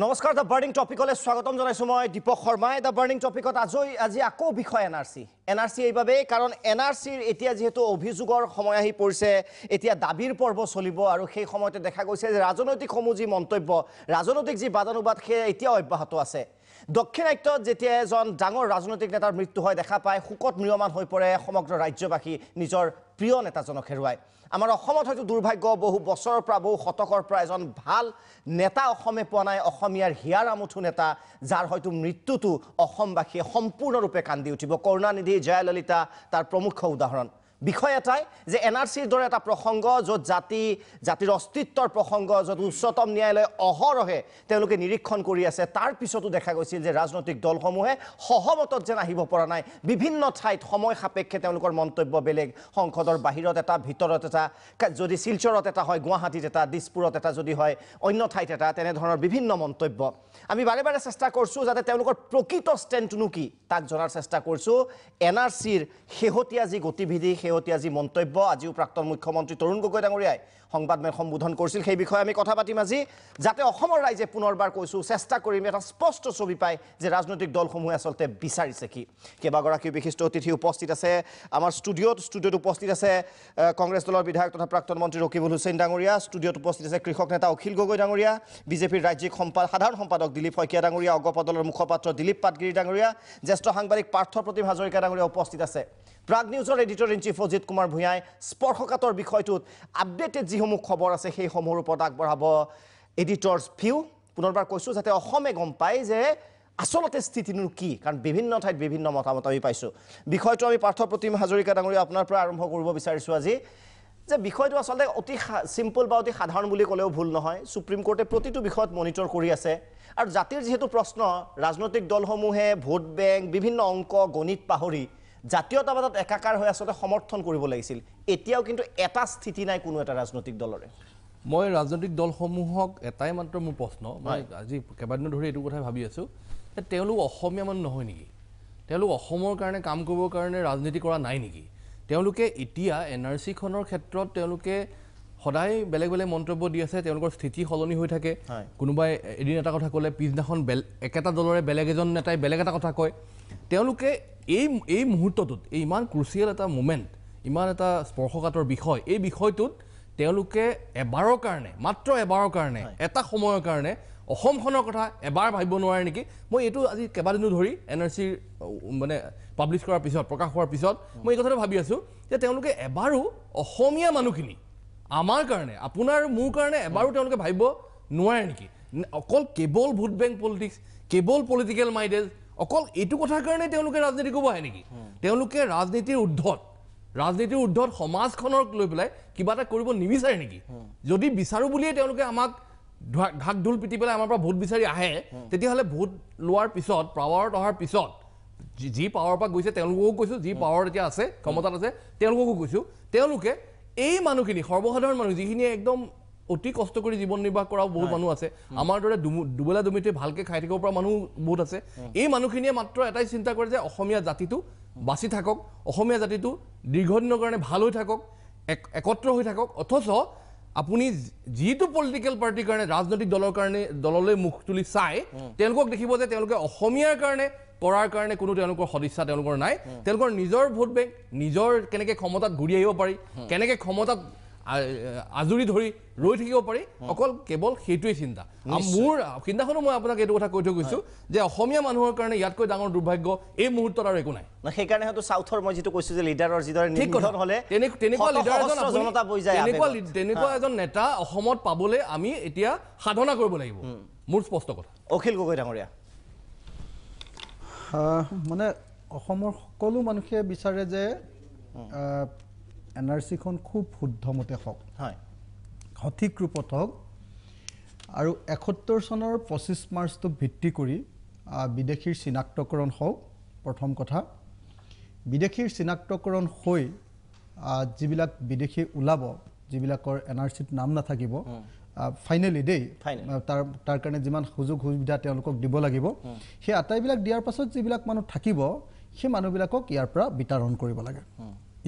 নমস্কাৰ the burning টপিকলৈ স্বাগতম জনাইছোঁ মই দীপক শৰ্মাই দ্য বাৰ্নিং টপিকত আজি আকৌ বিষয় এনআৰচি এইবাবেই কাৰণ এনআৰচিৰ এতিয়া যিহেতু অভিযোগৰ সময় আহি পৰিছে এতিয়া দাবীৰ পৰ্ব চলিব আৰু সেই সময়তে দেখা গৈছে যে ৰাজনৈতিকসমূহ যি মন্তব্য ৰাজনৈতিক যি বাদানুবাদ সেয়া এতিয়াও অব্যাহত আছে দক্ষিণাত্যত যেতিয়া এজন ডাঙৰ ৰাজনৈতিক নেতাৰ মৃত্যু হয় দেখা পায় শোকত ম্ৰিয়মান হৈ পৰে সমগ্ৰ ৰাজ্যবাসী নিজৰ প্ৰিয় নেতাজনক হেৰুৱায় আমাৰ অসমত হয়তো দুৰ্ভাগ্য বহু বছৰৰ পৰা বহু শতকৰ পৰা এজন ভাল নেতা অসমে পোৱা নাই অসমীয়াৰ হিয়াৰ আমুঠু নেতা যাৰ হয়তো মৃত্যুটো অসমবাসীয়ে সম্পূৰ্ণৰূপে কান্দি উঠিব কৰুণানিধি জয়ললিতা তাৰ প্ৰমুখ উদাহৰণ বিষয় এটাই যে এনআৰচিৰ দৰে এটা প্ৰসংগ য'ত জাতিৰ অস্তিত্বৰ প্ৰসংগ য'ত উচ্চতম ন্যায়ালয়ে অহৰহে তেওঁলোকে নিৰীক্ষণ কৰি আছে তাৰ পিছতো দেখা গৈছিল যে ৰাজনৈতিক দলসমূহে সহমতত যেন আহিব পৰা নাই বিভিন্ন ঠাইত সময় সাপেক্ষে তেওঁলোকৰ মন্তব্য বেলেগ সংসদৰ বাহিৰত এটা ভিতৰত এটা যদি শিলচৰত এটা হয় গুৱাহাটীত এটা দিছপুৰত এটা যদি হয় অন্য ঠাইত এটা তেনেধৰণৰ বিভিন্ন মন্তব্য আমি বাৰে বাৰে চেষ্টা কৰিছোঁ যাতে তেওঁলোকৰ প্ৰকৃত ষ্টেণ্ডটোনো কি তাক জনাৰ চেষ্টা কৰিছোঁ এনআৰচিৰ শেহতীয়া যি গতিবিধি শেহতীয়া যি মন্তব্য আজিও প্ৰাক্তন মুখ্যমন্ত্ৰী তৰুণ গগৈ ডাঙৰীয়াই সংবাদমেল সম্বোধন কৰিছিল সেই বিষয়ে আমি কথা পাতিম আজি যাতে অসমৰ ৰাইজে পুনৰবাৰ কৈছোঁ চেষ্টা কৰিম এটা স্পষ্ট ছবি পায় যে ৰাজনৈতিক দলসমূহে আচলতে বিচাৰিছে কি কেইবাগৰাকী বিশিষ্ট অতিথি উপস্থিত আছে আমাৰ ষ্টুডিঅ'ত উপস্থিত আছে কংগ্ৰেছ দলৰ বিধায়ক তথা প্ৰাক্তন মন্ত্ৰী ৰকিবুল হুছেইন ডাঙৰীয়া ষ্টুডিঅ'ত উপস্থিত আছে কৃষক নেতা অখিল গগৈ ডাঙৰীয়া বিজেপিৰ ৰাজ্যিক সাধাৰণ সম্পাদক দিলীপ শইকীয়া ডাঙৰীয়া অগপ দলৰ মুখপাত্ৰ দিলীপ পাটগিৰি ডাঙৰীয়া জ্যেষ্ঠ সাংবাদিক পাৰ্থপ্ৰতিম হাজৰিকা ডাঙৰীয়া উপস্থিত আছে প্ৰাগ নিউজৰ editor in chief Ajit Kumar ভূঞাই স্পৰ্শকাতৰ বিষয়টোত আপডেটেড যিসমূহ খবৰ আছে সেইসমূহৰ ওপৰত আগবঢ়াব এডিটৰ্ছ ভিউ পুনৰবাৰ কৈছোঁ যাতে অসমে গম পায় যে আচলতে স্থিতিনো কি কাৰণ বিভিন্ন ঠাইত বিভিন্ন মতামত আমি পাইছোঁ বিষয়টো আমি পাৰ্থপ্ৰতিম হাজৰিকা ডাঙৰীয়া আপোনাৰ পৰা আৰম্ভ কৰিব বিচাৰিছোঁ আজি যে বিষয়টো আচলতে অতি চিম্পল বা অতি সাধাৰণ বুলি ক'লেও ভুল নহয় সুপ্ৰিম কোৰ্টে প্ৰতিটো বিষয়ত মনিটৰ কৰি আছে আৰু জাতিৰ যিহেতু প্ৰশ্ন ৰাজনৈতিক দলসমূহে ভোট বেংক বিভিন্ন অংক গণিত পাহৰি জাতীয়তাবাদত একাকাৰ হৈ আচলতে সমৰ্থন কৰিব লাগিছিল এতিয়াও কিন্তু এটা স্থিতি নাই কোনো এটা ৰাজনৈতিক দলৰে মই ৰাজনৈতিক দলসমূহক এটাই মাত্ৰ মোৰ প্ৰশ্ন মই আজি কেইবাদিনো ধৰি এইটো কথা ভাবি আছোঁ যে তেওঁলোক অসমীয়া মানুহ নহয় নেকি তেওঁলোক অসমৰ কাৰণে কাম কৰিবৰ কাৰণে ৰাজনীতি কৰা নাই নেকি তেওঁলোকে এতিয়া এনআৰচিখনৰ ক্ষেত্ৰত তেওঁলোকে সদায় বেলেগ বেলেগ মন্তব্য দি আছে তেওঁলোকৰ স্থিতি সলনি হৈ থাকে কোনোবাই এদিন এটা কথা ক'লে পিছদিনাখন একেটা দলৰে বেলেগ এজন নেতাই বেলেগ এটা কথা কয় তেওঁলোকে এই মুহূৰ্তটোত এই ইমান ক্ৰুচিয়েল এটা মুমেণ্ট ইমান এটা স্পৰ্শকাতৰ বিষয় এই বিষয়টোত তেওঁলোকে এবাৰৰ কাৰণে মাত্ৰ এবাৰৰ কাৰণে এটা সময়ৰ কাৰণে অসমখনৰ কথা এবাৰ ভাবিব নোৱাৰে নেকি মই এইটো আজি কেইবাদিনো ধৰি এনআৰচিৰ মানে পাব্লিছ কৰাৰ পিছত প্ৰকাশ হোৱাৰ পিছত মই এই কথাটো ভাবি আছোঁ যে তেওঁলোকে এবাৰো অসমীয়া মানুহখিনি আমাৰ কাৰণে আপোনাৰ মোৰ কাৰণে এবাৰো তেওঁলোকে ভাবিব নোৱাৰে নেকি অকল কেৱল ভোট বেংক পলিটিক্স কেৱল পলিটিকেল মাইডেজ অকল এইটো কথাৰ কাৰণে তেওঁলোকে ৰাজনীতি কৰিব আহে নেকি তেওঁলোকে ৰাজনীতিৰ ঊৰ্ধত সমাজখনক লৈ পেলাই কিবা এটা কৰিব নিবিচাৰে নেকি যদি বিচাৰোঁ বুলিয়ে তেওঁলোকে আমাক ঢাক ঢোল পিটি পেলাই আমাৰ পৰা ভোট বিচাৰি আহে তেতিয়াহ'লে ভোট লোৱাৰ পিছত পাৱাৰত অহাৰ পিছত যি পাৱাৰৰ পৰা গৈছে তেওঁলোককো কৈছোঁ যি পাৱাৰত এতিয়া আছে ক্ষমতাত আছে তেওঁলোককো কৈছোঁ তেওঁলোকে এই মানুহখিনি সৰ্বসাধাৰণ মানুহ যিখিনিয়ে একদম অতি কষ্ট কৰি জীৱন নিৰ্বাহ কৰাও বহুত মানুহ আছে আমাৰ দৰে দুবেলা দুমিতে ভালকৈ খাই থাকিব পৰা মানুহ বহুত আছে এই মানুহখিনিয়ে মাত্ৰ এটাই চিন্তা কৰে যে অসমীয়া জাতিটো বাচি থাকক অসমীয়া জাতিটো দীৰ্ঘদিনৰ কাৰণে ভাল হৈ থাকক একত্ৰ হৈ থাকক অথচ আপুনি যিটো পলিটিকেল পাৰ্টিৰ কাৰণে ৰাজনৈতিক দললৈ মুখ তুলি চাই তেওঁলোকক দেখিব যে তেওঁলোকে অসমীয়াৰ কাৰণে কৰাৰ কাৰণে কোনো তেওঁলোকৰ সদিচ্ছা তেওঁলোকৰ নাই তেওঁলোকৰ নিজৰ ভোট বেংক নিজৰ কেনেকৈ ক্ষমতাত ঘূৰি আহিব পাৰি কেনেকৈ ক্ষমতাত আজৰি ধৰি ৰৈ থাকিব পাৰি অকল কেৱল সেইটোৱেই চিন্তা মোৰ সিদিনাখনো মই আপোনাক এইটো কথা কৈ থৈ গৈছোঁ যে অসমীয়া মানুহৰ কাৰণে ইয়াতকৈ ডাঙৰ দুৰ্ভাগ্য এই মুহূৰ্তত আৰু একো নাই সেইকাৰণে হয়তো চাউথৰ মই যিটো কৈছোঁ যে লিডাৰৰ যিদৰে নিৰ্বাচন হ'লে তেনেকুৱা এজন নেতা অসমত পাবলৈ আমি এতিয়া সাধনা কৰিব লাগিব মোৰ স্পষ্ট কথা অখিল গগৈ ডাঙৰীয়া মানে অসমৰ সকলো মানুহে বিচাৰে যে এনআৰচিখন খুব শুদ্ধমতে হওক সঠিক ৰূপত হওক আৰু ৭১ চনৰ ২৫ মাৰ্চটোক ভিত্তি কৰি বিদেশীৰ চিনাক্তকৰণ হওক প্ৰথম কথা বিদেশীৰ চিনাক্তকৰণ হৈ যিবিলাক বিদেশী ওলাব যিবিলাকৰ এনআৰচিত নাম নাথাকিব ফাইনেলি তাৰ কাৰণে যিমান সুযোগ সুবিধা তেওঁলোকক দিব লাগিব সেই আটাইবিলাক দিয়াৰ পাছত যিবিলাক মানুহ থাকিব সেই মানুহবিলাকক ইয়াৰ পৰা বিতৰণ কৰিব লাগে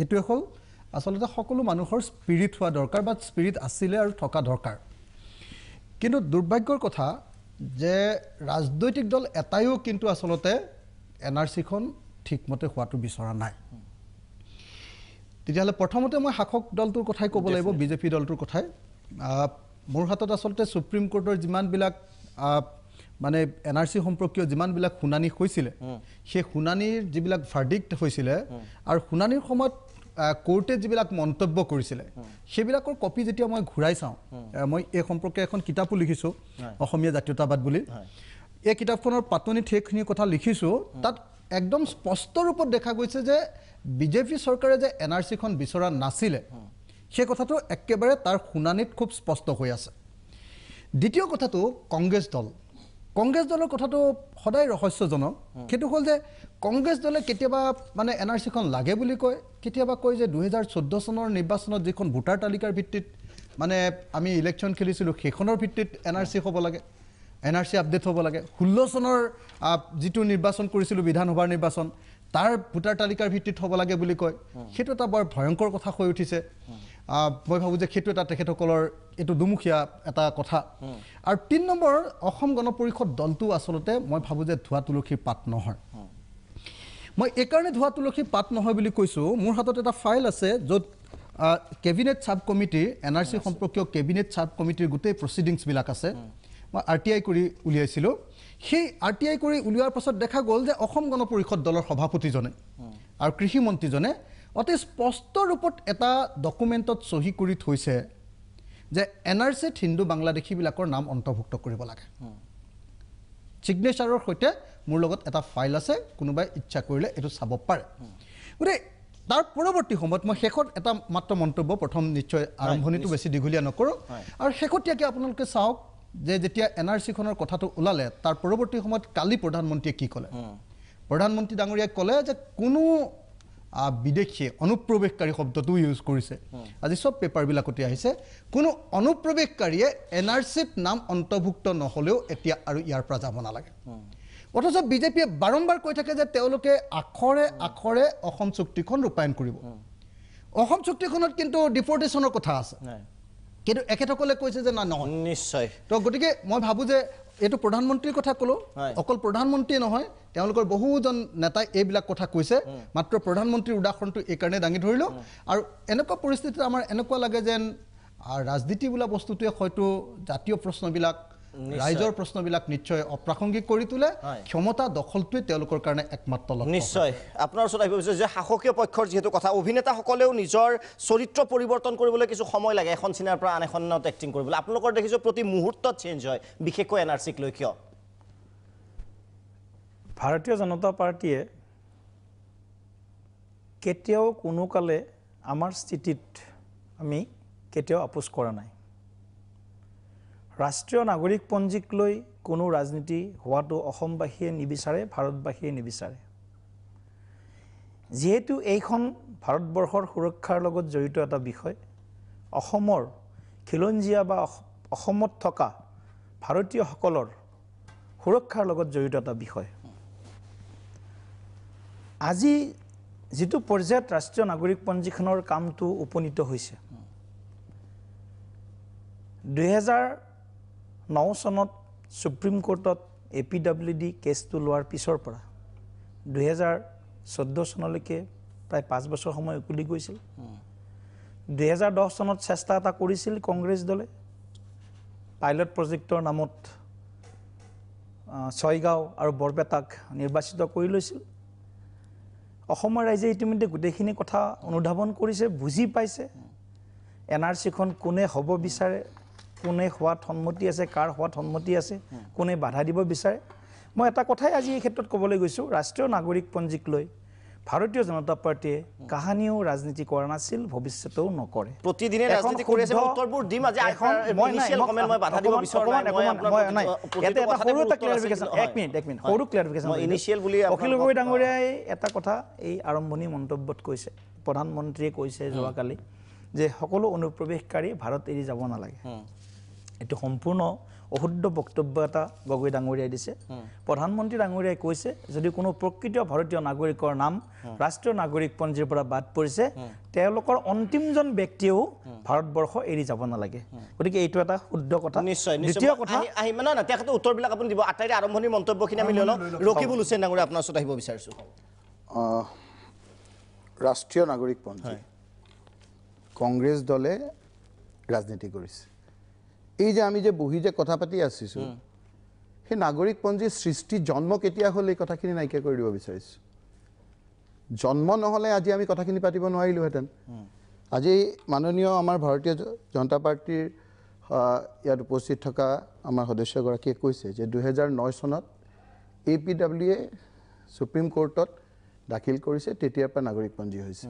এইটোৱে হ'ল আচলতে সকলো মানুহৰ স্পিৰিট হোৱা দৰকাৰ বা স্পিৰিট আছিলে আৰু থকা দৰকাৰ কিন্তু দুৰ্ভাগ্যৰ কথা যে ৰাজনৈতিক দল এটাইও কিন্তু আচলতে NRC-খন ঠিকমতে হোৱাটো বিচৰা নাই তেতিয়াহ'লে প্ৰথমতে মই শাসক দলটোৰ কথাই ক'ব লাগিব বিজেপি দলটোৰ কথাই মোৰ হাতত আচলতে সুপ্ৰিম কোৰ্টৰ যিমানবিলাক মানে NRC সম্পৰ্কীয় যিমানবিলাক শুনানি হৈছিলে সেই শুনানিৰ যিবিলাক ভাৰ্ডিক্ট হৈছিলে আৰু শুনানিৰ সময়ত কোৰ্টে যিবিলাক মন্তব্য কৰিছিলে সেইবিলাকৰ কপি যেতিয়া মই ঘূৰাই চাওঁ মই এই সম্পৰ্কে এখন কিতাপো লিখিছোঁ অসমীয়া জাতীয়তাবাদ বুলি এই কিতাপখনৰ পাতনিত সেইখিনি কথা লিখিছোঁ তাত একদম স্পষ্ট ৰূপত দেখা গৈছে যে বিজেপি চৰকাৰে যে NRC-খন বিচৰা নাছিলে সেই কথাটো একেবাৰে তাৰ শুনানিত খুব স্পষ্ট হৈ আছে দ্বিতীয় কথাটো কংগ্ৰেছ দলৰ কথাটো সদায় ৰহস্যজনক সেইটো হ'ল যে কংগ্ৰেছ দলে কেতিয়াবা মানে NRC-খন লাগে বুলি কয় কেতিয়াবা কয় যে 2014 চনৰ নিৰ্বাচনত যিখন ভোটাৰ তালিকাৰ ভিত্তিত মানে আমি ইলেকশ্যন খেলিছিলোঁ সেইখনৰ ভিত্তিত NRC হ'ব লাগে NRC আপডেট হ'ব লাগে 16 চনৰ যিটো নিৰ্বাচন কৰিছিলোঁ বিধানসভাৰ নিৰ্বাচন তাৰ ভোটাৰ তালিকাৰ ভিত্তিত হ'ব লাগে বুলি কয় সেইটো এটা বৰ ভয়ংকৰ কথা হৈ উঠিছে মই ভাবোঁ যে সেইটো এটা তেখেতসকলৰ এইটো দুমুখীয়া এটা কথা আৰু 3 নম্বৰ অসম গণ পৰিষদ দলটো আচলতে মই ভাবোঁ যে ধোৱা তুলসীৰ পাত নহয় মই এইকাৰণে ধোৱা তুলসীৰ পাত নহয় বুলি কৈছোঁ মোৰ হাতত এটা ফাইল আছে য'ত কেবিনেট সাব কমিটি NRC সম্পৰ্কীয় কেবিনেট সাব কমিটিৰ গোটেই প্ৰচিডিংছবিলাক আছে মই RTI কৰি উলিয়াইছিলোঁ সেই RTI কৰি উলিওৱাৰ পাছত দেখা গ'ল যে অসম গণ পৰিষদ দলৰ সভাপতিজনে আৰু কৃষি মন্ত্ৰীজনে অতি স্পষ্ট ৰূপত এটা ডকুমেণ্টত চহী কৰি থৈছে যে NRC-ত হিন্দু বাংলাদেশীবিলাকৰ নাম অন্তৰ্ভুক্ত কৰিব লাগে ছিগনেচাৰৰ সৈতে মোৰ লগত এটা ফাইল আছে কোনোবাই ইচ্ছা কৰিলে এইটো চাব পাৰে গতিকে তাৰ পৰৱৰ্তী সময়ত মই শেষত এটা মাত্ৰ মন্তব্য প্ৰথম নিশ্চয় আৰম্ভণিটো বেছি দীঘলীয়া নকৰোঁ আৰু শেহতীয়াকৈ আপোনালোকে চাওক যে যেতিয়া NRC-খনৰ কথাটো ওলালে তাৰ পৰৱৰ্তী সময়ত কালি প্ৰধানমন্ত্ৰীয়ে কি ক'লে প্ৰধানমন্ত্ৰী ডাঙৰীয়াই ক'লে যে কোনো বিদেশীয়ে অনুপ্ৰৱেশকাৰী শব্দটো ইউজ কৰিছে আজি সব পেপাৰবিলাকতে আহিছে কোনো অনুপ্ৰৱেশকাৰীয়ে NRC-ত নাম অন্তৰ্ভুক্ত নহ'লেও এতিয়া আৰু ইয়াৰ পৰা যাব নালাগে অথচ বিজেপিয়ে বাৰম্বাৰ কৈ থাকে যে তেওঁলোকে আখৰে আখৰে অসম চুক্তিখন ৰূপায়ণ কৰিব অসম চুক্তিখনত কিন্তু ডিপৰ্টেশ্যনৰ কথা আছে কিন্তু একেসকলে কৈছে যে না নহয় নিশ্চয় তো গতিকে মই ভাবোঁ যে এইটো প্ৰধানমন্ত্ৰীৰ কথা ক'লোঁ অকল প্ৰধানমন্ত্ৰী নহয় তেওঁলোকৰ বহুজন নেতাই এইবিলাক কথা কৈছে মাত্ৰ প্ৰধানমন্ত্ৰীৰ উদাহৰণটো এইকাৰণে দাঙি ধৰিলোঁ আৰু এনেকুৱা পৰিস্থিতিত আমাৰ এনেকুৱা লাগে যেন ৰাজনীতি বোলা বস্তুটোৱে হয়তো জাতীয় প্ৰশ্নবিলাক ৰাইজৰ প্ৰশ্নবিলাক নিশ্চয় অপ্ৰাসংগিক কৰি তোলে ক্ষমতা দখলটোৱে তেওঁলোকৰ কাৰণে একমাত্ৰ লক্ষ্য নিশ্চয় আপোনাৰ ওচৰত আহিব বিচাৰিছোঁ যে শাসকীয় পক্ষৰ যিহেতু কথা অভিনেতাসকলেও নিজৰ চৰিত্ৰ পৰিৱৰ্তন কৰিবলৈ কিছু সময় লাগে এখন চিনেমাৰ পৰা আন এখনত এক্টিং কৰিবলৈ আপোনালোকৰ দেখিছোঁ প্ৰতি মুহূৰ্তত চেঞ্জ হয় বিশেষকৈ NRC-ক লৈ কিয় ভাৰতীয় জনতা পাৰ্টীয়ে কেতিয়াও কোনো কালে আমাৰ স্থিতিত আমি কেতিয়াও আপোচ কৰা নাই ৰাষ্ট্ৰীয় নাগৰিকপঞ্জীক লৈ কোনো ৰাজনীতি হোৱাটো অসমবাসীয়ে নিবিচাৰে ভাৰতবাসীয়ে নিবিচাৰে যেহেতু এইখন ভাৰতবৰ্ষৰ সুৰক্ষাৰ লগত জড়িত এটা বিষয় অসমৰ খিলঞ্জীয়া বা অসমত থকা ভাৰতীয়সকলৰ সুৰক্ষাৰ লগত জড়িত এটা বিষয় আজি যিটো পৰ্যায়ত ৰাষ্ট্ৰীয় নাগৰিকপঞ্জীখনৰ কামটো উপনীত হৈছে 2009 চনত সুপ্ৰিম কোৰ্টত APWD কেছটো লোৱাৰ পিছৰ পৰা 2014 চনলৈকে প্ৰায় 5 বছৰ সময় উকলি গৈছিল 2010 চনত চেষ্টা এটা কৰিছিল কংগ্ৰেছ দলে পাইলট প্ৰজেক্টৰ নামত ছয়গাঁও আৰু বৰপেটাক নিৰ্বাচিত কৰি লৈছিল অসমৰ ৰাইজে ইতিমধ্যে গোটেইখিনি কথা অনুধাৱন কৰিছে বুজি পাইছে NRC-খন কোনে হ'ব বিচাৰে কোনে হোৱাত সন্মতি আছে কাৰ হোৱাত সন্মতি আছে কোনে বাধা দিব বিচাৰে মই এটা কথাই আজি এই ক্ষেত্ৰত ক'বলৈ গৈছোঁ ৰাষ্ট্ৰীয় নাগৰিকপঞ্জীক লৈ ভাৰতীয় জনতা পাৰ্টীয়ে কাহানিও ৰাজনীতি কৰা নাছিল ভৱিষ্যতেও নকৰে প্ৰতিদিনে ৰাজনীতি কৰি আছে উত্তৰবোৰ দিম আজি এখন ইনিশিয়াল কমেন্ট মই বাধা দিব বিচৰা নাই এটা সৰু এটা ক্লিয়াৰিফিকেশ্যন এক মিনিট সৰু ক্লিয়াৰিফিকেশ্যন ইনিশিয়াল বুলি অখিল গগৈ ডাঙৰীয়াই এটা কথা এই আৰম্ভণি মন্তব্যত কৈছে প্ৰধানমন্ত্ৰীয়ে কৈছে যোৱাকালি যে সকলো অনুপ্ৰৱেশকাৰী ভাৰত এৰি যাব নালাগে এইটো সম্পূৰ্ণ অশুদ্ধ বক্তব্য এটা গগৈ ডাঙৰীয়াই দিছে প্ৰধানমন্ত্ৰী ডাঙৰীয়াই কৈছে যদি কোনো প্ৰকৃত ভাৰতীয় নাগৰিকৰ নাম ৰাষ্ট্ৰীয় নাগৰিকপঞ্জীৰ পৰা বাদ পৰিছে তেওঁলোকৰ অন্তিমজন ব্যক্তিও ভাৰতবৰ্ষ এৰি যাব নালাগে গতিকে এইটো এটা শুদ্ধ কথা নিশ্চয় দ্বিতীয় কথা আহিম না তেখেতে উত্তৰবিলাক আপুনি দিব আটাইৰে আৰম্ভণিৰ মন্তব্যখিনি আমি লৈ লওঁ ৰকিবুল হুছেইন ডাঙৰীয়া আপোনাৰ ওচৰত আহিব বিচাৰিছোঁ ৰাষ্ট্ৰীয় নাগৰিকপঞ্জী কংগ্ৰেছ দলে ৰাজনীতি কৰিছে এই যে আমি যে বহি যে কথা পাতি আছিছোঁ সেই নাগৰিকপঞ্জীৰ সৃষ্টি জন্ম কেতিয়া হ'ল এই কথাখিনি নাইকিয়া কৰি দিব বিচাৰিছোঁ জন্ম নহ'লে আজি আমি কথাখিনি পাতিব নোৱাৰিলোহেঁতেন আজি মাননীয় আমাৰ ভাৰতীয় জনতা পাৰ্টীৰ ইয়াত উপস্থিত থকা আমাৰ সদস্যগৰাকীয়ে কৈছে যে 2009 চনত APWA সুপ্ৰিম কোৰ্টত দাখিল কৰিছে তেতিয়াৰ পৰা নাগৰিকপঞ্জী হৈছে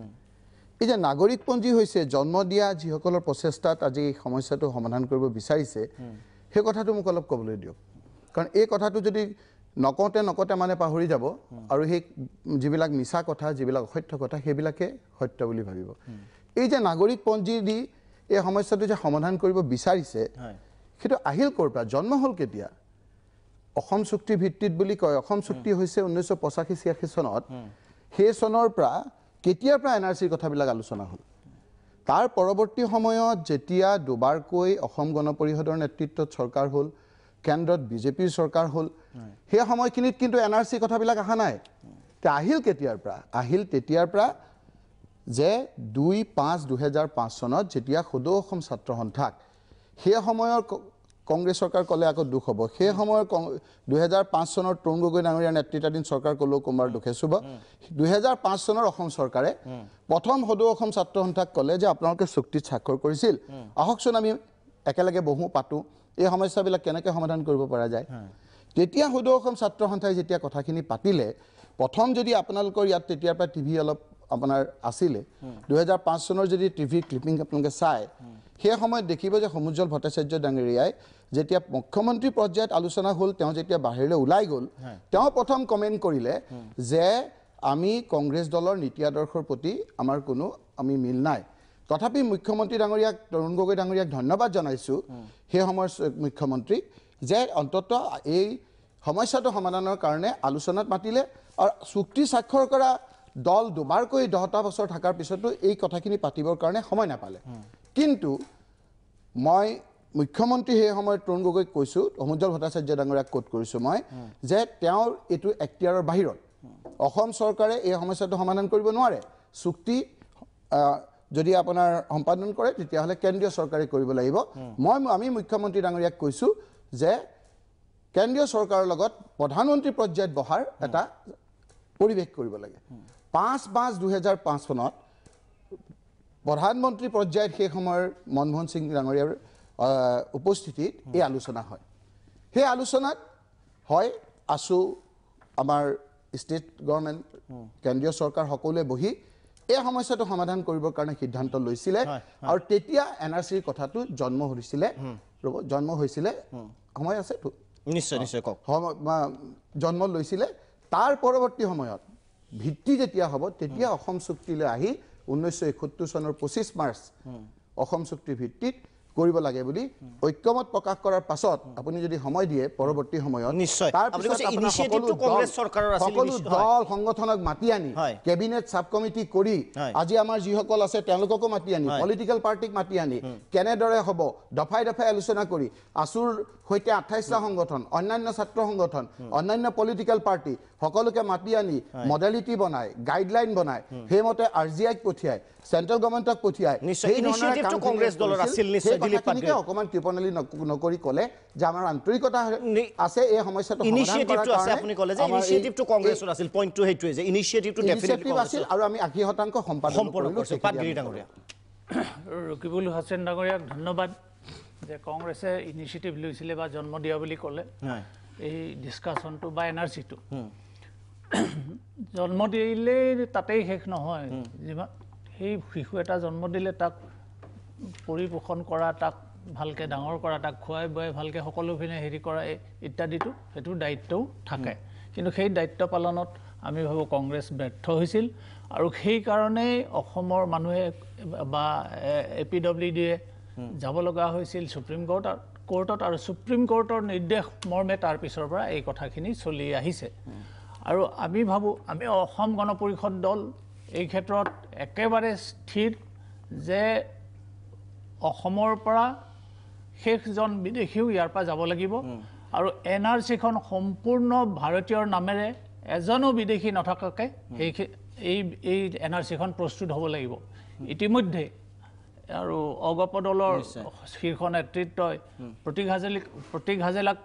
এই যে নাগৰিকপঞ্জী হৈছে জন্ম দিয়া যিসকলৰ প্ৰচেষ্টাত আজি এই সমস্যাটো সমাধান কৰিব বিচাৰিছে সেই কথাটো মোক অলপ ক'বলৈ দিয়ক কাৰণ এই কথাটো যদি নকওঁতে মানে পাহৰি যাব আৰু সেই যিবিলাক মিছা কথা যিবিলাক অসত্য কথা সেইবিলাকে সত্য বুলি ভাবিব এই যে নাগৰিকপঞ্জী দি এই সমস্যাটো যে সমাধান কৰিব বিচাৰিছে সেইটো আহিল ক'ৰ পৰা জন্ম হ'ল কেতিয়া অসম চুক্তি ভিত্তিত বুলি কয় অসম চুক্তি হৈছে 1985-86 চনত সেই চনৰ পৰা কেতিয়াৰ পৰা NRCৰ কথাবিলাক আলোচনা হ'ল তাৰ পৰৱৰ্তী সময়ত যেতিয়া দুবাৰকৈ অসম গণ পৰিষদৰ নেতৃত্বত চৰকাৰ হ'ল কেন্দ্ৰত বিজেপিৰ চৰকাৰ হ'ল সেই সময়খিনিত কিন্তু NRCৰ কথাবিলাক অহা নাই তে আহিল কেতিয়াৰ পৰা আহিল তেতিয়াৰ পৰা যে 2-5-2005 চনত যেতিয়া সদৌ অসম ছাত্ৰ সন্থাক সেই সময়ৰ কংগ্ৰেছ চৰকাৰ ক'লে আকৌ দুখ হ'ব সেই সময়ৰ 2005 চনৰ তৰুণ গগৈ ডাঙৰীয়াৰ নেতৃত্বাধীন চৰকাৰ ক'লেও কোনোবাৰ দুখে চুব 2005 চনৰ অসম চৰকাৰে প্ৰথম সদৌ অসম ছাত্ৰ সন্থাক ক'লে যে আপোনালোকে চুক্তিত স্বাক্ষৰ কৰিছিল আহকচোন আমি একেলগে বহো পাতো এই সমস্যাবিলাক কেনেকৈ সমাধান কৰিব পৰা যায় তেতিয়া সদৌ অসম ছাত্ৰ সন্থাই যেতিয়া কথাখিনি পাতিলে প্ৰথম যদি আপোনালোকৰ ইয়াত তেতিয়াৰ পৰা টিভি অলপ আপোনাৰ আছিলে 2005 চনৰ যদি টিভি ক্লিপিং আপোনালোকে চাই সেই সময়ত দেখিব যে সমুজ্জ্বল ভট্টাচাৰ্য ডাঙৰীয়াই যেতিয়া মুখ্যমন্ত্ৰী পৰ্যায়ত আলোচনা হ'ল তেওঁ যেতিয়া বাহিৰলৈ ওলাই গ'ল তেওঁ প্ৰথম কমেণ্ট কৰিলে যে আমি কংগ্ৰেছ দলৰ নীতি আদৰ্শৰ প্ৰতি আমাৰ কোনো আমি মিল নাই তথাপি মুখ্যমন্ত্ৰী ডাঙৰীয়াক তৰুণ গগৈ ডাঙৰীয়াক ধন্যবাদ জনাইছোঁ সেই সময়ৰ মুখ্যমন্ত্ৰী যে অন্ততঃ এই সমস্যাটো সমাধানৰ কাৰণে আলোচনাত মাতিলে আৰু চুক্তি স্বাক্ষৰ কৰা দল দুবাৰকৈ 10টা বছৰ থকাৰ পিছতো এই কথাখিনি পাতিবৰ কাৰণে সময় নাপালে কিন্তু মই মুখ্যমন্ত্ৰী সেই সময়ত তৰুণ গগৈক কৈছোঁ সমুজ্জ্বল ভট্টাচাৰ্য ডাঙৰীয়াক কোট কৰিছোঁ মই যে তেওঁৰ এইটো এখতিয়াৰৰ বাহিৰত অসম চৰকাৰে এই সমস্যাটো সমাধান কৰিব নোৱাৰে চুক্তি যদি আপোনাৰ সম্পাদন কৰে তেতিয়াহ'লে কেন্দ্ৰীয় চৰকাৰে কৰিব লাগিব আমি মুখ্যমন্ত্ৰী ডাঙৰীয়াক কৈছোঁ যে কেন্দ্ৰীয় চৰকাৰৰ লগত প্ৰধানমন্ত্ৰী পৰ্যায়ত বহাৰ এটা পৰিৱেশ কৰিব লাগে 5-5-2005 চনত প্ৰধানমন্ত্ৰী পৰ্যায়ত সেই সময়ৰ মনমোহন সিং ডাঙৰীয়াৰ উপস্থিতিত এই আলোচনা হয় সেই আলোচনাত হয় আছু আমাৰ ষ্টেট গভৰ্ণমেণ্ট কেন্দ্ৰীয় চৰকাৰ সকলোৱে বহি এই সমস্যাটো সমাধান কৰিবৰ কাৰণে সিদ্ধান্ত লৈছিলে আৰু তেতিয়া NRCৰ কথাটো জন্ম হৈছিলে সময় আছেতো নিশ্চয় কওক জন্ম লৈছিলে তাৰ পৰৱৰ্তী সময়ত ভিত্তি যেতিয়া হ'ব তেতিয়া অসম চুক্তিলৈ আহি 1971 চনৰ 25 মাৰ্চ অসম চুক্তি ভিত্তিত কৰিব লাগে বুলি ঐক্যমত প্ৰকাশ কৰাৰ পাছত আপুনি যদি সময় দিয়ে পৰৱৰ্তী সময়ত নিশ্চয় তাৰ পিছত ইনিচিয়েটিভটো কংগ্ৰেছ চৰকাৰৰ আছিল সকলো দল সংগঠনক মাতি আনি কেবিনেট সাব কমিটি কৰি আজি আমাৰ যিসকল আছে তেওঁলোককো মাতি আনি পলিটিক্যাল পাৰ্টিক মাতি আনি কেনেদৰে হ'ব দফাই দফাই আলোচনা কৰি আছুৰ সৈতে 28টা সংগঠন অন্যান্য ছাত্ৰ সংগঠন অন্যান্য পলিটিক্যাল পাৰ্টি সকলোকে মাতি আনি মডেলিটি বনায় গাইডলাইন বনায় সেইমতে RGIক পঠিয়ায় সেন্ট্ৰেল গভৰ্ণমেণ্টক পঠিয়ায় ইনিচিয়েটিভটো কংগ্ৰেছ দলৰ আছিল নিশ্চয় দিলীপ পাট্টে অকমান টিপনালি নকৰি ক'লে যে আমাৰ আন্তৰিকতা আছে এই সমস্যাটো ইনিচিয়েটিভটো আছে আপুনি ক'লে যে ইনিচিয়েটিভটো কংগ্ৰেছৰ আছিল পইণ্টটো সেইটোৱে যে ইনিচিয়েটিভটো ডেফিনেটলি আছিল আৰু আমি 80% সম্পাদন কৰিলোঁ পাটগিৰি ডাঙৰীয়া ৰকিবুল হুছেইন ডাঙৰীয়াক ধন্যবাদ যে কংগ্ৰেছে ইনিচিয়েটিভ লৈছিলে বা জন্ম দিয়া বুলি ক'লে এই ডিছকাশ্যনটো বা NRCটো জন্ম দিলে তাতেই শেষ নহয় যিমান সেই শিশু এটা জন্ম দিলে তাক পৰিপোষণ কৰা তাক ভালকৈ ডাঙৰ কৰা তাক খুৱাই বুৱাই ভালকৈ সকলোখিনি হেৰি কৰা ইত্যাদিটো সেইটো দায়িত্বও থাকে কিন্তু সেই দায়িত্ব পালনত আমি ভাবোঁ কংগ্ৰেছ ব্যৰ্থ হৈছিল আৰু সেইকাৰণেই অসমৰ মানুহে বা APWDয়ে যাব লগা হৈছিল সুপ্ৰিম কোৰ্টত কোৰ্টত আৰু সুপ্ৰিম কোৰ্টৰ নিৰ্দেশ মৰ্মে তাৰ পিছৰ পৰা এই কথাখিনি চলি আহিছে আৰু আমি ভাবোঁ আমি অসম গণ পৰিষদ দল এই ক্ষেত্ৰত একেবাৰে স্থিৰ যে অসমৰ পৰা শেষজন বিদেশীও ইয়াৰ পৰা যাব লাগিব আৰু NRCখন সম্পূৰ্ণ ভাৰতীয়ৰ নামেৰে এজনো বিদেশী নথকাকৈ এই NRCখন প্ৰস্তুত হ'ব লাগিব ইতিমধ্যে আৰু অগপ দলৰ শীৰ্ষ নেতৃত্বই প্ৰতীক হাজেলাক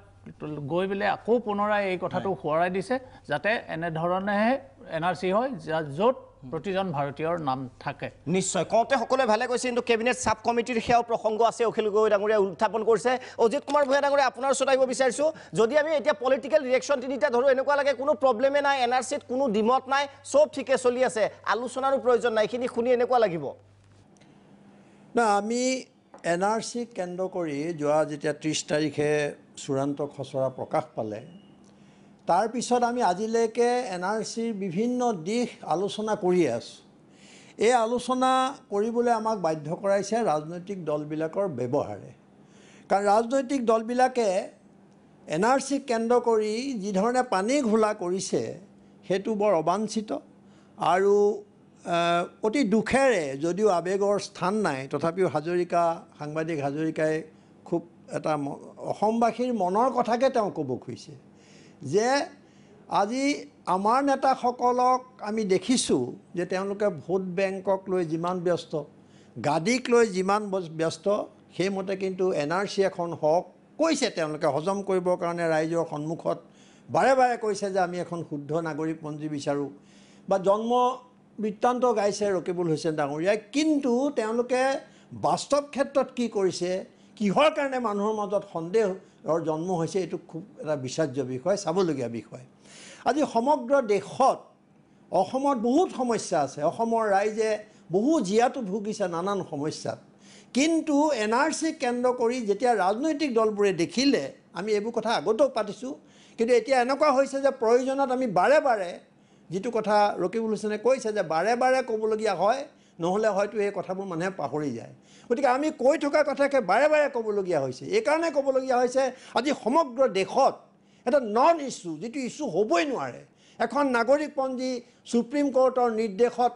গৈ পেলাই আকৌ পুনৰাই এই কথাটো সোঁৱৰাই দিছে যাতে এনেধৰণেহে NRC হয় য'ত প্ৰতিজন ভাৰতীয়ৰ নাম থাকে নিশ্চয় কওঁতে সকলোৱে ভালে কৈছে কিন্তু কেবিনেট সাব কমিটিৰ সেয়াও প্ৰসংগ আছে অখিল গগৈ ডাঙৰীয়া উত্থাপন কৰিছে অজিত কুমাৰ ভূঞা ডাঙৰীয়া আপোনাৰ ওচৰত আহিব বিচাৰিছোঁ যদি আমি এতিয়া পলিটিকেল ৰিয়েকশ্যন তিনিটা ধৰোঁ এনেকুৱা লাগে কোনো প্ৰব্লেমে নাই NRCত কোনো ডিমত নাই চব ঠিকে চলি আছে আলোচনাৰো প্ৰয়োজন নাই এইখিনি শুনি এনেকুৱা লাগিব না আমি NRC কেন্দ্ৰ কৰি যোৱা যেতিয়া 30 তাৰিখে চূড়ান্ত খচৰা প্ৰকাশ পালে তাৰ পিছত আমি আজিলৈকে NRCৰ বিভিন্ন দিশ আলোচনা কৰি আছোঁ এই আলোচনা কৰিবলৈ আমাক বাধ্য কৰাইছে ৰাজনৈতিক দলবিলাকৰ ব্যৱহাৰে কাৰণ ৰাজনৈতিক দলবিলাকে NRC কেন্দ্ৰ কৰি যি ধৰণে পানী ঘোলা কৰিছে সেইটো বৰ অবাঞ্ছিত আৰু অতি দুখেৰে যদিও আবেগৰ স্থান নাই তথাপিও সাংবাদিক হাজৰিকাই খুব এটা অসমবাসীৰ মনৰ কথাকে তেওঁ ক'ব খুজিছে যে আজি আমাৰ নেতাসকলক আমি দেখিছোঁ যে তেওঁলোকে ভোট বেংকক লৈ যিমান ব্যস্ত গাদীক লৈ যিমান ব্যস্ত সেইমতে কিন্তু NRC এখন হওক কৈছে তেওঁলোকে হজম কৰিবৰ কাৰণে ৰাইজৰ সন্মুখত বাৰে বাৰে কৈছে যে আমি এখন শুদ্ধ নাগৰিকপঞ্জী বিচাৰোঁ বা জন্ম বৃত্তান্ত গাইছে ৰকিবুল হুছেইন ডাঙৰীয়াই কিন্তু তেওঁলোকে বাস্তৱ ক্ষেত্ৰত কি কৰিছে কিহৰ কাৰণে মানুহৰ মাজত সন্দেহৰ জন্ম হৈছে এইটো খুব এটা বিচাৰ্য বিষয় চাবলগীয়া বিষয় আজি সমগ্ৰ দেশত অসমত বহুত সমস্যা আছে অসমৰ ৰাইজে বহু জীয়াতু ভুগিছে নানান সমস্যাত কিন্তু NRC কেন্দ্ৰ কৰি যেতিয়া ৰাজনৈতিক দলবোৰে দেখিলে আমি এইবোৰ কথা আগতেও পাতিছোঁ কিন্তু এতিয়া এনেকুৱা হৈছে যে প্ৰয়োজনত আমি বাৰে বাৰে যিটো কথা ৰকিবুল হুছেইনে কৈছে যে বাৰে বাৰে ক'বলগীয়া হয় নহ'লে হয়তো এই কথাবোৰ মানুহে পাহৰি যায় গতিকে আমি কৈ থকা কথাকে বাৰে বাৰে ক'বলগীয়া হৈছে এইকাৰণে ক'বলগীয়া হৈছে আজি সমগ্ৰ দেশত এটা নন ইছ্যু যিটো ইছ্যু হ'বই নোৱাৰে এখন নাগৰিকপঞ্জী সুপ্ৰিম কোৰ্টৰ নিৰ্দেশত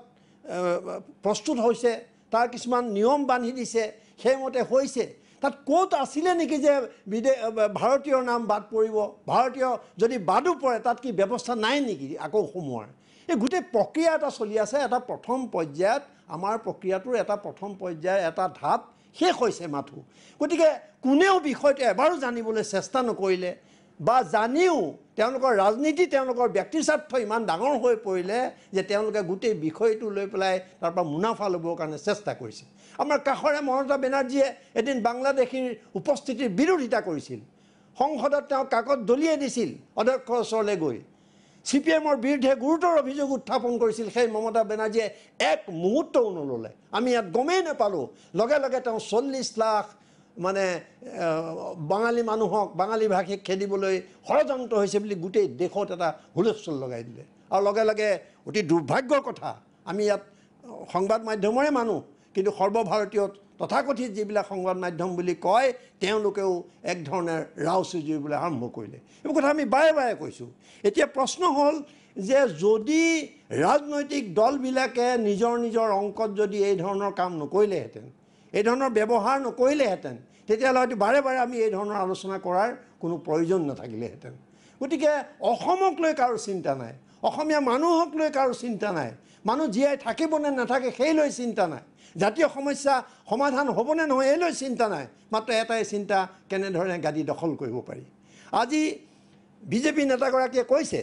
প্ৰস্তুত হৈছে তাৰ কিছুমান নিয়ম বান্ধি দিছে সেইমতে হৈছে তাত ক'ত আছিলে নেকি যে ভাৰতীয়ৰ নাম বাদ পৰিব ভাৰতীয় যদি বাদো পৰে তাত কি ব্যৱস্থা নাই নেকি আকৌ সোমোৱাৰ এই গোটেই প্ৰক্ৰিয়া এটা চলি আছে এটা প্ৰথম পৰ্যায়ত আমাৰ প্ৰক্ৰিয়াটোৰ এটা প্ৰথম পৰ্যায়ৰ এটা ধাপ শেষ হৈছে মাথো গতিকে কোনেও বিষয়টো এবাৰো জানিবলৈ চেষ্টা নকৰিলে বা জানিও তেওঁলোকৰ ৰাজনীতি তেওঁলোকৰ ব্যক্তি স্বাৰ্থ ইমান ডাঙৰ হৈ পৰিলে যে তেওঁলোকে গোটেই বিষয়টো লৈ পেলাই তাৰ পৰা মুনাফা ল'বৰ কাৰণে চেষ্টা কৰিছে আমাৰ কাষৰে মমতা বেনাৰ্জীয়ে এদিন বাংলাদেশীৰ উপস্থিতিৰ বিৰোধিতা কৰিছিল সংসদত তেওঁ কাকত দলিয়াই দিছিল অধ্যক্ষৰ ওচৰলৈ গৈ CPMৰ বিৰুদ্ধে গুৰুতৰ অভিযোগ উত্থাপন কৰিছিল সেই মমতা বেনাৰ্জীয়ে এক মুহূৰ্তও নল'লে আমি ইয়াত গমেই নাপালোঁ লগে লগে তেওঁ 40 লাখ মানে বাঙালী মানুহক বাঙালী ভাষীক খেদিবলৈ ষড়যন্ত্ৰ হৈছে বুলি গোটেই দেশত এটা হুলস্থুল লগাই দিলে আৰু লগে লগে অতি দুৰ্ভাগ্যৰ কথা আমি ইয়াত সংবাদ মাধ্যমৰে মানুহ কিন্তু সৰ্বভাৰতীয় তথাকথিত যিবিলাক সংবাদ মাধ্যম বুলি কয় তেওঁলোকেও এক ধৰণৰ ৰাও চুজিবলৈ আৰম্ভ কৰিলে এইবোৰ কথা আমি বাৰে বাৰে কৈছোঁ এতিয়া প্ৰশ্ন হ'ল যে যদি ৰাজনৈতিক দলবিলাকে নিজৰ নিজৰ অংকত যদি এই ধৰণৰ কাম নকৰিলেহেঁতেন এই ধৰণৰ ব্যৱহাৰ নকৰিলেহেঁতেন তেতিয়াহ'লে হয়তো বাৰে বাৰে আমি এই ধৰণৰ আলোচনা কৰাৰ কোনো প্ৰয়োজন নাথাকিলেহেঁতেন গতিকে অসমক লৈ কাৰো চিন্তা নাই অসমীয়া মানুহক লৈ কাৰো চিন্তা নাই মানুহ জীয়াই থাকিবনে নাথাকে সেই লৈ চিন্তা নাই জাতীয় সমস্যা সমাধান হ'বনে নহয় এই লৈ চিন্তা নাই মাত্ৰ এটাই চিন্তা কেনেধৰণে গাদী দখল কৰিব পাৰি আজি বিজেপি নেতাগৰাকীয়ে কৈছে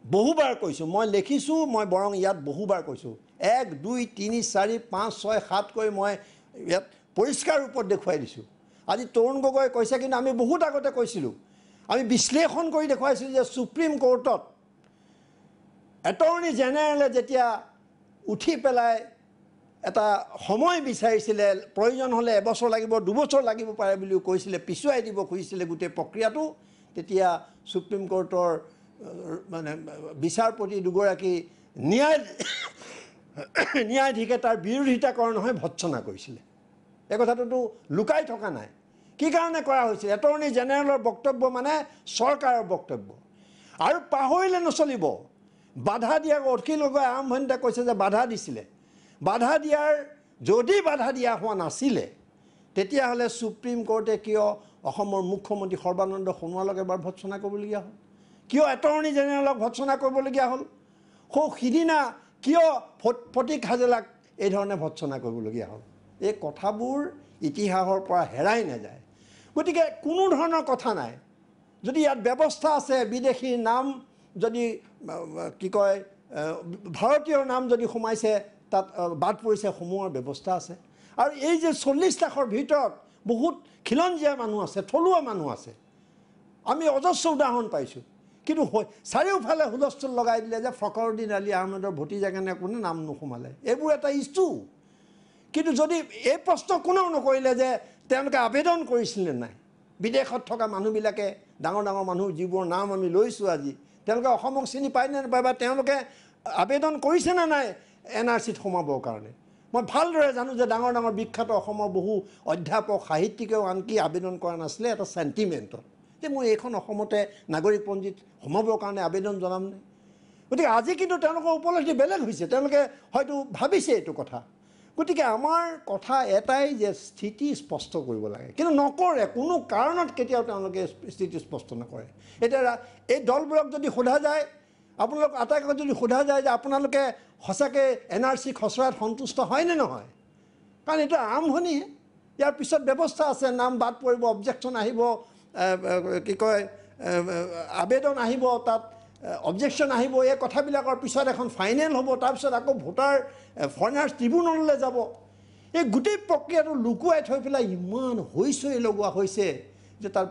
বহুবাৰ কৈছোঁ মই লিখিছোঁ মই বৰং ইয়াত বহুবাৰ কৈছোঁ 1 2 3 4 5 6 7 কৈ মই ইয়াত পৰিষ্কাৰ ৰূপত দেখুৱাই দিছোঁ আজি তৰুণ গগৈ কৈছে কিন্তু আমি বহুত আগতে কৈছিলোঁ আমি বিশ্লেষণ কৰি দেখুৱাইছিলোঁ যে সুপ্ৰিম কোৰ্টত এটৰ্নি জেনেৰেলে যেতিয়া উঠি পেলাই এটা সময় বিচাৰিছিলে প্ৰয়োজন হ'লে এবছৰ লাগিব দুবছৰ লাগিব পাৰে বুলিও কৈছিলে পিছুৱাই দিব খুজিছিলে গোটেই প্ৰক্ৰিয়াটো তেতিয়া সুপ্ৰিম কোৰ্টৰ মানে বিচাৰপতি দুগৰাকী ন্যায়াধীশে তাৰ বিৰোধিতা কৰা নহয় ভৎসনা কৰিছিলে এই কথাটোতো লুকাই থকা নাই কি কাৰণে কৰা হৈছিল এটৰ্নি জেনেৰেলৰ বক্তব্য মানে চৰকাৰৰ বক্তব্য আৰু পাহৰিলে নচলিব বাধা দিয়া অখিল গগৈ আৰম্ভণিতে কৈছে যে বাধা দিছিলে বাধা দিয়াৰ যদি বাধা দিয়া হোৱা নাছিলে তেতিয়াহ'লে সুপ্ৰিম কোৰ্টে কিয় অসমৰ মুখ্যমন্ত্ৰী সৰ্বানন্দ সোণোৱালক এবাৰ ভৎসনা কৰিবলগীয়া হ'ল কিয় এটৰ্নি জেনেৰেলক ভৎসনা কৰিবলগীয়া হ'ল সিদিনা কিয় ফটিক হাজেলাক এই ধৰণে ভৎসনা কৰিবলগীয়া হ'ল এই কথাবোৰ ইতিহাসৰ পৰা হেৰাই নাযায় গতিকে কোনো ধৰণৰ কথা নাই যদি ইয়াত ব্যৱস্থা আছে বিদেশীৰ নাম যদি কি কয় ভাৰতীয় নাম যদি সোমাইছে তাত বাদ পৰিছে সোমোৱাৰ ব্যৱস্থা আছে আৰু এই যে 40 লাখৰ ভিতৰত বহুত খিলঞ্জীয়া মানুহ আছে থলুৱা মানুহ আছে আমি অজস্ৰ উদাহৰণ পাইছোঁ কিন্তু চাৰিওফালে হুলস্থুল লগাই দিলে যে ফখৰুদ্দিন আলী আহমেদৰ ভতিজা কাৰণে কোনে নাম নোসোমালে এইবোৰ এটা ইছ্যু কিন্তু যদি এই প্ৰশ্ন কোনেও নকৰিলে যে তেওঁলোকে আবেদন কৰিছিলে নাই বিদেশত থকা মানুহবিলাকে ডাঙৰ ডাঙৰ মানুহ যিবোৰ নাম আমি লৈছোঁ আজি তেওঁলোকে অসমক চিনি পায় নে নাপায় বা তেওঁলোকে আবেদন কৰিছে নে নাই NRCত সোমাবৰ কাৰণে মই ভালদৰে জানো যে ডাঙৰ ডাঙৰ বিখ্যাত অসমৰ বহু অধ্যাপক সাহিত্যিকেও আনকি আবেদন কৰা নাছিলে এটা চেণ্টিমেণ্টত যে মই এইখন অসমতে নাগৰিকপঞ্জীত সোমাবৰ কাৰণে আবেদন জনাম নে গতিকে আজি কিন্তু তেওঁলোকৰ উপলব্ধি বেলেগ হৈছে তেওঁলোকে হয়তো ভাবিছে এইটো কথা গতিকে আমাৰ কথা এটাই যে স্থিতি স্পষ্ট কৰিব লাগে কিন্তু নকৰে কোনো কাৰণত কেতিয়াও তেওঁলোকে স্থিতি স্পষ্ট নকৰে এতিয়া এই দলবোৰক যদি সোধা যায় আপোনালোক আটাইকৈ যদি সোধা যায় যে আপোনালোকে সঁচাকৈ NRC খচৰাত সন্তুষ্ট হয়নে নহয় কাৰণ এইটো আৰম্ভণিহে ইয়াৰ পিছত ব্যৱস্থা আছে নাম বাদ পৰিব অবজেকশ্যন আহিব কি কয় আবেদন আহিব তাত অবজেকশ্যন আহিব এই কথাবিলাকৰ পিছত এখন ফাইনেল হ'ব তাৰপিছত আকৌ ভোটাৰ ফৰেনাৰ্ছ ট্ৰিবিউনললৈ যাব এই গোটেই প্ৰক্ৰিয়াটো লুকুৱাই থৈ পেলাই ইমান হৈছৈ লগোৱা হৈছে যে তাৰ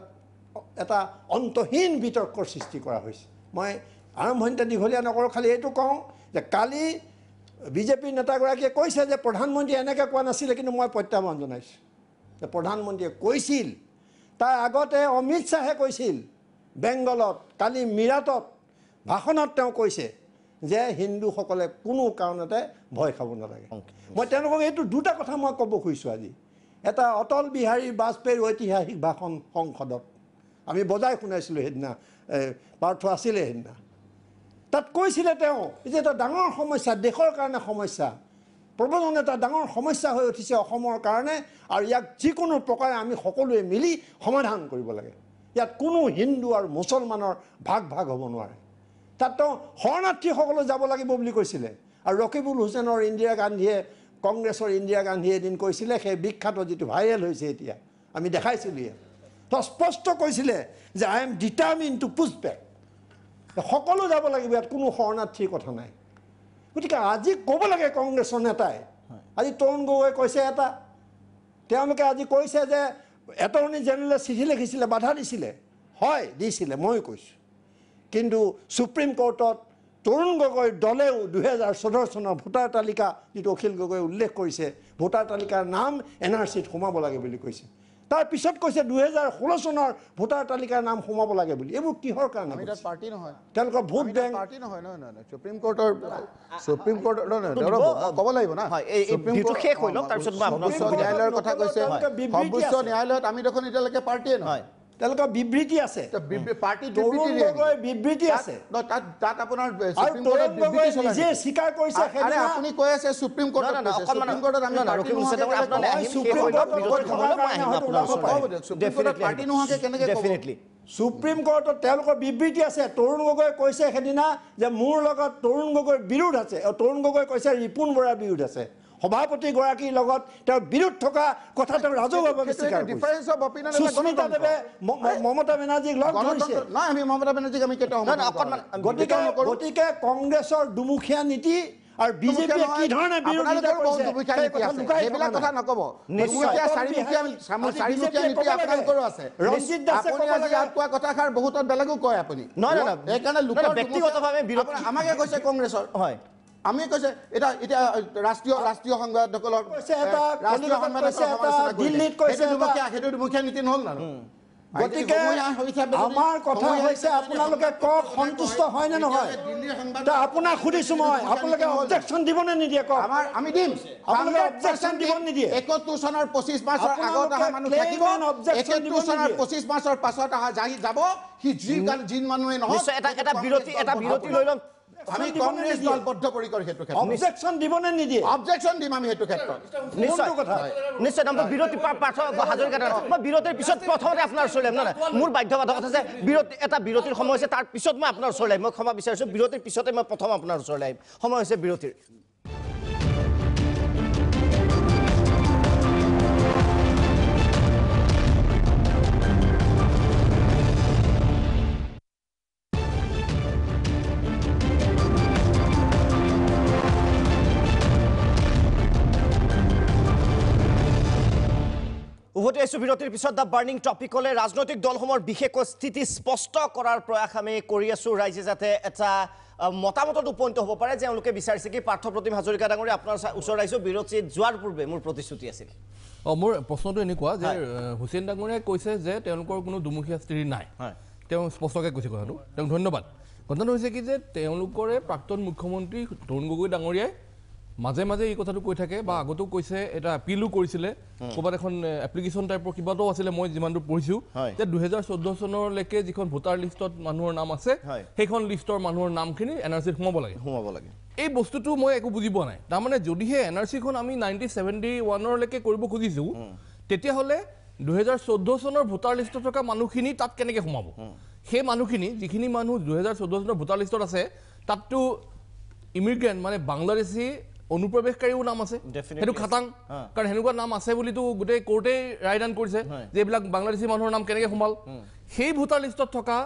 এটা অন্তহীন বিতৰ্কৰ সৃষ্টি কৰা হৈছে মই আৰম্ভণিতে দীঘলীয়া নকৰোঁ খালি এইটো কওঁ যে কালি বিজেপিৰ নেতাগৰাকীয়ে কৈছে যে প্ৰধানমন্ত্ৰীয়ে এনেকৈ কোৱা নাছিলে কিন্তু মই প্ৰত্যাহ্বান জনাইছোঁ যে প্ৰধানমন্ত্ৰীয়ে কৈছিল তাৰ আগতে অমিত শ্বাহে কৈছিল বেংগলত কালি মিৰাটত ভাষণত তেওঁ কৈছে যে হিন্দুসকলে কোনো কাৰণতে ভয় খাব নালাগে মই তেওঁলোকক এইটো দুটা কথা মই ক'ব খুজিছোঁ আজি এটা অটল বিহাৰী বাজপেয়ীৰ ঐতিহাসিক ভাষণ সংসদত আমি বজাই শুনাইছিলোঁ সেইদিনা পাৰ্থ আছিলে সেইদিনা তাত কৈছিলে তেওঁ যে এটা ডাঙৰ সমস্যা দেশৰ কাৰণে সমস্যা প্ৰবন্ধন এটা ডাঙৰ সমস্যা হৈ উঠিছে অসমৰ কাৰণে আৰু ইয়াক যিকোনো প্ৰকাৰে আমি সকলোৱে মিলি সমাধান কৰিব লাগে ইয়াত কোনো হিন্দু আৰু মুছলমানৰ ভাগ হ'ব নোৱাৰে তাত তেওঁ শৰণাৰ্থীসকলে যাব লাগিব বুলি কৈছিলে আৰু ৰকিবুল হুছেইনৰ ইন্দিৰা গান্ধীয়ে কংগ্ৰেছৰ ইন্দিৰা গান্ধীয়ে এদিন কৈছিলে সেই বিখ্যাত যিটো ভাইৰেল হৈছে এতিয়া আমি দেখাইছিলোঁ ইয়াত তেওঁ স্পষ্ট কৈছিলে যে I am determined to push back সকলো যাব লাগিব ইয়াত কোনো শৰণাৰ্থীৰ কথা নাই গতিকে আজি ক'ব লাগে কংগ্ৰেছৰ নেতাই আজি তৰুণ গগৈ কৈছে এটা তেওঁলোকে আজি কৈছে যে এটৰ্নি জেনেৰেলে চিঠি লিখিছিলে বাধা দিছিলে হয় দিছিলে মই কৈছোঁ কিন্তু সুপ্ৰিম কোৰ্টত তৰুণ গগৈৰ দলেও 2014 চনৰ ভোটাৰ তালিকা যিটো অখিল গগৈয়ে উল্লেখ কৰিছে ভোটাৰ তালিকাৰ নাম NRCত সোমাব লাগে বুলি কৈছে তাৰ পিছত কৈছে 2016 চনৰ ভোটাৰ তালিকাৰ নাম সোমাব লাগে বুলি এইবোৰ কিহৰ কাৰণে আমি তাত পাৰ্টি নহয় তেওঁলোকৰ ভোট বেংক পাৰ্টি নহয় নহয় সুপ্ৰিম কোৰ্টৰ ক'ব লাগিব না সৰ্বোচ্চ ন্যায়ালয়ৰ কথা কৈছে সৰ্বোচ্চ ন্যায়ালয়ত আমি দেখোন এতিয়ালৈকে পাৰ্টিয়ে নহয় তেওঁলোকৰ বিবৃতি আছে পাৰ্টি বিবৃতি আছে তাত আপোনাৰ নিজে স্বীকাৰ কৰিছে আপুনি কৈ আছে সুপ্ৰিম কোৰ্টত সুপ্ৰিম কোৰ্টত আমি পাৰ্টি নোহোৱাকে কেনেকে ডেফিনেটলি সুপ্ৰিম কোৰ্টত তেওঁলোকৰ বিবৃতি আছে তৰুণ গগৈ কৈছে সেইদিনা যে মোৰ লগত তৰুণ গগৈৰ বিৰোধ আছে তৰুণ গগৈ কৈছে ৰিপুণ বৰাৰ বিৰোধ আছে সভাপতিগৰাকীৰ লগত তেওঁৰ বিৰোধ থকা কথা তেওঁ ৰাজহুৱাভাৱে স্বীকাৰ কৰিছে সুস্মিতা দেৱে মমতা বেনাৰ্জীক লগ ধৰিছে নহয় আমি মমতা বেনাৰ্জীক আমি কেতিয়াও গতিকে কংগ্ৰেছৰ দুমুখীয়া নীতি আৰু বিজেপিয়ে কি ধৰণে বিৰোধিতা কৰিছে সেইবিলাক কথা নক'ব চাৰিমুখীয়া নীতি আপোনালোকৰো আছে ৰঞ্জিত দাসে ইয়াত কোৱা কথাষাৰ বহুতত বেলেগো কয় আপুনি সেইকাৰণে ব্যক্তিগতভাৱে আমাকে কৈছে কংগ্ৰেছৰ হয় আমি কৈছে এটা এতিয়া ৰাষ্ট্ৰীয় সংবাদসকলৰ দিল্লীত কৈছে সেইটো দুমুখীয়া নীতি নহ'ল জানো গতিকে আমাৰ কথা হৈছে আপোনালোকে কওক সন্তুষ্ট হয় নে নহয় আপোনাক সুধিছো মই আপোনালোকে অবজেকশ্যন দিবনে নিদিয়ে কওক আমি দিম আপোনালোকে অবজেকশ্যন দিব নিদিয়ে 71 চনৰ 25 মাৰ্চৰ আগত অহা মানুহ থাকিব 71 চনৰ 25 মাৰ্চৰ পাছত অহা যাব সি জিন মানুহে নহয় এটা বিৰতি লৈ লম আমি কংগ্ৰেছ দল বদ্ধপৰিকৰ হেতু ক্ষেত্ৰত অবজেকশ্যন দিবনে নিদিয়ে অবজেকশ্যন দিম আমি হেতু ক্ষেত্ৰত নিশ্চয় নাম বিৰতি হাজৰিকা মই বিৰতিৰ পিছত প্ৰথমতে আপোনাৰ ওচৰলৈ নহয় মোৰ বাধ্যবাধকতা আছে বিৰতিৰ সময় হৈছে তাৰ পিছত মই আপোনাৰ ওচৰলৈ আহিম মই ক্ষমা বিচাৰিছোঁ বিৰতিৰ পিছতে মই প্ৰথম আপোনাৰ ওচৰলৈ আহিম সময় হৈছে বিৰতিৰ উভতি আহিছোঁ বিৰতিৰ পিছত দ্য বাৰ্ণিং টপিকলৈ ৰাজনৈতিক দলসমূহৰ বিশেষকৈ স্থিতি স্পষ্ট কৰাৰ প্ৰয়াস আমি কৰি আছোঁ ৰাইজে যাতে এটা মতামতত উপনীত হ'ব পাৰে তেওঁলোকে বিচাৰিছে কি পাৰ্থপ্ৰতিম হাজৰিকা ডাঙৰীয়া আপোনাৰ ওচৰত আহিছোঁ বিৰতিত যোৱাৰ পূৰ্বে মোৰ প্ৰতিশ্ৰুতি আছিল মোৰ প্ৰশ্নটো এনেকুৱা যে হুছেইন ডাঙৰীয়াই কৈছে যে তেওঁলোকৰ কোনো দুমুখীয়া স্থিতি নাই তেওঁ স্পষ্টকৈ কৈছে কথাটো তেওঁক ধন্যবাদ কথাটো হৈছে কি যে তেওঁলোকৰে প্ৰাক্তন মুখ্যমন্ত্ৰী তৰুণ গগৈ ডাঙৰীয়াই মাজে মাজে এই কথাটো কৈ থাকে বা আগতেও কৈছে এটা এপিলো কৰিছিলে ক'ৰবাত এখন এপ্লিকেশ্যন টাইপৰ কিবাটো আছিলে মই যিমানটো পঢ়িছোঁ যে 2014 চনলৈকে যিখন ভোটাৰ লিষ্টত মানুহৰ নাম আছে সেইখন লিষ্টৰ মানুহৰ নামখিনি NRCত সোমাব লাগে এই বস্তুটো মই একো বুজি পোৱা নাই তাৰমানে যদিহে NRCখন আমি 1971লৈকে কৰিব খুজিছোঁ তেতিয়াহ'লে 2014 চনৰ ভোটাৰ লিষ্টত থকা মানুহখিনি তাত কেনেকৈ সোমাব সেই মানুহখিনি যিখিনি মানুহ 2014 চনৰ ভোটাৰ লিষ্টত আছে তাততো ইমিগ্ৰেণ্ট মানে বাংলাদেশী অনুপ্ৰৱেশকাৰীও নাম আছে সেইটো খাটাং কাৰণ সেনেকুৱা নাম আছে বুলিতো গোটেই কোৰ্টেই ৰায়দান কৰিছে যে এইবিলাক বাংলাদেশী মানুহৰ নাম কেনেকৈ সোমাল সেই ভোটাৰ লিষ্টত থকা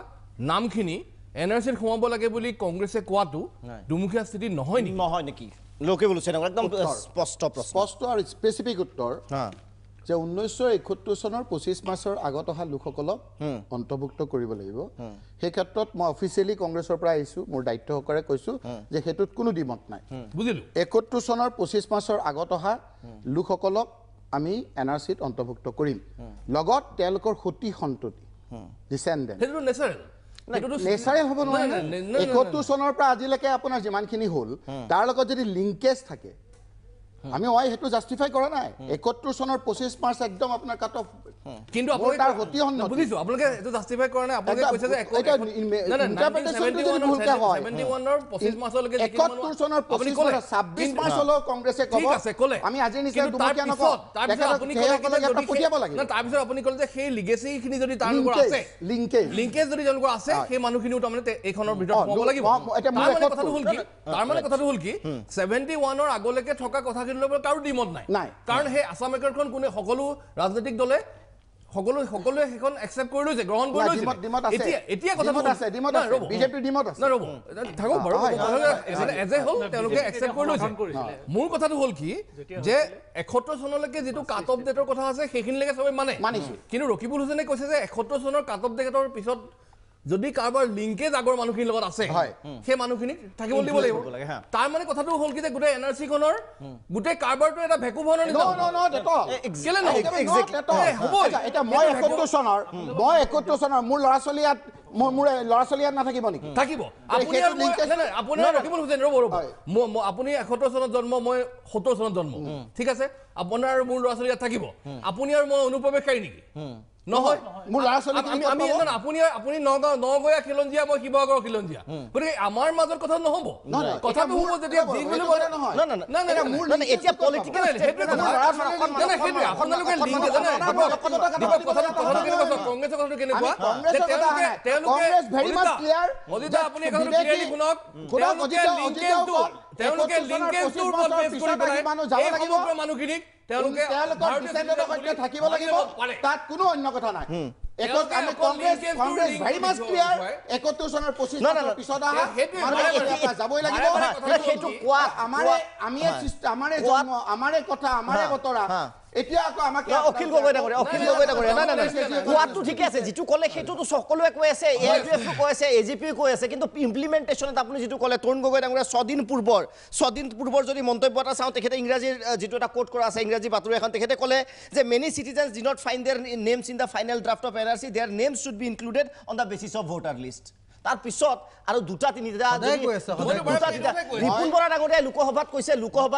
নামখিনি NRCত সোমাব লাগে বুলি কংগ্ৰেছে কোৱাটো দুমুখীয়া স্থিতি নহয় নেকি লোকে বলছে একদম স্পষ্ট আৰু স্পেচিফিক উত্তৰ যে 1971 চনৰ 25 মাৰ্চৰ আগত অহা লোকসকলক অন্তৰ্ভুক্ত কৰিব লাগিব সেই ক্ষেত্ৰত মই অফিচিয়েলি কংগ্ৰেছৰ পৰা আহিছোঁ মোৰ দায়িত্ব সহকাৰে কৈছোঁ যে সেইটোত কোনো দ্বিমত নাই বুজিলোঁ 71 চনৰ 25 মাৰ্চৰ আগত অহা লোকসকলক আমি NRCত অন্তৰ্ভুক্ত কৰিম লগত তেওঁলোকৰ সতি সন্ততি ডিচেণ্ডেণ্ট সেইটো নেচাৰেল নেচাৰেল হ'ব নোৱাৰে 71 চনৰ পৰা আজিলৈকে আপোনাৰ যিমানখিনি হ'ল তাৰ লগত যদি লিংকেজ থাকে আমি সেইটো জাষ্টিফাই কৰা নাই 71 চনৰ 25 মাৰ্চ একদম আপোনাৰ কাট অফ কিন্তু আপোনালোকে তাৰ হতি হন বুজিছো আপোনালোকে এটো জাষ্টিফাই কৰা নাই আপোনালোকে কৈছে যে ইন্টাৰপ্ৰিটেশনটো যদি ভুলকে হয় 71 ৰ 25 মাৰ্চলৈকে 71 চনৰ 26 মাৰ্চলৈ কংগ্ৰেছে ক'ব আমি আজি নিচিনা দুমকীয়া নকওঁ তাৰপিছত আপুনি পঠিয়াব লাগে না তাৰপিছত আপুনি ক'লে যে সেই লিগেসিখিনি যদি তাৰ লগত আছে লিংকেজ যদি তেওঁলোকৰ আছে সেই মানুহখিনিও তাৰমানে এইখনৰ ভিতৰত হ'ব লাগিব তাৰ মানে কথাটো হ'ল কি 71 ৰ আগলৈকে থকা কথা কাৰো দ্বিমত নাই কাৰণ সেই আসাম একৰখন কোনে সকলো ৰাজনৈতিক দলে সকলোৱে সেইখন একচেপ্ট কৰি লৈছে গ্ৰহণ কৰি লৈছে এতিয়া কথাটো আছে বিজেপি দ্বিমত আছে ৰ'ব থাকক বাৰু এজে হ'ল তেওঁলোকে একচেপ্ট কৰি লৈছে মোৰ কথাটো হ'ল কি যে 71 চনলৈকে যিটো কাট অফ ডেটৰ কথা আছে সেইখিনিলৈকে সবে মানিছো কিন্তু ৰকিবুল হুছেইনে কৈছে যে 71 চনৰ কাট অফ ডেটৰ পিছত যদি কাৰোবাৰ লিংকেজ আগৰ মানুহখিনিৰ লগত আছে সেই মানুহখিনিক থাকিব দিব লাগিব তাৰ মানে কথাটো হ'ল কি যে গোটেই NRC খনৰ গোটেই কাৰবাৰটো এটা ভেকুভনৰ নিচিনা কেলে নহয় এটা মই 71 চনৰ মোৰ ল'ৰা ছোৱালী ইয়াত নাথাকিব নেকি থাকিব আপুনি ৰকিবুল হুছেইন ৰ'ব আপুনি 71 চনত জন্ম মই 70 চনত জন্ম ঠিক আছে আপোনাৰ আৰু মোৰ ল'ৰা ছোৱালী ইয়াত থাকিব আপুনি আৰু মই অনুপ্ৰৱেশকাৰী নেকি নহয় মোৰ ল'ৰা ছোৱালী আমি আপুনি নগয়া খিলঞ্জীয়া মই শিৱসাগৰ খিলঞ্জীয়া গতিকে আমাৰ মাজৰ কথা নহ'ব কথাটো হ'ব যেতিয়া এতিয়া পলিটিকেল আপোনালোকে লিংক কংগ্ৰেছৰ কথাটো কেনেকুৱা আপুনি তেওঁলোকে লিংকেজটোৰ ওপৰত বেছ কৰি পেলাই সমগ্ৰ মানুহখিনিক তেওঁলোকে থাকিব লাগিব তাত কোনো অন্য কথা নাই কংগ্ৰেছ ভেৰি মাছ ক্লিয়াৰ 71 চনৰ 25 মাৰ্চৰ পিছত যাবই লাগিব সেইটো কোৱা আমাৰে কথা আমাৰে বতৰা এতিয়া আকৌ আমাক অখিল গগৈ কোৱাটো ঠিকে আছে যিটো ক'লে সেইটোতো সকলোৱে কৈ আছে AIUF কৈ আছে AGP কৈ আছে কিন্তু ইমপ্লিমেণ্টেশ্যনত আপুনি যিটো ক'লে তৰুণ গগৈ ডাঙৰীয়া 6 দিন পূৰ্বৰ যদি মন্তব্য এটা চাওঁ তেখেতে ইংৰাজীৰ যিটো এটা কোট কৰা আছে ইংৰাজী বাতৰি এখন তেখেতে ক'লে যে many citizens did not find their names in the final draft of NRC, their names should be included on the basis of voter list. তাৰ পিছত আৰু দুটা তিনিটা ৰিপুন বৰা ডাঙৰীয়াই লোকসভাত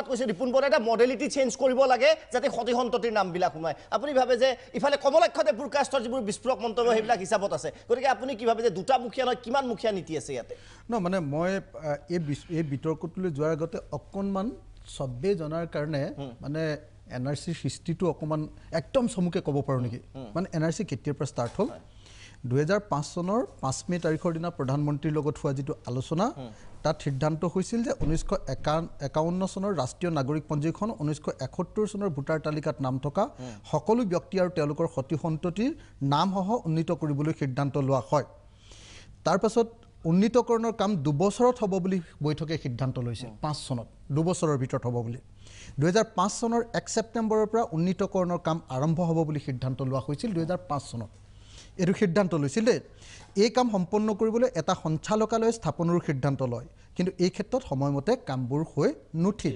কৈছে ৰিপুন বৰাই এটা মডেলিটি চেঞ্জ কৰিব লাগে যাতে সতি সন্ততিৰ নামবিলাক সোমায় আপুনি ভাবে যে ইফালে কমলাক্ষতে ব্ৰডকাষ্টৰ যিবোৰ বিস্ফোৰক মন্তব্য সেইবিলাক হিচাপত আছে গতিকে আপুনি কি ভাবে যে দুটা মুখীয়া নহয় কিমান মুখীয়া নীতি আছে ইয়াতে মানে মই এই বিতৰ্কটোলৈ যোৱাৰ আগতে অকণমান চবে জনাৰ কাৰণে মানে NRC সৃষ্টিটো অকণমান একদম চমুকে ক'ব পাৰোঁ নেকি মানে NRC কেতিয়াৰ পৰা ষ্টাৰ্ট হ'ল 2005 চনৰ 5 মে তাৰিখৰ দিনা প্ৰধানমন্ত্ৰীৰ লগত হোৱা যিটো আলোচনা তাত সিদ্ধান্ত হৈছিল যে 1951 চনৰ ৰাষ্ট্ৰীয় নাগৰিক পঞ্জীখন 1971 চনৰ ভোটাৰ তালিকাত নাম থকা সকলো ব্যক্তি আৰু তেওঁলোকৰ সতি সন্ততিৰ নামসহ উন্নীত কৰিবলৈ সিদ্ধান্ত লোৱা হয় তাৰ পাছত উন্নীতকৰণৰ কাম 2 বছৰত হ'ব বুলি বৈঠকে সিদ্ধান্ত লৈছে 5 চনত 2 বছৰৰ ভিতৰত হ'ব বুলি 2005 চনৰ 1 ছেপ্টেম্বৰৰ পৰা উন্নীতকৰণৰ কাম আৰম্ভ হ'ব বুলি সিদ্ধান্ত লোৱা হৈছিল 2005 চনত এটো সিদ্ধান্ত লৈছিল এই কাম সম্পন্ন কৰিবলৈ এটা সঞ্চালকালয় স্থাপনৰ সিদ্ধান্ত লয় কিন্তু এই ক্ষেত্ৰত সময়মতে কামবোৰ হৈ নুঠিল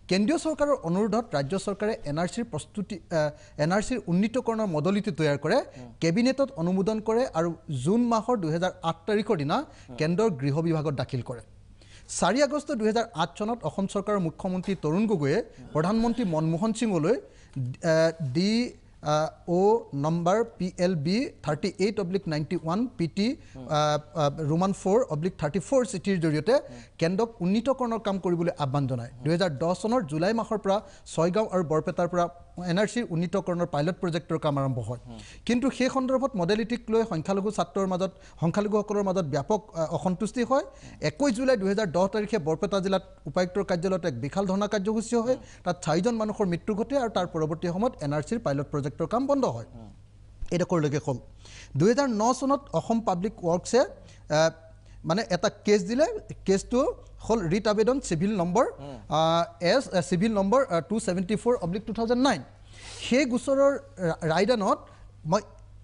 কেন্দ্ৰীয় চৰকাৰৰ অনুৰোধত ৰাজ্য চৰকাৰে NRCৰ উন্নীতকৰণৰ মডেলিটি তৈয়াৰ কৰে কেবিনেটত অনুমোদন কৰে আৰু জুন মাহৰ 2008 তাৰিখৰ দিনা কেন্দ্ৰৰ গৃহ বিভাগত দাখিল কৰে 4 আগষ্ট 2008 চনত অসম চৰকাৰৰ মুখ্যমন্ত্ৰী তৰুণ গগৈয়ে প্ৰধানমন্ত্ৰী Manmohan সিঙলৈ O number PLB 38/91 PT Roman 4/34 চিঠিৰ জৰিয়তে কেন্দ্ৰক উন্নীতকৰণৰ কাম কৰিবলৈ আহ্বান জনায় 2010 চনৰ জুলাই মাহৰ পৰা ছয়গাঁও আৰু বৰপেটাৰ পৰা NRCৰ উন্নীতকৰণৰ পাইলট প্ৰজেক্টৰ কাম আৰম্ভ হয় কিন্তু সেই সন্দৰ্ভত মডেলিটিক লৈ সংখ্যালঘুসকলৰ মাজত ব্যাপক অসন্তুষ্টি হয় 21 জুলাই 2010 তাৰিখে বৰপেটা জিলাত উপায়ুক্তৰ কাৰ্যালয়ত এক বিশাল ধৰ্ণা কাৰ্যসূচী হয় তাত 4জন মানুহৰ মৃত্যু ঘটে আৰু তাৰ পৰৱৰ্তী সময়ত NRCৰ পাইলট প্ৰজেক্টৰ কাম বন্ধ হয় এডকৰলৈকে হ'ল 2009 চনত অসম পাব্লিক ৱৰ্কছে মানে এটা কেছ দিলে কেছটো হল ৰিট আবেদন সিভিল নম্বৰ সিভিল নম্বৰ 274/2009 সেই গোচৰৰ ৰায়দানত মই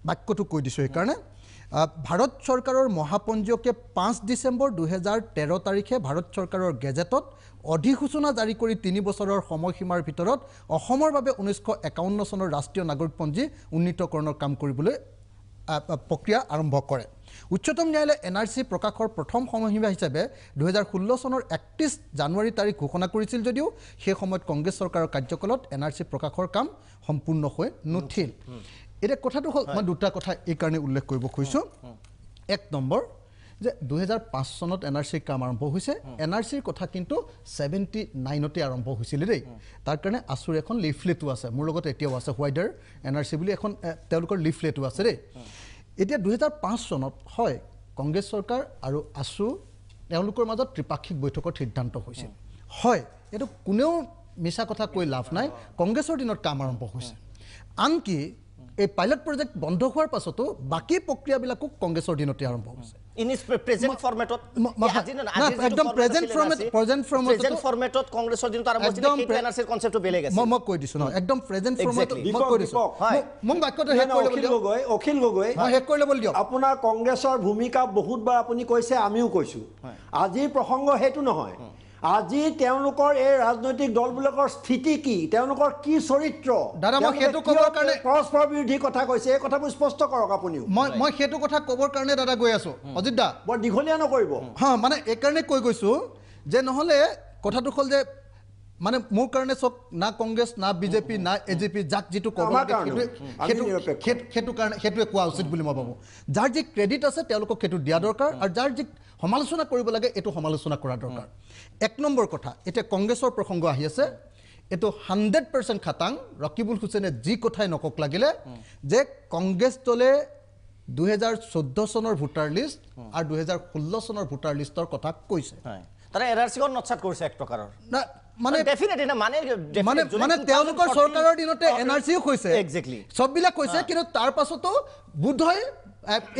বাক্যটো কৈ দিছোঁ সেইকাৰণে ভাৰত চৰকাৰৰ মহাপঞ্জীয়কে 5 ডিচেম্বৰ 2013 তাৰিখে ভাৰত চৰকাৰৰ গেজেটত অধিসূচনা জাৰি কৰি 3 বছৰৰ সময়সীমাৰ ভিতৰত অসমৰ বাবে 1951 চনৰ ৰাষ্ট্ৰীয় নাগৰিকপঞ্জী উন্নীতকৰণৰ কাম কৰিবলৈ প্ৰক্ৰিয়া আৰম্ভ কৰে উচ্চতম ন্যায়ালয়ে NRC প্ৰকাশৰ প্ৰথম সময়সীমা হিচাপে 2016 চনৰ 31 জানুৱাৰী তাৰিখ ঘোষণা কৰিছিল যদিও সেই সময়ত কংগ্ৰেছ চৰকাৰৰ কাৰ্যকালত NRC প্ৰকাশৰ কাম সম্পূৰ্ণ হৈ নুঠিল এটা কথাটো হ'ল মই দুটা কথা এই কাৰণে উল্লেখ কৰিব খুজিছোঁ এক নম্বৰ যে 2005 চনত NRCৰ কাম আৰম্ভ হৈছে NRCৰ কথা কিন্তু 79তে আৰম্ভ হৈছিল দেই তাৰ কাৰণে আছুৰ এখন লিফলেটো আছে মোৰ লগত এতিয়াও আছে হোৱাইডাৰ NRC বুলি এখন তেওঁলোকৰ লিফলেটো আছে দেই এতিয়া 2005 চনত হয় কংগ্ৰেছ চৰকাৰ আৰু আছু তেওঁলোকৰ মাজত ত্ৰিপাক্ষিক বৈঠকৰ সিদ্ধান্ত হৈছিল হয় এটো কোনেও মিছা কথা কৈ লাভ নাই কংগ্ৰেছৰ দিনত কাম আৰম্ভ হৈছে আনকি এই পাইলট প্ৰজেক্ট বন্ধ হোৱাৰ পাছতো বাকি প্ৰক্ৰিয়াবিলাকো কংগ্ৰেছৰ দিনতে আৰম্ভ হৈছে ইন ইজ প্ৰেজেন্ট ফৰমেটত একদম প্ৰেজেন্ট ফৰমেটত কংগ্ৰেছৰ দিনটো আৰম্ভ হৈছিল সেইটো NRCৰ কনসেপ্টটো বেলেগ আছে মই কৈ দিছোঁ ন একদম প্ৰেজেন্ট ফৰমেটত মই কৈ দিছোঁ মই বাক্যটো শেষ কৰি অখিল গগৈ মই শেষ কৰি ল'বলৈ দিয়ক আপোনাৰ কংগ্ৰেছৰ ভূমিকা বহুতবাৰ আপুনি কৈছে আমিও কৈছোঁ আজিৰ প্ৰসংগ সেইটো নহয় আজি তেওঁলোকৰ এই ৰাজনৈতিক দলবিলাকৰ স্থিতি কি তেওঁলোকৰ কি চৰিত্ৰ দাদা মই সেইটো ক'বৰ কাৰণে পৰস্পৰ বিৰোধী কথা কৈছে এই কথাবোৰ স্পষ্ট কৰক আপুনিও মই সেইটো কথা ক'বৰ কাৰণে দাদা গৈ আছোঁ অজিত দা বৰ দীঘলীয়া নকৰিব মানে এই কাৰণে কৈ গৈছোঁ যে নহ'লে কথাটো হ'ল যে মানে মোৰ কাৰণে চক না কংগ্ৰেছ না বিজেপি না এজিপি যাক যিটো ক'ব সেইটো কাৰণে সেইটোৱে কোৱা উচিত বুলি মই ভাবোঁ যাৰ যি ক্ৰেডিট আছে তেওঁলোকক সেইটো দিয়া দৰকাৰ আৰু যাৰ যি সমালোচনা কৰিব লাগে এইটো সমালোচনা কৰা দৰকাৰ এক নম্বৰ কথা এতিয়া কংগ্ৰেছৰ প্ৰসংগ আহি আছে এইটো 100% খাটাং ৰকিবুল হুছেইনে যি কথাই নকক লাগিলে যে কংগ্ৰেছ দলে 2014 চনৰ ভোটাৰ লিষ্ট আৰু 2016 চনৰ ভোটাৰ লিষ্টৰ কথা কৈছে তাৰে NRCখন নটছাট কৰিছে এক প্ৰকাৰৰ না মানে ডেফিনেটলি না মানে তেওঁলোকৰ চৰকাৰৰ দিনতে NRCও কৈছে এক্স্যাক্টলি সববিলাক কৈছে কিন্তু তাৰ পাছতো বুধ হয়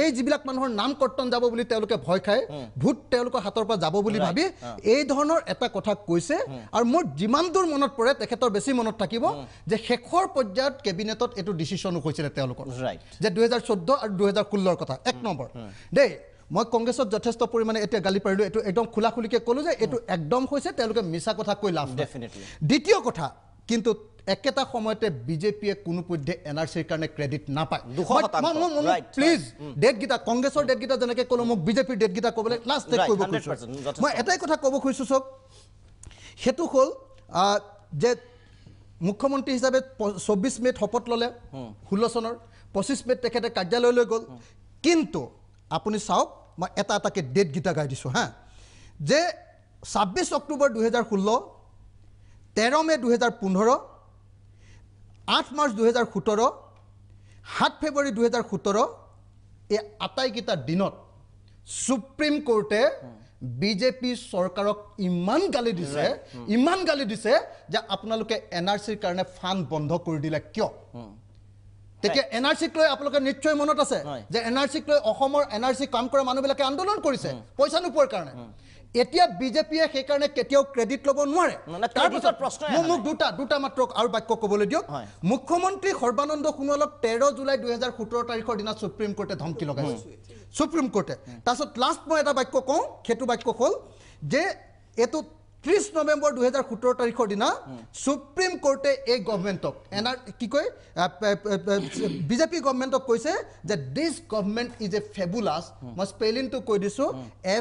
এই যিবিলাক মানুহৰ নাম কৰ্তন যাব বুলি তেওঁলোকে ভয় খায় ভূত তেওঁলোকৰ হাতৰ পৰা যাব বুলি ভাবি এই ধৰণৰ এটা কথা কৈছে আৰু মোৰ যিমান দূৰ মনত পৰে তেখেতৰ বেছি মনত থাকিব যে শেষৰ পৰ্যায়ত কেবিনেটত এইটো ডিচিশ্যনো হৈছিলে তেওঁলোকৰ যে 2014 আৰু 2016ৰ কথা এক নম্বৰ দেই মই কংগ্ৰেছত যথেষ্ট পৰিমাণে এতিয়া গালি পাৰিলোঁ এইটো একদম খোলাখুলিকৈ ক'লোঁ যে এইটো একদম হৈছে তেওঁলোকে মিছা কথা কৈ লাভ ডেফিনেটলি দ্বিতীয় কথা কিন্তু একেটা সময়তে বিজেপিয়ে কোনো পধ্যে NRCৰ কাৰণে ক্ৰেডিট নাপায় 200% right প্লিজ ডেটকেইটা কংগ্ৰেছৰ ডেটকেইটা যেনেকৈ ক'লো মোক বিজেপিৰ ডেটকেইটা ক'বলৈ লাষ্ট ডেট কৰিব 100% খুজিছোঁ মই এটাই কথা ক'ব খুজিছোঁ চাওক সেইটো হ'ল যে মুখ্যমন্ত্ৰী হিচাপে 24 মে'ত শপত ল'লে 16 চনৰ 25 মে'ত তেখেতে কাৰ্যালয়লৈ গ'ল কিন্তু আপুনি চাওক মই এটা এটাকৈ ডেটকেইটা গাই দিছোঁ হা যে 26 অক্টোবৰ 2016 13 মে' 2015 8 মাৰ্চ 2017 7 ফেব্ৰুৱাৰী 2017 এই আটাইকেইটা দিনত সুপ্ৰিম কোৰ্টে বিজেপি চৰকাৰক ইমান গালি দিছে যে আপোনালোকে NRCৰ কাৰণে ফাণ্ড বন্ধ কৰি দিলে কিয় তেতিয়া NRCক লৈ আপোনালোকে নিশ্চয় মনত আছে যে NRCক লৈ অসমৰ NRC কাম কৰা মানুহবিলাকে আন্দোলন কৰিছে পইচা নোপোৱাৰ কাৰণে এতিয়া বিজেপিয়ে সেই কাৰণে কেতিয়াও ক্ৰেডিট ল'ব নোৱাৰে তাৰপিছত প্ৰশ্ন মোক দুটা মাত্ৰ আৰু বাক্য ক'বলৈ দিয়ক মুখ্যমন্ত্ৰী সৰ্বানন্দ সোণোৱালক 13 জুলাই 2017 তাৰিখৰ দিনা সুপ্ৰিম কোৰ্টে ধমকি লগাইছে সুপ্ৰিম কোৰ্টে তাৰপিছত লাষ্ট মই এটা বাক্য কওঁ সেইটো বাক্য হ'ল যে এইটো 30 নৱেম্বৰ 2017 তাৰিখৰ দিনা সুপ্ৰিম কোৰ্টে এই গভৰ্ণমেণ্টক কি কয় বিজেপি গভৰ্ণমেণ্টক কৈছে যে দিছ গভৰ্ণমেণ্ট ইজ এ ফেবুলাছ মই স্পেলিংটো কৈ দিছোঁ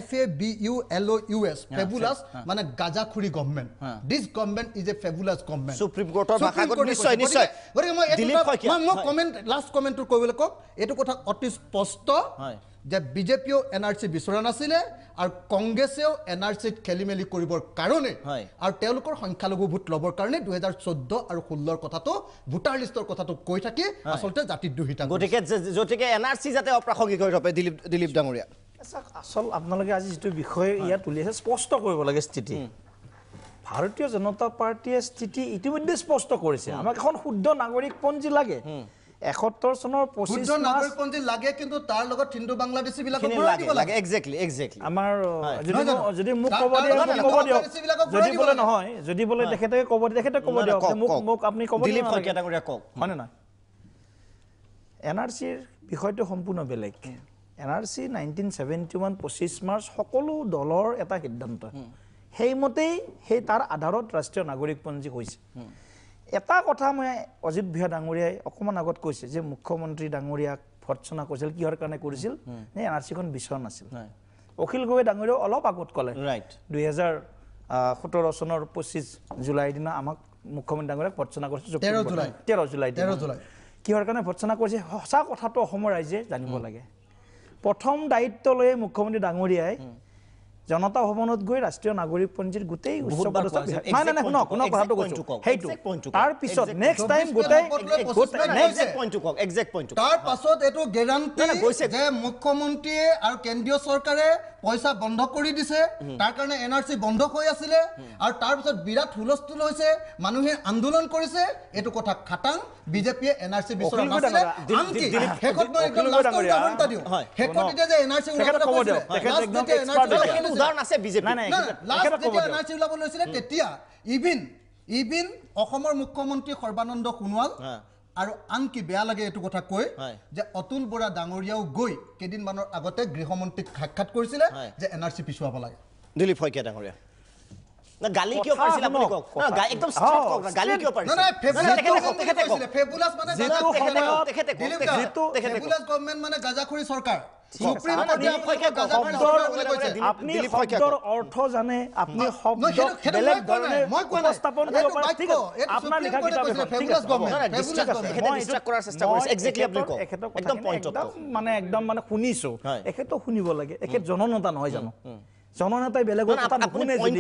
FABULOUS ফেবুলাছ মানে গাজাখুৰি government this government is a fabulous government supreme কোৰ্টৰ ভাষাগত নিশ্চয় গতিকে মই কমেণ্ট লাষ্ট কমেণ্টটো ক'বলৈ কওক এইটো কথা অতি স্পষ্ট যে বিজেপিও NRC বিচৰা নাছিলে আৰু কংগ্ৰেছেও NRCত খেলিমেলি কৰিবৰ কাৰণে আৰু তেওঁলোকৰ সংখ্যালঘু ভোট ল'বৰ কাৰণে 2014 আৰু 16 কথাটো ভোটাৰ লিষ্টৰ কথাটো কৈ থাকি আচলতে জাতিদ্ৰোহিতা গতিকে NRC যাতে অপ্ৰাসংগিক হৈ ৰপে দিলীপ ডাঙৰীয়া আচল আপোনালোকে আজি যিটো বিষয় ইয়াত উলিয়াইছে স্পষ্ট কৰিব লাগে স্থিতি ভাৰতীয় জনতা পাৰ্টীয়ে স্থিতি ইতিমধ্যে স্পষ্ট কৰিছে আমাক এখন শুদ্ধ নাগৰিকপঞ্জী লাগে 71 চনৰ 25 নাগৰিকপঞ্জী লাগে কিন্তু তাৰ লগত হিন্দু বাংলাদেশী বিলাকক ভৰাই দিব লাগে এক্স্যাক্টলি আমাৰ যদি মোক ক'ব দিয়ক যদি বলে নহয় যদি বলে তেখেতে ক'ব দিয়ক মোক আপুনি ক'ব দিলীপ শইকীয়া ডাঙৰীয়া কওক হয়নে নাই NRCৰ বিষয়টো সম্পূৰ্ণ বেলেগ NRC 1971 25 মাৰ্চ সকলো দলৰ এটা সিদ্ধান্ত সেইমতেই সেই তাৰ আধাৰত ৰাষ্ট্ৰীয় নাগৰিকপঞ্জী হৈছে এটা কথা মই অজিত ভূঞা ডাঙৰীয়াই অকমান আগত কৈছে যে মুখ্যমন্ত্ৰী ডাঙৰীয়াক ভৰ্ৎসনা কৰিছিল কিহৰ কাৰণে কৰিছিল যে NRCখন বিচৰা নাছিল অখিল গগৈ ডাঙৰীয়াও অলপ আগত ক'লে 2017 চনৰ 25 জুলাই দিনা আমাক মুখ্যমন্ত্ৰী ডাঙৰীয়াক ভৰ্ৎসনা কৰিছিল 13 জুলাই কিহৰ কাৰণে ভৰ্ৎসনা কৰিছে সঁচা কথাটো অসমৰ ৰাইজে জানিব লাগে প্ৰথম দায়িত্ব লৈ মুখ্যমন্ত্ৰী ডাঙৰীয়াই জনতা ভৱনত গৈ ৰাষ্ট্ৰীয় নাগৰিকপঞ্জীৰ গোটেই উচ্চ পদস্থ শুনক কথাটো কৈছো সেইটো তাৰ পিছত নেক্সট টাইম গোটেই তাৰ পাছত এইটো গেৰাণ্টি যে মুখ্যমন্ত্ৰীয়ে আৰু কেন্দ্ৰীয় চৰকাৰে পইচা বন্ধ কৰি দিছে তাৰ কাৰণে NRC বন্ধ হৈ আছিলে আৰু তাৰ পিছত বিৰাট হুলস্থুল হৈছে মানুহে আন্দোলন কৰিছে এইটো কথা খাটাং বিজেপিয়ে NRC বিচৰা নাছিলে আনকি শেষত মই একদম লাষ্ট উদাহৰণ দিওঁ শেষত এতিয়া যে NRC উদাহৰণ আছে বিজেপি NRC ওলাব লৈছিলে তেতিয়া ইভিন অসমৰ মুখ্যমন্ত্ৰী সৰ্বানন্দ সোণোৱাল আৰু আনকি বেয়া লাগে এইটো কথা কৈ যে অতুল বৰা ডাঙৰীয়াও গৈ কেইদিনমানৰ আগতে গৃহমন্ত্ৰীক সাক্ষাৎ কৰিছিলে যে NRC পিছুৱাব লাগে দিলীপ শইকীয়া ডাঙৰীয়া না গালি কিয় পাৰিছিল আপুনি কওক না একদম স্ট্ৰেট কওক না গালি কিয় পাৰিছিল না ফেবুলাছ মানে ফেবুলাছ গভৰ্ণমেণ্ট মানে গাজাখুৰি চৰকাৰ সুপ্ৰিম আপনি শব্দৰ অৰ্থ জানে আপনি শব্দ বেলেগ ধৰণে উপস্থাপন কৰিব পাৰে ঠিক আছে আপোনাৰ লিখা কিতাপ ডিস্ট্ৰাক্ট কৰাৰ চেষ্টা কৰিছে এক্স্যাক্টলি আপুনি কওক একদম পইণ্ট মানে একদম মানে শুনিছো এখেতো শুনিব লাগে এখেত জননেতা নহয় জানো জননেতাই বেলেগৰ কথা নুশুনে যদি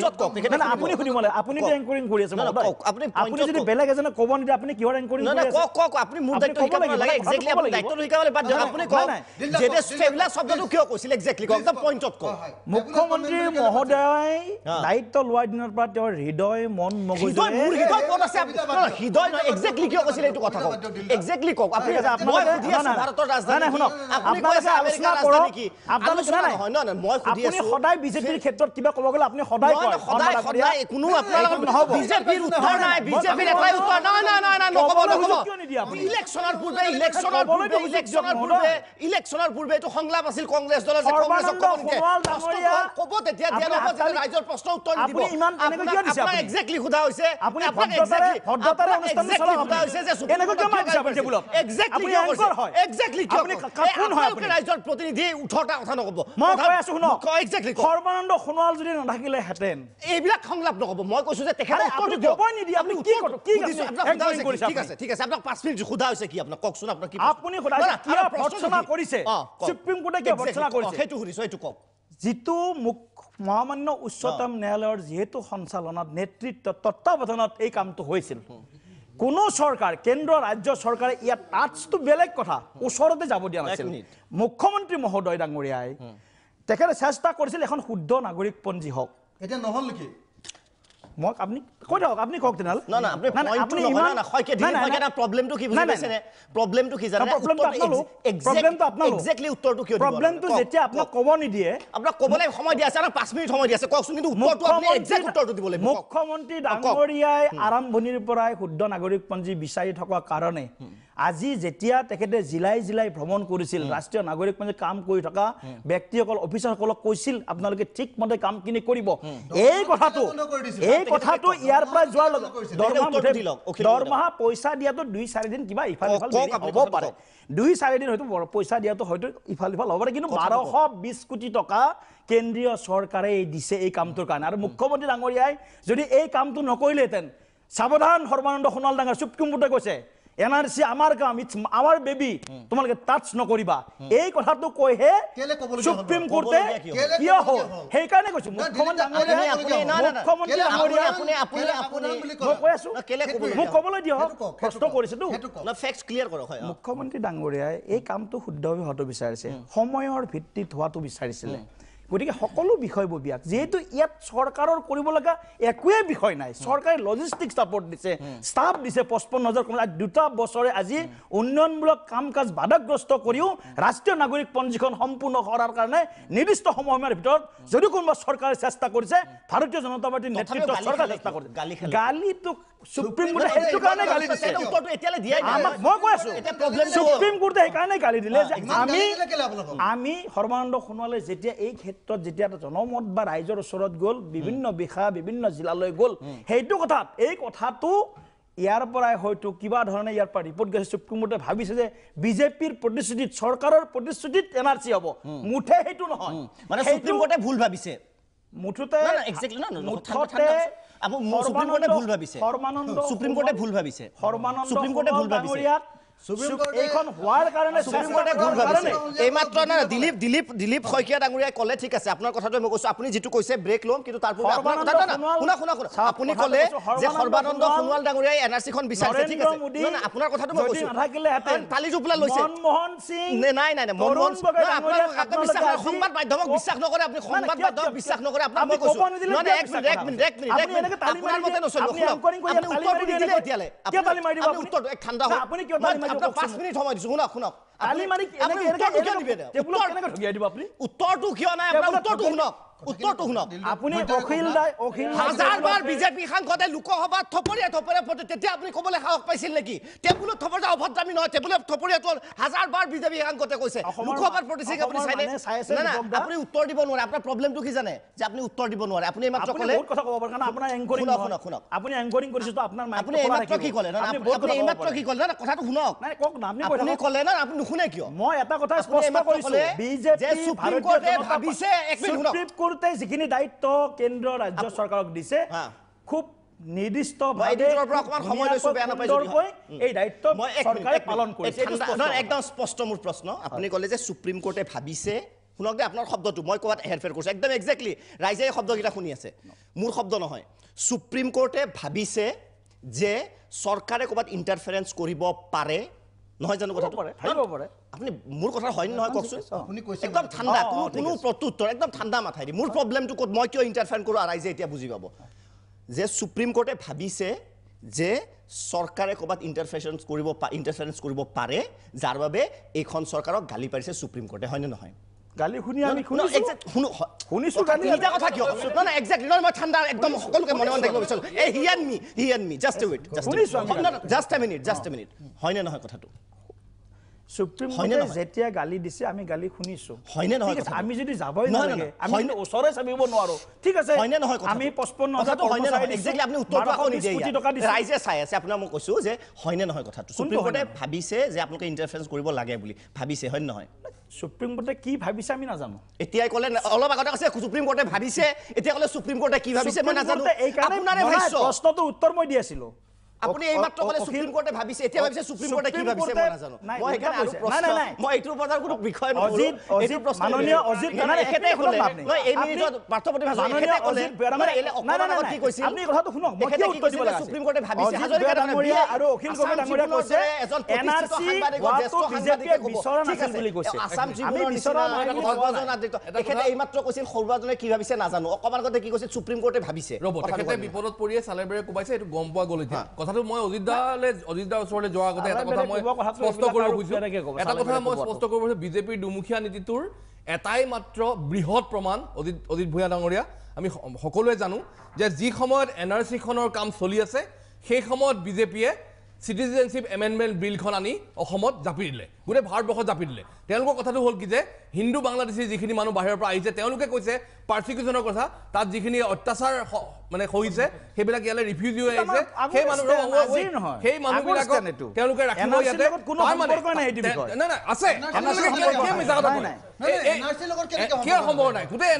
আপুনি শুনিব লাগে আপুনি এংকৰিং কৰি আছে আপুনি যদি বেলেগ এজনে ক'ব নিদিয়ে আপুনি কিহৰ এংকৰিং কৰি আছে কওক আপুনি মোৰ দায়িত্ব শিকাব লাগে এক্স্যাক্টলি আপুনি দায়িত্ব শিকাবলৈ বাদ দিয়ক আপুনি কওক যেতে ফেবুলাছ শব্দটো কিয় কৈছিল এক্স্যাক্টলি কওক একদম পইণ্টত কওক মুখ্যমন্ত্ৰী মহোদয় দায়িত্ব লোৱাৰ দিনৰ পৰা তেওঁৰ হৃদয় মন মগজু হৃদয় ক'ত আছে হৃদয় নহয় এক্স্যাক্টলি কিয় কৈছিল এইটো কথা কওক এক্স্যাক্টলি কওক আপুনি মই সুধি আছো ভাৰতৰ ৰাজধানী শুনক আপুনি কৈছে আমেৰিকাৰ ৰাজধানী কি আপোনালোকে নহয় নহয় মই সুধি আছো আপুনি সদায় বিজেপি বিজেপিৰ ক্ষেত্ৰত কিবা ক'ব গ'লে আপুনি সদায় কয় সদায় কোনো আপোনাৰ লগত বিজেপিৰ উত্তৰ নাই বিজেপিৰ এটাই উত্তৰ নাই নক'ব ইলেকশ্যনৰ পূৰ্বে এইটো সংলাপ আছিল কংগ্ৰেছ দলৰ যে কংগ্ৰেছক ক'ব তেতিয়া দিয়া নহ'ব যে ৰাইজৰ প্ৰশ্ন উত্তৰ নিদিব আপোনাক এক্সেক্টলি সোধা হৈছে ৰাইজৰ প্ৰতিনিধি 18টা কথা নক'ব মই কৈ আছো শুনক সৰ্বানন্দ সোণোৱাল যদি নাথাকিলেহেঁতেন এইবিলাক সংলাপ নক'ব মই কৈছো যে তেখেতে উত্তৰটো দিয়ক ঠিক আছে আপোনাক 5 মিনিট সোধা হৈছে কি আপোনাক কওকচোন আপোনাক কি আপুনি কিয় ভৰ্ৎসনা কৰিছে সুপ্ৰিম কোৰ্টে কিয় ভৰ্ৎসনা কৰিছে সেইটো শুনিছো এইটো কওক যিটো মহামান্য উচ্চতম ন্যায়ালয়ৰ যিহেতু সঞ্চালনত নেতৃত্ব তত্ত্বাৱধানত এই কামটো হৈছিল কোনো চৰকাৰ কেন্দ্ৰ ৰাজ্য চৰকাৰে ইয়াত টাচটো বেলেগ কথা ওচৰতে যাব দিয়া নাছিল মুখ্যমন্ত্ৰী মহোদয় ডাঙৰীয়াই তেখেতে চেষ্টা কৰিছিল এখন শুদ্ধ নাগৰিকপঞ্জী হওক এতিয়া নহ'ল নেকি মই আপুনি কৈ থাকক আপুনি কওক তেনেহ'লে প্ৰব্লেমটো কি বুজি পাইছেনে প্ৰব্লেমটো কি জানে প্ৰব্লেমটো যেতিয়া আপোনাক ক'ব নিদিয়ে আপোনাক ক'বলৈ সময় দিয়া আছে আৰু 5 মিনিট সময় দিয়া আছে কওকচোন কিন্তু উত্তৰটো দিব লাগিব মুখ্যমন্ত্ৰী ডাঙৰীয়াই আৰম্ভণিৰ পৰাই শুদ্ধ নাগৰিকপঞ্জী বিচাৰি থকা কাৰণে আজি যেতিয়া তেখেতে জিলাই জিলাই ভ্ৰমণ কৰিছিল ৰাষ্ট্ৰীয় নাগৰিকপঞ্জী কাম কৰি থকা ব্যক্তিসকল অফিচাৰসকলক কৈছিল আপোনালোকে ঠিকমতে কামখিনি কৰিব এই কথাটো ইয়াৰ পৰা যোৱাৰ দৰমহা পইচা দিয়াটো 2-4 দিন কিবা ইফাল সিফাল হ'ব পাৰে 2-4 দিন হয়তো পইচা দিয়াটো হয়তো ইফাল সিফাল হ'ব পাৰে কিন্তু 1220 কোটি টকা কেন্দ্ৰীয় চৰকাৰে দিছে এই কামটোৰ কাৰণে আৰু মুখ্যমন্ত্ৰী ডাঙৰীয়াই যদি এই কামটো নকৰিলেহেঁতেন সাৱধান সৰ্বানন্দ সোণোৱাল ডাঙৰ সুপ্ৰিম কোৰ্টে কৈছে এনআৰসি আমাৰ কাম ইটস আৱাৰ বেবি তোমালোকে টাচ নকৰিবা এই কথাটো কৈহে সুপ্ৰিম কোৰ্টে কিয় হ'ল সেইকাৰণে কৈছো মুখ্যমন্ত্ৰী ডাঙৰীয়াই এই কামটো শুদ্ধভাৱে হোৱাটো বিচাৰিছে সময়ৰ ভিত্তিত হোৱাটো বিচাৰিছিলে গতিকে সকলো বিষয়বোৰ বিয়াক যেহেতু ইয়াত চৰকাৰৰ কৰিব লগা একোৱে বিষয় নাই চৰকাৰে লজিষ্টিক সাপোৰ্ট দিছে ষ্টাফ দিছে 55,000 দুটা বছৰে আজি উন্নয়নমূলক কাম কাজ বাধাগ্ৰস্ত কৰিও ৰাষ্ট্ৰীয় নাগৰিক পঞ্জীখন সম্পূৰ্ণ কৰাৰ কাৰণে নিৰ্দিষ্ট সময়ৰ ভিতৰত যদি কোনোবা চৰকাৰে চেষ্টা কৰিছে ভাৰতীয় জনতা পাৰ্টিৰ নেতৃত্বত চৰকাৰ চেষ্টা কৰিছে গালিটো সুপ্ৰিম কোৰ্টে সেইটো কাৰণে গালি দিছে উত্তৰটো এতিয়ালে দিয়াই নাই মই কৈ আছো এটা প্ৰব্লেম সুপ্ৰিম কোৰ্টে সেই কাৰণে গালি দিলে যে আমি সৰ্বানন্দ সোণোৱালে যেতিয়া এই ক্ষেত্ৰত যেতিয়া জনমত বা ৰাইজৰ ওচৰত গ'ল বিভিন্ন বিষয়া বিভিন্ন জিলালৈ গ'ল সেইটো কথাত এই কথাটো ইয়াৰ পৰাই হয়তো কিবা ধৰণে ইয়াৰ পৰা ৰিপৰ্ট গৈছে সুপ্ৰিম কোৰ্টে ভাবিছে যে বিজেপিৰ প্ৰতিশ্ৰুতিত চৰকাৰৰ প্ৰতিশ্ৰুতিত এনআৰসি হ'ব মুঠে সেইটো নহয় মানে সুপ্ৰিম কোৰ্টে ভুল ভাবিছে মুঠতে এক্স্যাক্টলি সুপ্ৰিম কোৰ্টে ভুল ভাবিছে সুপ্ৰিম কোৰ্টে ভুল ভাবিছে এইখন হোৱাৰ কাৰণে সুপ্ৰিম কোৰ্টে ভুল ভাবিছে এইমাত্ৰ না দিলীপ শইকীয়া ডাঙৰীয়াই ক'লে ঠিক আছে আপোনাৰ কথাটো মই কৈছো আপুনি যেটো কৈছে ব্ৰেক ল'ম কিন্তু তাৰ পূৰ্বে আপোনাৰ কথা শুনা আপুনি ক'লে যে সৰ্বানন্দ সোণোৱাল ডাঙৰীয়াই এনআৰসি খন বিচাৰিছে ঠিক আছে না আপোনাৰ কথাটো মই কৈছো তালি জুপলা লৈছে মনমোহন সিং নাই মনমোহন আপোনাৰ বিশ্বাস সংবাদ মাধ্যমক বিশ্বাস নকৰে আপুনি সংবাদ মাধ্যমক বিশ্বাস নকৰে আপোনাৰ মই কৈছো এক মিনিট আপোনাৰ মতে নচলিব আপুনি উত্তৰটো দিলে এতিয়ালে আপুনি উত্তৰটো এক ঠাণ্ডা হয় আপুনি কিয় তালি মাৰিব 5 মিনিট সময় দিছো শুনক তালি মাৰি উত্তৰটো কিয় নাই আপোনাৰ উত্তৰটো শুনক আপুনি অখিল হাজাৰবাৰ বিজেপি সাংসদে লোকসভাত থপৰীয়া তেতিয়া আপুনি ক'বলৈ সাহস পাইছিল নেকি টেবুলত থপৰীয়া অভদ্ৰামী নহয় টেবুলত থপৰীয়াটো হাজাৰবাৰ বিজেপি সাংসদে কৈছে লোকসভাত প্ৰতিষ্ঠিত আপুনি চাইনে না আপুনি উত্তৰ দিব নোৱাৰে আপোনাৰ প্ৰব্লেমটো কি জানে যে আপুনি উত্তৰ দিব নোৱাৰে আপুনি মাত্ৰ ক'লে বহুত কথা ক'ব পাৰে কাৰণ আপোনাৰ এংকৰিং শুনক আপুনি এংকৰিং কৰিছে তো আপোনাৰ আপুনি মাত্ৰ কি ক'লে না আপুনি মাত্ৰ কি ক'লে না কথাটো শুনক নাই কক না আপুনি ক'লে না আপুনি নুশুনে কিয় মই এটা কথা স্পষ্ট কৰিছো বিজেপি সুপ্ৰিম কোৰ্টে ভাবিছে এক মিনিট শুনক কোৰ্টে যিখিনি দায়িত্ব কেন্দ্ৰ ৰাজ্য চৰকাৰক দিছে খুব নিৰ্দিষ্ট এই দায়িত্ব চৰকাৰে পালন কৰিছে একদম স্পষ্ট মোৰ প্ৰশ্ন আপুনি ক'লে যে সুপ্ৰিম কোৰ্টে ভাবিছে শুনক দে আপোনাৰ শব্দটো মই ক'বাত হেৰফেৰ কৰিছো একদম এক্স্যাক্টলি ৰাইজে এই শব্দকেইটা শুনি আছে মোৰ শব্দ নহয় সুপ্ৰিম কোৰ্টে ভাবিছে যে চৰকাৰে ক'বাত ইণ্টাৰফাৰেন্স কৰিব পাৰে নহয় জানো কথাটো আপুনি মোৰ কথা হয় নহয় কওকচোন একদম ঠাণ্ডা কোনো প্ৰত্যুত্তৰ একদম ঠাণ্ডা মাথাই দি মোৰ প্ৰব্লেমটো ক'ত মই কিয় ইণ্টাৰফেয়াৰ কৰোঁ ৰাইজে এতিয়া বুজি পাব যে সুপ্ৰিম কোৰ্টে ভাবিছে যে চৰকাৰে ক'বাত ইণ্টাৰফেৰেন্স কৰিব পাৰে যাৰ বাবে এইখন চৰকাৰক গালি পাৰিছে সুপ্ৰিম কোৰ্টে হয়নে নহয় গালি শুনি আমি শুনিছো তিনিটা কথা কিয় নহয় এক্সেক্টলি নহয় মই ঠাণ্ডা একদম সকলোকে মনে মনে থাকিব বিচাৰো এই he and me just wait just a minute হয়নে নহয় কথাটো সুপ্ৰিম কোৰ্টে যেতিয়া গালি দিছে আমি গালি শুনিছো হয়নে নহয় আমি যদি যাবই নালাগে আমি ওচৰে চাবিব নোৱাৰো ঠিক আছে হয়নে নহয় আমি 55,000 হয়নে নহয় এক্সেক্টলি আপুনি উত্তৰটো আকৌ নিদিয়ে ৰাইজে চাই আছে আপোনাক মই কৈছো যে হয়নে নহয় কথাটো সুপ্ৰিম কোৰ্টে ভাবিছে যে আপোনালোকে ইণ্টাৰফেৰেন্স কৰিব লাগে বুলি ভাবিছে হয়নে নহয় সুপ্ৰিম কোৰ্টে কি ভাবিছে আমি নাজানো এতিয়াই ক'লে অলপ আগতে আছে সুপ্ৰিম কোৰ্টে ভাবিছে এতিয়া ক'লে সুপ্ৰিম কোৰ্টে কি ভাবিছে মই নাজানো আপোনাৰে ভাষ্য প্ৰশ্নটো উত্তৰ মই দি আছিলো আপুনি এই মাত্ৰ ক'লে সুপ্ৰিম কোৰ্টে ভাবিছে এতিয়া ভাবিছে সুপ্ৰিম কোৰ্টে কি ভাবিছে মই নাজানো মই এখানে আৰু প্ৰশ্ন মই এইটোৰ বজাৰ কোনো বিষয় নহয় এইটো প্ৰশ্ন মাননীয় অজিত এখেতে ক'লে মই এই মিনিটত পাৰ্থপতি ভাষা এখেতে ক'লে মানে এলে অকমান আগত কি কৈছিল আপুনি কথাটো শুনক মই কি উত্তৰ দিব লাগে সুপ্ৰিম কোৰ্টে ভাবিছে হাজৰিকা ডাঙৰীয়া আৰু অখিল গগৈ ডাঙৰীয়া কৈছে এনআৰসি জ্যেষ্ঠ সাংবাদিকে বিচৰা নাছিল বুলি কৈছে আসাম জীবনৰ বিচৰা সৰ্বজন আদিত্য এখেতে এই মাত্ৰ কৈছিল সৰ্বজনে কি ভাবিছে নাজানো অকমান আগতে কি কৈছিল সুপ্ৰিম কোৰ্টে ভাবিছে ৰ'ব তেখেতে বিপদত পৰিয়ে চালেবেৰে কোবাইছে এইটো গম পোৱা গ'ল এতিয়া কথাটো মই অজিতদাৰ ওচৰলৈ যোৱাৰ আগতে এটা কথা মই স্পষ্ট কৰিব খুজিছো এটা কথা মই স্পষ্ট কৰিব খুজিছো বিজেপিৰ দুমুখীয়া নীতিটোৰ এটাই মাত্ৰ বৃহৎ প্ৰমাণ অজিত ভূঞা ডাঙৰীয়া আমি সকলোৱে জানো যে যি সময়ত এনআৰচিখনৰ কাম চলি আছে সেই সময়ত বিজেপিয়ে সিটিজেনশিপ এমেণ্ডমেণ্ট বিলখন আনি অসমত জাপি দিলে গোটেই ভাৰতবৰ্ষত জাপি দিলে তেওঁলোকৰ কথাটো হ'ল কি যে হিন্দু বাংলাদেশী যিখিনি মানুহ বাহিৰৰ পৰা আহিছে তেওঁলোকে কৈছে পাৰ্চিকিউশ্যনৰ কথা তাত যিখিনি অত্যাচাৰ মানে হৈছে সেইবিলাক ইয়ালৈ ৰিফিউজি হৈ আহিছে সেই মানুহবিলাকক তেওঁলোকে ৰাখিব ইয়াতে নাই আছে কিয় সম্ভৱ নাই গোটেই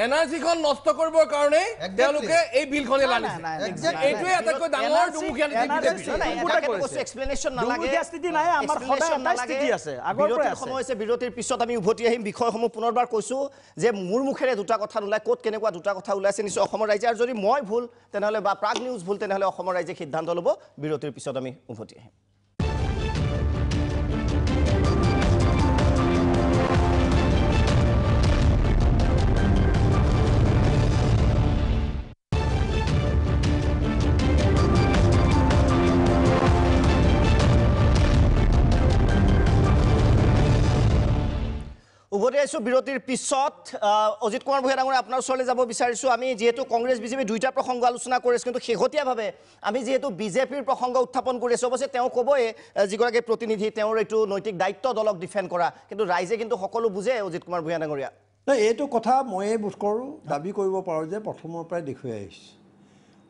এনআৰচিখন নষ্ট কৰিবৰ কাৰণে তেওঁলোকে এই বিলখনে আনিছে এইটোৱে আটাইতকৈ ডাঙৰ দুমুখীয়া নীতি এক্সপ্লেনেশ্যন নালাগে স্থিতি নাই আমাৰ সদায় এটা স্থিতি আছে আগৰ পৰা আছে সময় আছে বিৰতিৰ পিছত আমি উভতি আহিম বিষয়সমূহ পুনৰবাৰ কৈছো যে মোৰ মুখেৰে দুটা কথা ওলাই ক'ত কেনেকুৱা দুটা কথা ওলাইছে নিশ্চয় অসমৰ ৰাইজে আৰু যদি মই ভুল তেনেহ'লে বা প্ৰাগ নিউজ ভুল তেনেহ'লে অসমৰ ৰাইজে সিদ্ধান্ত ল'ব বিৰতিৰ পিছত আমি উভতি আহিম উভতি আহিছোঁ বিৰতিৰ পিছত অজিত কুমাৰ ভূঞা ডাঙৰীয়া আপোনাৰ ওচৰলৈ যাব বিচাৰিছোঁ আমি যিহেতু কংগ্ৰেছ বিজেপি দুইটা প্ৰসংগ আলোচনা কৰি আছোঁ কিন্তু শেহতীয়াভাৱে আমি যিহেতু বিজেপিৰ প্ৰসংগ উত্থাপন কৰি আছোঁ অৱশ্যে তেওঁ ক'বই যিগৰাকী প্ৰতিনিধি তেওঁৰ এইটো নৈতিক দায়িত্ব দলক ডিফেণ্ড কৰা কিন্তু ৰাইজে কিন্তু সকলো বুজে অজিত কুমাৰ ভূঞা ডাঙৰীয়া নাই এইটো কথা ময়ে বোধ কৰোঁ দাবী কৰিব পাৰোঁ যে প্ৰথমৰ পৰাই দেখুৱাই আহিছে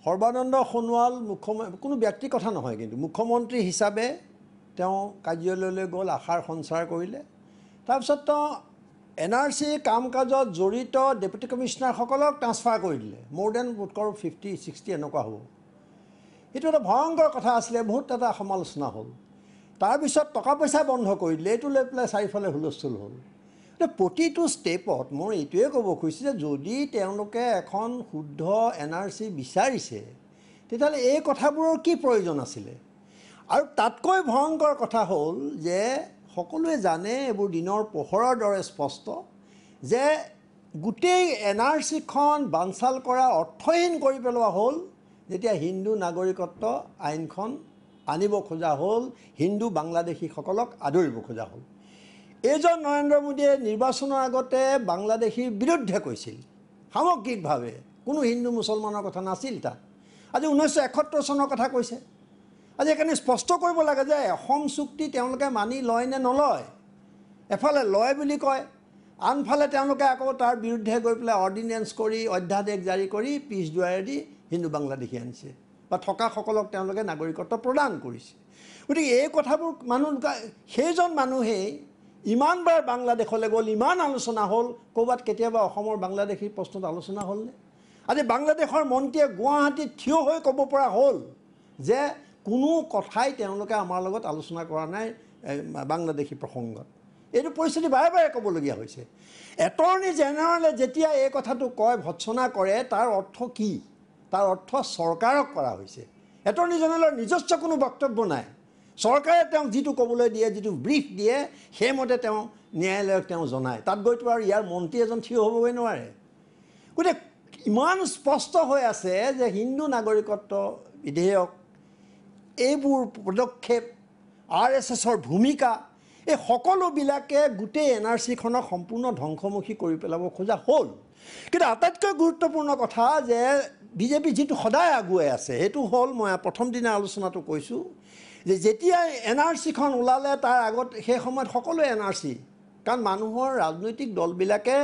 সৰ্বানন্দ সোণোৱাল মুখ্যমন্ত্ৰী কোনো ব্যক্তিৰ কথা নহয় কিন্তু মুখ্যমন্ত্ৰী হিচাপে তেওঁ কাৰ্যালয়লৈ গ'ল আশাৰ সঞ্চাৰ কৰিলে তাৰপিছত তেওঁ এনআৰচি কাম কাজত জড়িত ডেপুটি কমিশ্যনাৰসকলক ট্ৰান্সফাৰ কৰি দিলে মোৰ দেন বোধ কৰোঁ 50-60 এনেকুৱা হ'ব এইটো এটা ভয়ংকৰ কথা আছিলে বহুত এটা সমালোচনা হ'ল তাৰপিছত টকা পইচা বন্ধ কৰি দিলে এইটো লৈ পেলাই চাৰিওফালে হুলস্থুল হ'ল এতিয়া প্ৰতিটো ষ্টেপত মই এইটোৱে ক'ব খুজিছোঁ যে যদি তেওঁলোকে এখন শুদ্ধ এনআৰচি বিচাৰিছে তেতিয়াহ'লে এই কথাবোৰৰ কি প্ৰয়োজন আছিলে আৰু তাতকৈ ভয়ংকৰ কথা হ'ল যে সকলোৱে জানে এইবোৰ দিনৰ পোহৰৰ দৰে স্পষ্ট যে গোটেই এনআৰচিখন বানচাল কৰা অৰ্থহীন কৰি পেলোৱা হ'ল যেতিয়া হিন্দু নাগৰিকত্ব আইনখন আনিব খোজা হ'ল হিন্দু বাংলাদেশীসকলক আদৰিব খোজা হ'ল এইজন নৰেন্দ্ৰ মোদীয়ে নিৰ্বাচনৰ আগতে বাংলাদেশীৰ বিৰুদ্ধে কৈছিল সামগ্ৰিকভাৱে কোনো হিন্দু মুছলমানৰ কথা নাছিল তাত আজি 1971 চনৰ কথা কৈছে আজি এইকাৰণে স্পষ্ট কৰিব লাগে যে অসম চুক্তি তেওঁলোকে মানি লয় নে নলয় এফালে লয় বুলি কয় আনফালে তেওঁলোকে আকৌ তাৰ বিৰুদ্ধে গৈ পেলাই অৰ্ডিনেঞ্চ কৰি অধ্যাদেশ জাৰি কৰি পিছ দুৱাৰেদি হিন্দু বাংলাদেশী আনিছে বা থকাসকলক তেওঁলোকে নাগৰিকত্ব প্ৰদান কৰিছে গতিকে এই কথাবোৰ মানুহ সেইজন মানুহেই ইমানবাৰ বাংলাদেশলৈ গ'ল ইমান আলোচনা হ'ল ক'ৰবাত কেতিয়াবা অসমৰ বাংলাদেশীৰ প্ৰশ্নত আলোচনা হ'লনে আজি বাংলাদেশৰ মন্ত্ৰীয়ে গুৱাহাটীত থিয় হৈ ক'ব পৰা হ'ল যে কোনো কথাই তেওঁলোকে আমাৰ লগত আলোচনা কৰা নাই বাংলাদেশী প্ৰসংগত এইটো পৰিস্থিতি বাৰে বাৰে ক'বলগীয়া হৈছে এটৰ্নি জেনেৰেলে যেতিয়া এই কথাটো কয় ভৎসনা কৰে তাৰ অৰ্থ কি তাৰ অৰ্থ চৰকাৰক কৰা হৈছে এটৰ্নি জেনেৰেলৰ নিজস্ব কোনো বক্তব্য নাই চৰকাৰে তেওঁক যিটো ক'বলৈ দিয়ে যিটো ব্ৰিফ দিয়ে সেইমতে তেওঁ ন্যায়ালয়ক তেওঁ জনায় তাত গৈতো আৰু ইয়াৰ মন্ত্ৰী এজন থিয় হ'বগৈ নোৱাৰে গতিকে ইমান স্পষ্ট হৈ আছে যে হিন্দু নাগৰিকত্ব বিধেয়ক এইবোৰ পদক্ষেপ RSSৰ ভূমিকা এই সকলোবিলাকে গোটেই NRCখনক সম্পূৰ্ণ ধ্বংসমুখী কৰি পেলাব খোজা হ'ল কিন্তু আটাইতকৈ গুৰুত্বপূৰ্ণ কথা যে বিজেপি যিটো সদায় আগুৱাই আছে সেইটো হ'ল মই প্ৰথম দিনা আলোচনাটো কৈছোঁ যে যেতিয়া NRCখন ওলালে তাৰ আগত সেই সময়ত সকলোৱে NRC কাৰণ মানুহৰ ৰাজনৈতিক দলবিলাকে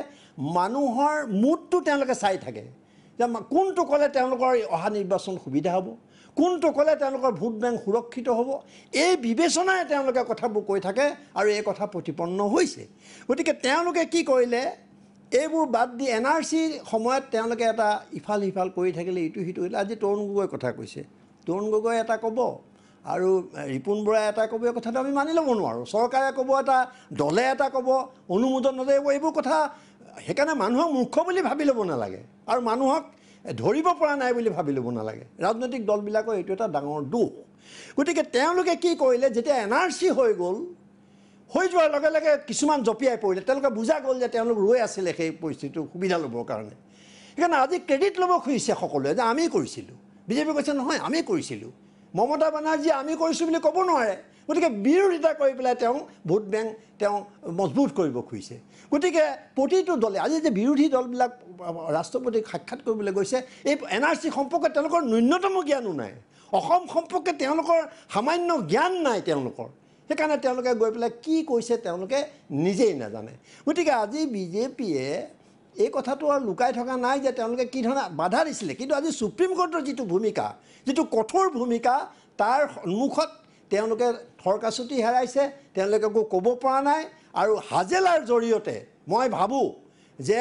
মানুহৰ মুডটো তেওঁলোকে চাই থাকে যে কোনটো ক'লে তেওঁলোকৰ অহা নিৰ্বাচন সুবিধা হ'ব কোনটো ক'লে তেওঁলোকৰ ভোট বেংক সুৰক্ষিত হ'ব এই বিবেচনাৰে তেওঁলোকে কথাবোৰ কৈ থাকে আৰু এই কথা প্ৰতিপন্ন হৈছে গতিকে তেওঁলোকে কি কৰিলে এইবোৰ বাদ দি NRCৰ সময়ত তেওঁলোকে এটা ইফাল সিফাল কৰি থাকিলে ইটো সিটো আজি তৰুণ গগৈৰ কথা কৈছে তৰুণ গগৈ এটা ক'ব আৰু ৰিপুণ বৰাই এটা ক'ব এই কথাটো আমি মানি ল'ব নোৱাৰোঁ চৰকাৰে ক'ব এটা দলে এটা ক'ব অনুমোদন নদৰিব এইবোৰ কথা সেইকাৰণে মানুহক মূৰ্খ বুলি ভাবি ল'ব নালাগে আৰু মানুহক ধৰিব পৰা নাই বুলি ভাবি ল'ব নালাগে ৰাজনৈতিক দলবিলাকৰ এইটো এটা ডাঙৰ দুখ গতিকে তেওঁলোকে কি কৰিলে যেতিয়া NRC হৈ গ'ল হৈ যোৱাৰ লগে লগে কিছুমান জঁপিয়াই পৰিলে তেওঁলোকে বুজা গ'ল যে তেওঁলোক ৰৈ আছিলে সেই পৰিস্থিতিটো সুবিধা ল'বৰ কাৰণে সেইকাৰণে আজি ক্ৰেডিট ল'ব খুজিছে সকলোৱে যে আমি কৰিছিলোঁ বিজেপি কৈছে নহয় আমি কৰিছিলোঁ মমতা বেনাৰ্জীয়ে আমি কৰিছোঁ বুলি ক'ব নোৱাৰে গতিকে বিৰোধিতা কৰি পেলাই তেওঁ ভোট বেংক তেওঁ মজবুত কৰিব খুজিছে গতিকে প্ৰতিটো দলে আজি যে বিৰোধী দলবিলাক ৰাষ্ট্ৰপতিক সাক্ষাৎ কৰিবলৈ গৈছে এই NRC সম্পৰ্কে তেওঁলোকৰ ন্যূনতম জ্ঞানো নাই অসম সম্পৰ্কে তেওঁলোকৰ সামান্য জ্ঞান নাই তেওঁলোকৰ সেইকাৰণে তেওঁলোকে গৈ পেলাই কি কৈছে তেওঁলোকে নিজেই নাজানে গতিকে আজি বিজেপিয়ে এই কথাটো আৰু লুকাই থকা নাই যে তেওঁলোকে কি ধৰণে বাধা দিছিলে কিন্তু আজি সুপ্ৰিম কোৰ্টৰ যিটো ভূমিকা যিটো কঠোৰ ভূমিকা তাৰ সন্মুখত তেওঁলোকে থৰকাচুটি হেৰাইছে তেওঁলোকে একো ক'ব পৰা নাই আৰু হাজেলাৰ জৰিয়তে মই ভাবোঁ যে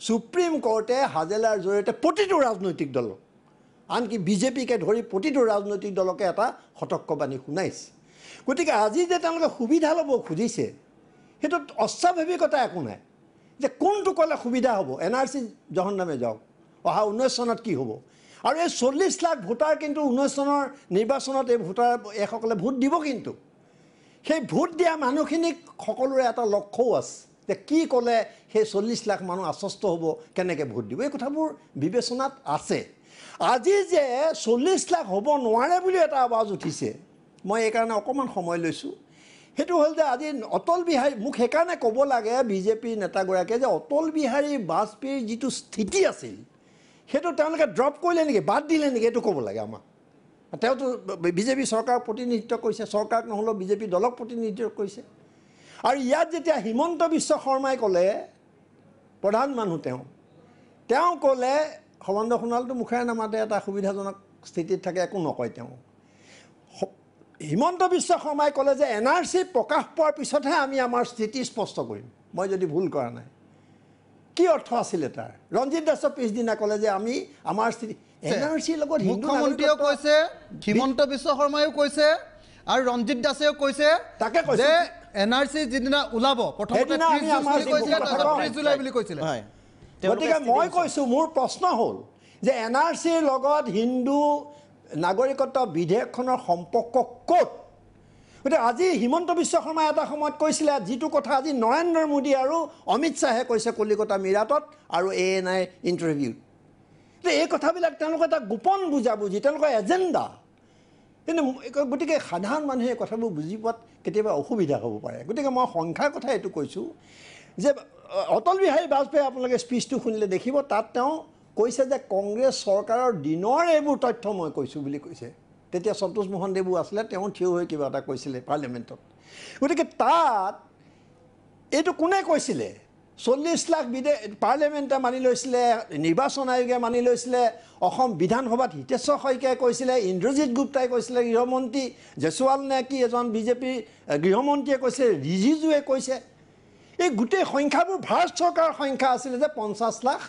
সুপ্ৰিম কোৰ্টে হাজেলাৰ জৰিয়তে প্ৰতিটো ৰাজনৈতিক দলক আনকি বিজেপিকে ধৰি প্ৰতিটো ৰাজনৈতিক দলকে এটা সতৰ্কবাণী শুনাইছে গতিকে আজি যে তেওঁলোকে সুবিধা ল'ব খুজিছে সেইটোত অস্বাভাৱিকতা একো নাই যে কোনটো ক'লে সুবিধা হ'ব NRC জহন্নামে যাওক অহা 19 চনত কি হ'ব আৰু এই 40 লাখ ভোটাৰ কিন্তু 19 চনৰ নিৰ্বাচনত এই ভোটাৰ এইসকলে ভোট দিব কিন্তু সেই ভোট দিয়া মানুহখিনিক সকলোৰে এটা লক্ষ্যও আছে যে কি ক'লে সেই 40 লাখ মানুহ আশ্বস্ত হ'ব কেনেকৈ ভোট দিব এই কথাবোৰ বিবেচনাত আছে আজি যে 40 লাখ হ'ব নোৱাৰে বুলি এটা আৱাজ উঠিছে মই এইকাৰণে অকণমান সময় লৈছোঁ সেইটো হ'ল যে আজি অটল বিহাৰী মোক সেইকাৰণে ক'ব লাগে বিজেপি নেতাগৰাকীয়ে যে অটল বিহাৰী বাজপেয়ীৰ যিটো স্থিতি আছিল সেইটো তেওঁলোকে ড্ৰপ কৰিলে নেকি বাদ দিলে নেকি এইটো ক'ব লাগে আমাক তেওঁতো বিজেপি চৰকাৰক প্ৰতিনিধিত্ব কৰিছে চৰকাৰক নহ'লেও বিজেপি দলক প্ৰতিনিধিত্ব কৰিছে আৰু ইয়াত যেতিয়া হিমন্ত বিশ্ব শৰ্মাই ক'লে প্ৰধান মানুহ তেওঁ ক'লে সৰ্বানন্দ সোণোৱালটো মুখেৰে নামাতে এটা সুবিধাজনক স্থিতিত থাকে একো নকয় তেওঁ হিমন্ত বিশ্ব শৰ্মাই ক'লে যে NRC প্ৰকাশ পোৱাৰ পিছতহে আমি আমাৰ স্থিতি স্পষ্ট কৰিম মই যদি ভুল কৰা নাই কি অৰ্থ আছিলে তাৰ ৰঞ্জিত দাসৰ পিছদিনা ক'লে যে আমি আমাৰ স্থিতি NRCৰ লগত মুখ্যমন্ত্ৰীয়েও কৈছে হিমন্ত বিশ্ব শৰ্মায়ো কৈছে আৰু ৰঞ্জিত দাসেও কৈছে তাকে কৈছে যে NRC যিদিনা ওলাব প্ৰথমতে 30 জুলাই বুলি কৈছিলে গতিকে মই কৈছোঁ মোৰ প্ৰশ্ন হ'ল যে NRCৰ লগত হিন্দু নাগৰিকত্ব বিধেয়কখনৰ সম্পৰ্ক ক'ত গতিকে আজি হিমন্ত বিশ্ব শৰ্মাই এটা সময়ত কৈছিলে যিটো কথা আজি নৰেন্দ্ৰ মোদী আৰু অমিত শ্বাহে কৈছে কলিকতা মিৰাটত আৰু ANI ইণ্টাৰভিউত এই কথাবিলাক তেওঁলোকৰ এটা গোপন বুজাবুজি তেওঁলোকৰ এজেণ্ডা কিন্তু গতিকে সাধাৰণ মানুহে এই কথাবোৰ বুজি পোৱাত কেতিয়াবা অসুবিধা হ'ব পাৰে গতিকে মই সংখ্যাৰ কথা এইটো কৈছোঁ যে অটল বিহাৰী বাজপেয়ী আপোনালোকে স্পীচটো শুনিলে দেখিব তাত তেওঁ কৈছে যে কংগ্ৰেছ চৰকাৰৰ দিনৰ এইবোৰ তথ্য মই কৈছোঁ বুলি কৈছে তেতিয়া সন্তোষ মোহন দেৱো আছিলে তেওঁ থিয় হৈ কিবা এটা কৈছিলে পাৰ্লিয়ামেণ্টত গতিকে তাত এইটো কোনে কৈছিলে 40 লাখ পাৰ্লিয়ামেণ্টে মানি লৈছিলে নিৰ্বাচন আয়োগে মানি লৈছিলে অসম বিধানসভাত হিতেশ্বৰ শইকীয়াই কৈছিলে ইন্দ্ৰজিৎ গুপ্তাই কৈছিলে গৃহমন্ত্ৰী জয়ছোৱাল নে কি এজন বিজেপিৰ গৃহমন্ত্ৰীয়ে কৈছে ৰিজিজুৱে কৈছে এই গোটেই সংখ্যাবোৰ ভাৰত চৰকাৰৰ সংখ্যা আছিলে যে 50 লাখ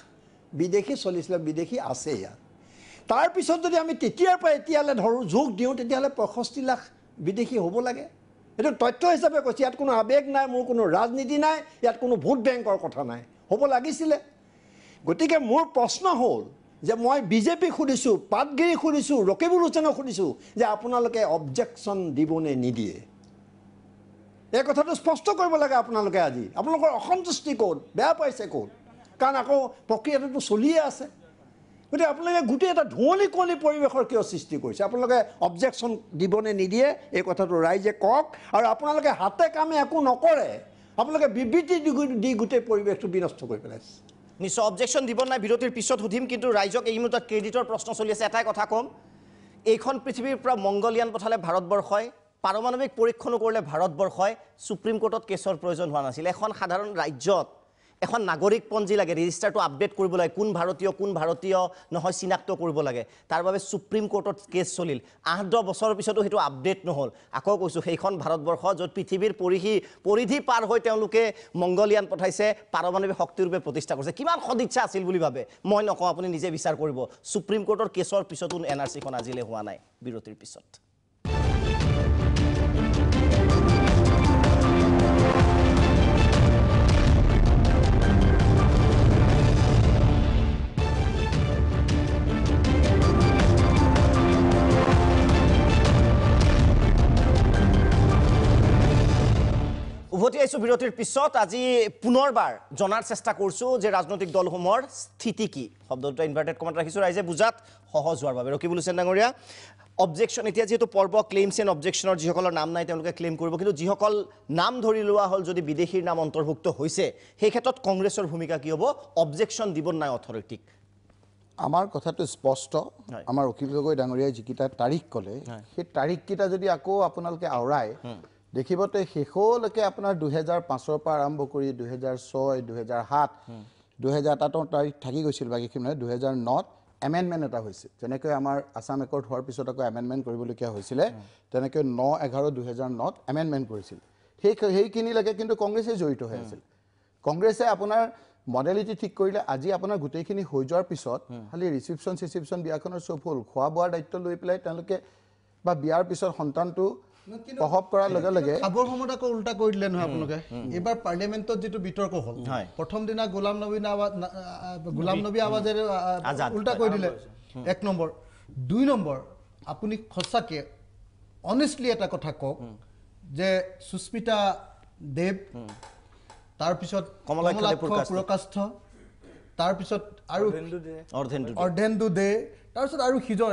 বিদেশী 40 লাখ বিদেশী আছে ইয়াত তাৰপিছত যদি আমি তেতিয়াৰ পৰা এতিয়ালৈ ধৰোঁ যোগ দিওঁ তেতিয়াহ'লে 65 লাখ বিদেশী হ'ব লাগে এইটো তথ্য হিচাপে কৈছে ইয়াত কোনো আৱেগ নাই মোৰ কোনো ৰাজনীতি নাই ইয়াত কোনো ভোট বেংকৰ কথা নাই হ'ব লাগিছিলে গতিকে মোৰ প্ৰশ্ন হ'ল যে মই বিজেপি সুধিছোঁ পাটগিৰি সুধিছোঁ ৰকিবুল হুছেইনক সুধিছোঁ যে আপোনালোকে অবজেকশ্যন দিবনে নিদিয়ে এই কথাটো স্পষ্ট কৰিব লাগে আপোনালোকে আজি আপোনালোকৰ অসন্তুষ্টি ক'ত বেয়া পাইছে ক'ত কাৰণ আকৌ প্ৰক্ৰিয়াটোতো চলিয়ে আছে গতিকে আপোনালোকে গোটেই এটা ধুৱনি কুঁৱলী পৰিৱেশৰ কিয় সৃষ্টি কৰিছে আপোনালোকে অবজেকশ্যন দিবনে নিদিয়ে এই কথাটো ৰাইজে কওক আৰু আপোনালোকে হাতে কামে একো নকৰে আপোনালোকে বিবৃতি দি গোটেই পৰিৱেশটো বিনষ্ট কৰি পেলাইছে নিশ্চয় অবজেকশ্যন দিব নাই বিৰতিৰ পিছত সুধিম কিন্তু ৰাইজক এই মুহূৰ্তত ক্ৰেডিটৰ প্ৰশ্ন চলি আছে এটাই কথা ক'ম এইখন পৃথিৱীৰ পৰা মংগলয়ান পঠালে ভাৰতবৰ্ষই পাৰমাণৱিক পৰীক্ষণো কৰিলে ভাৰতবৰ্ষই সুপ্ৰিম কোৰ্টত কেছৰ প্ৰয়োজন হোৱা নাছিল এখন সাধাৰণ ৰাজ্যত এখন নাগৰিকপঞ্জী লাগে ৰেজিষ্টাৰটো আপডেট কৰিব লাগে কোন ভাৰতীয় নহয় চিনাক্ত কৰিব লাগে তাৰ বাবে সুপ্ৰিম কোৰ্টত কেছ চলিল 8-10 বছৰৰ পিছতো সেইটো আপডেট নহ'ল আকৌ কৈছোঁ সেইখন ভাৰতবৰ্ষ য'ত পৃথিৱীৰ পৰিধি পাৰ হৈ তেওঁলোকে মংগলয়ান পঠাইছে পাৰমাণৱিক শক্তিৰ ৰূপে প্ৰতিষ্ঠা কৰিছে কিমান সদিচ্ছা আছিল বুলি ভাবে মই নকওঁ আপুনি নিজে বিচাৰ কৰিব সুপ্ৰিম কোৰ্টৰ কেছৰ পিছতো NRCখন আজিলৈ হোৱা নাই বিৰতিৰ পিছত উভতি আহিছোঁ বিৰতিৰ পিছত আজি পুনৰবাৰ জনাৰ চেষ্টা কৰিছোঁ যে ৰাজনৈতিক দলসমূহৰ স্থিতি কি শব্দটো ইনভাৰ্টেড কমাত ৰাখিছোঁ ৰাইজে বুজাত সহজ হোৱাৰ বাবে ৰকিবুল হুছেইন ডাঙৰীয়া অবজেকশ্যন এতিয়া যেহেতু পৰ্ব ক্লেইমছ এণ্ড অবজেকশ্যনৰ যিসকলৰ নাম নাই তেওঁলোকে ক্লেইম কৰিব কিন্তু যিসকল নাম ধৰি লোৱা হ'ল যদি বিদেশীৰ নাম অন্তৰ্ভুক্ত হৈছে সেই ক্ষেত্ৰত কংগ্ৰেছৰ ভূমিকা কি হ'ব অবজেকশ্যন দিব নাই অথৰিটিক আমাৰ কথাটো স্পষ্ট আমাৰ অখিল গগৈ ডাঙৰীয়াই যিকেইটা তাৰিখ ক'লে সেই তাৰিখকেইটা যদি আকৌ আপোনালোকে আওৰাই দেখিবতে শেষলৈকে আপোনাৰ 2005 পৰা আৰম্ভ কৰি 2006 2007 2008 তাৰিখ থাকি গৈছিল বাকীখিনি মানে 2009 এমেণ্ডমেণ্ট এটা হৈছিল যেনেকৈ আমাৰ আসাম একৰ্ড হোৱাৰ পিছত আকৌ এমেণ্ডমেণ্ট কৰিবলগীয়া হৈছিলে তেনেকৈ 9/11/2009 এমেণ্ডমেণ্ট কৰিছিল সেইখিনিলৈকে কিন্তু কংগ্ৰেছে জড়িত হৈ আছিল কংগ্ৰেছে আপোনাৰ মডেলিটি ঠিক কৰিলে আজি আপোনাৰ গোটেইখিনি হৈ যোৱাৰ পিছত খালি ৰিচিপশ্যন বিয়াখনৰ চব হ'ল খোৱা বোৱাৰ দায়িত্ব লৈ পেলাই তেওঁলোকে বা বিয়াৰ পিছত সন্তানটো প্ৰভাৱ কৰাৰ লগে লগে খাবৰ সময়ত আকৌ উল্টা কৰি দিলে নহয় আপোনালোকে এইবাৰ পাৰ্লিয়ামেণ্টত যিটো বিতৰ্ক হ'ল প্ৰথম দিনা গোলাম নবী আৱাজেৰে উল্টা কৰি দিলে 1 নম্বৰ 2 নম্বৰ আপুনি সঁচাকৈ অনেষ্টলি এটা কথা কওক যে সুস্মিতা দেৱ তাৰপিছত কমলাক্ষ পুৰকাষ্ঠ তাৰপিছত আৰু অৰ্ধেন্দু দে তাৰপিছত আৰু সিজৰ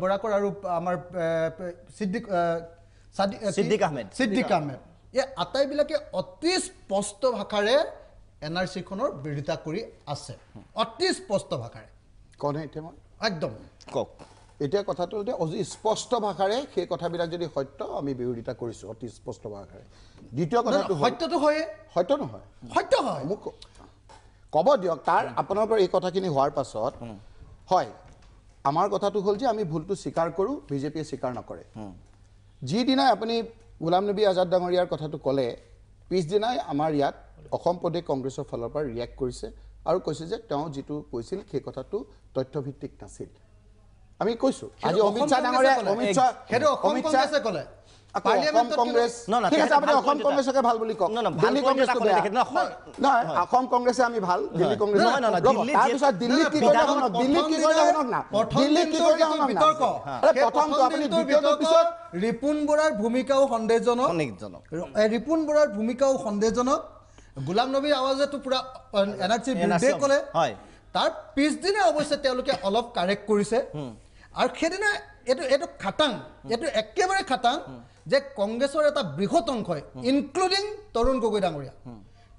বৰাকৰ আৰু আমাৰ সিদ্দিক আহমেদ এই আটাইবিলাকে অতি স্পষ্ট ভাষাৰে NRCখনৰ বিৰোধিতা কৰি আছে অতি স্পষ্ট ভাষাৰে কনে এতিয়া মই একদম কওক এতিয়া কথাটো অতি স্পষ্ট ভাষাৰে সেই কথাবিলাক যদি সত্য আমি বিৰোধিতা কৰিছোঁ অতি স্পষ্ট ভাষাৰে দ্বিতীয় কথাটো সত্যটো হয় সত্য নহয় সত্য হয় মোক ক'ব দিয়ক তাৰ আপোনালোকৰ এই কথাখিনি হোৱাৰ পাছত হয় আমাৰ কথাটো হ'ল যে আমি ভুলটো স্বীকাৰ কৰোঁ বিজেপিয়ে স্বীকাৰ নকৰে যিদিনাই আপুনি গোলাম নবী আজাদ ডাঙৰীয়াৰ কথাটো ক'লে পিছদিনাই আমাৰ ইয়াত অসম প্ৰদেশ কংগ্ৰেছৰ ফালৰ পৰা ৰিয়েক্ট কৰিছে আৰু কৈছে যে তেওঁ যিটো কৈছিল সেই কথাটো তথ্যভিত্তিক নাছিল আমি কৈছোঁ আজি অমিত শ্বাহ ডাঙৰীয়া অসম কংগ্ৰেছকে ভাল বুলি কওক দিল্লী কংগ্ৰেছটো বেয়া নহয় অসম কংগ্ৰেছে আমি ভাল দিল্লী কংগ্ৰেছ তাৰপিছত দিল্লীত কি কৰিলে শুনক দিল্লীত কি কৰিলে শুনক না দিল্লীত কি কৰিলে শুনক না প্ৰথমটো আপুনি দ্বিতীয়টোৰ পিছত ৰিপুণ বৰাৰ ভূমিকাও সন্দেহজনক ৰিপুণ বৰাৰ ভূমিকাও সন্দেহজনক গোলাম নবীৰ আৱাজেতো পুৰা NRCৰ বিৰুদ্ধে ক'লে তাৰ পিছদিনা অৱশ্যে তেওঁলোকে অলপ কাৰেক্ট কৰিছে আৰু সেইদিনা এইটো খাটাং এইটো একেবাৰে খাটাং যে কংগ্ৰেছৰ এটা বৃহৎ অংশই ইনক্লুডিং তৰুণ গগৈ ডাঙৰীয়া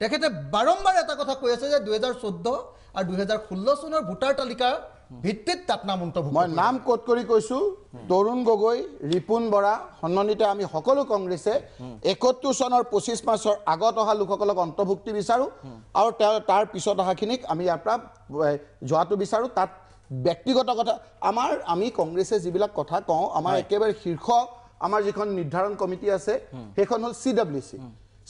তেখেতে বাৰম্বাৰ এটা কথা কৈ আছে যে 2014 আৰু 2016 চনৰ ভোটাৰ তালিকাৰ ভিত্তিত তাত নাম অন্তৰ্ভুক্ত মই নাম কোট কৰি কৈছোঁ তৰুণ গগৈ ৰিপুণ বৰা সন্মানিত আমি সকলো কংগ্ৰেছে 71 চনৰ 25 মাৰ্চৰ আগত অহা লোকসকলক অন্তৰ্ভুক্তি বিচাৰোঁ আৰু তাৰ পিছত অহাখিনিক আমি ইয়াৰ পৰা যোৱাটো বিচাৰোঁ তাত ব্যক্তিগত কথা আমি কংগ্ৰেছে যিবিলাক কথা কওঁ আমাৰ একেবাৰে শীৰ্ষ আমাৰ যিখন নিৰ্ধাৰণ কমিটি আছে সেইখন হ'ল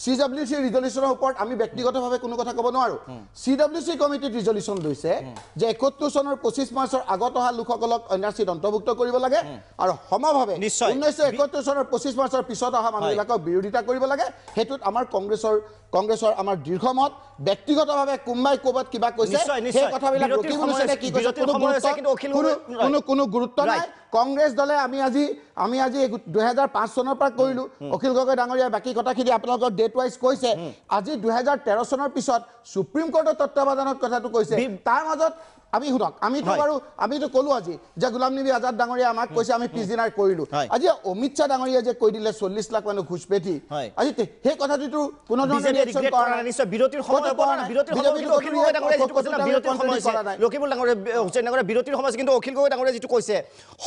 CWC ৰিজলিউশ্যনৰ ওপৰত আমি ব্যক্তিগতভাৱে কোনো কথা ক'ব নোৱাৰোঁ CWC কমিটিত ৰিজলিউশ্যন লৈছে যে 71 চনৰ 25 মাৰ্চৰ আগত অহা লোকসকলক NRCত অন্তৰ্ভুক্ত কৰিব লাগে আৰু সমভাৱে 1971 চনৰ 25 মাৰ্চৰ পিছত অহা মানুহবিলাকক বিৰোধিতা কৰিব লাগে সেইটোত আমাৰ কংগ্ৰেছৰ আমাৰ দীৰ্ঘমত ব্যক্তিগতভাৱে কোনোবাই ক'ৰবাত কিবা কৈছে সেই কথাবিলাক ৰকিবুল হুছেইনে কি কৈছে কোনো গুৰুত্ব নাই কংগ্ৰেছ দলে আমি আজি 2005 চনৰ পৰা কৰিলোঁ অখিল গগৈ ডাঙৰীয়াই বাকী কথাখিনি আপোনালোকক ডেট ৱাইজ কৈছে আজি 2013 চনৰ পিছত সুপ্ৰিম কোৰ্টৰ তত্ত্বাৱধানত কথাটো কৈছে তাৰ মাজত আমি শুনক আমিতো বাৰু আমিতো ক'লো আজি যে গোলাম নবী আজাদ ডাঙৰীয়া আমাক কৈছে আমি পিছদিনাই কৰিলো আজি অমিত শ্বাহ ডাঙৰীয়া যে কৈ দিলে 40 লাখ মানুহ ঘুষপেঠি আজি সেই কথাটো কোনো ধৰণৰ ৰিয়েকচন কৰা নাই নিশ্চয় বিৰতিৰ সময় বিৰতিৰ সময় কিন্তু অখিল গগৈ ডাঙৰীয়া যিটো কৈছে বিৰতিৰ সময় লখিমপুৰ ডাঙৰীয়া হুছেইন ডাঙৰীয়া বিৰতিৰ সময় কিন্তু অখিল গগৈ ডাঙৰীয়া যিটো কৈছে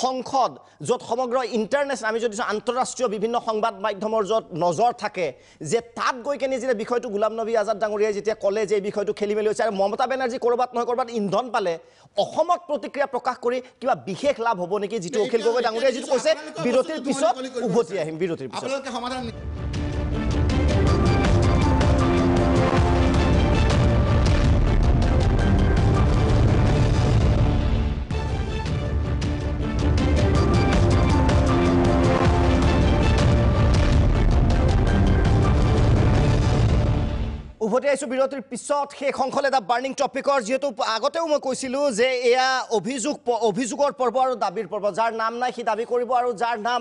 সংসদ য'ত সমগ্ৰ ইণ্টাৰনেশ্যনেল আমি যদি আন্তঃৰাষ্ট্ৰীয় বিভিন্ন সংবাদ মাধ্যমৰ য'ত নজৰ থাকে যে তাত গৈ কেনে যেতিয়া বিষয়টো গোলাম নবী আজাদ ডাঙৰীয়াই যেতিয়া ক'লে যে এই বিষয়টো খেলি মেলি হৈছে আৰু মমতা বেনাৰ্জী ক'ৰবাত নহয় ক'ৰবাত ইন্ধন পালে অসমত প্ৰতিক্ৰিয়া প্ৰকাশ কৰি কিবা বিশেষ লাভ হ'ব নেকি যিটো অখিল গগৈ ডাঙৰীয়াই যিটো কৈছে বিৰতিৰ পিছত উভতি আহিম বিৰতিৰ পিছত উভতি আহিছোঁ বিৰতিৰ পিছত শেষ অংশলৈ এটা বাৰ্ণিং টপিকৰ যিহেতু আগতেও মই কৈছিলোঁ যে এয়া অভিযোগৰ পৰ্ব আৰু দাবীৰ পৰ্ব যাৰ নাম নাই সি দাবী কৰিব আৰু যাৰ নাম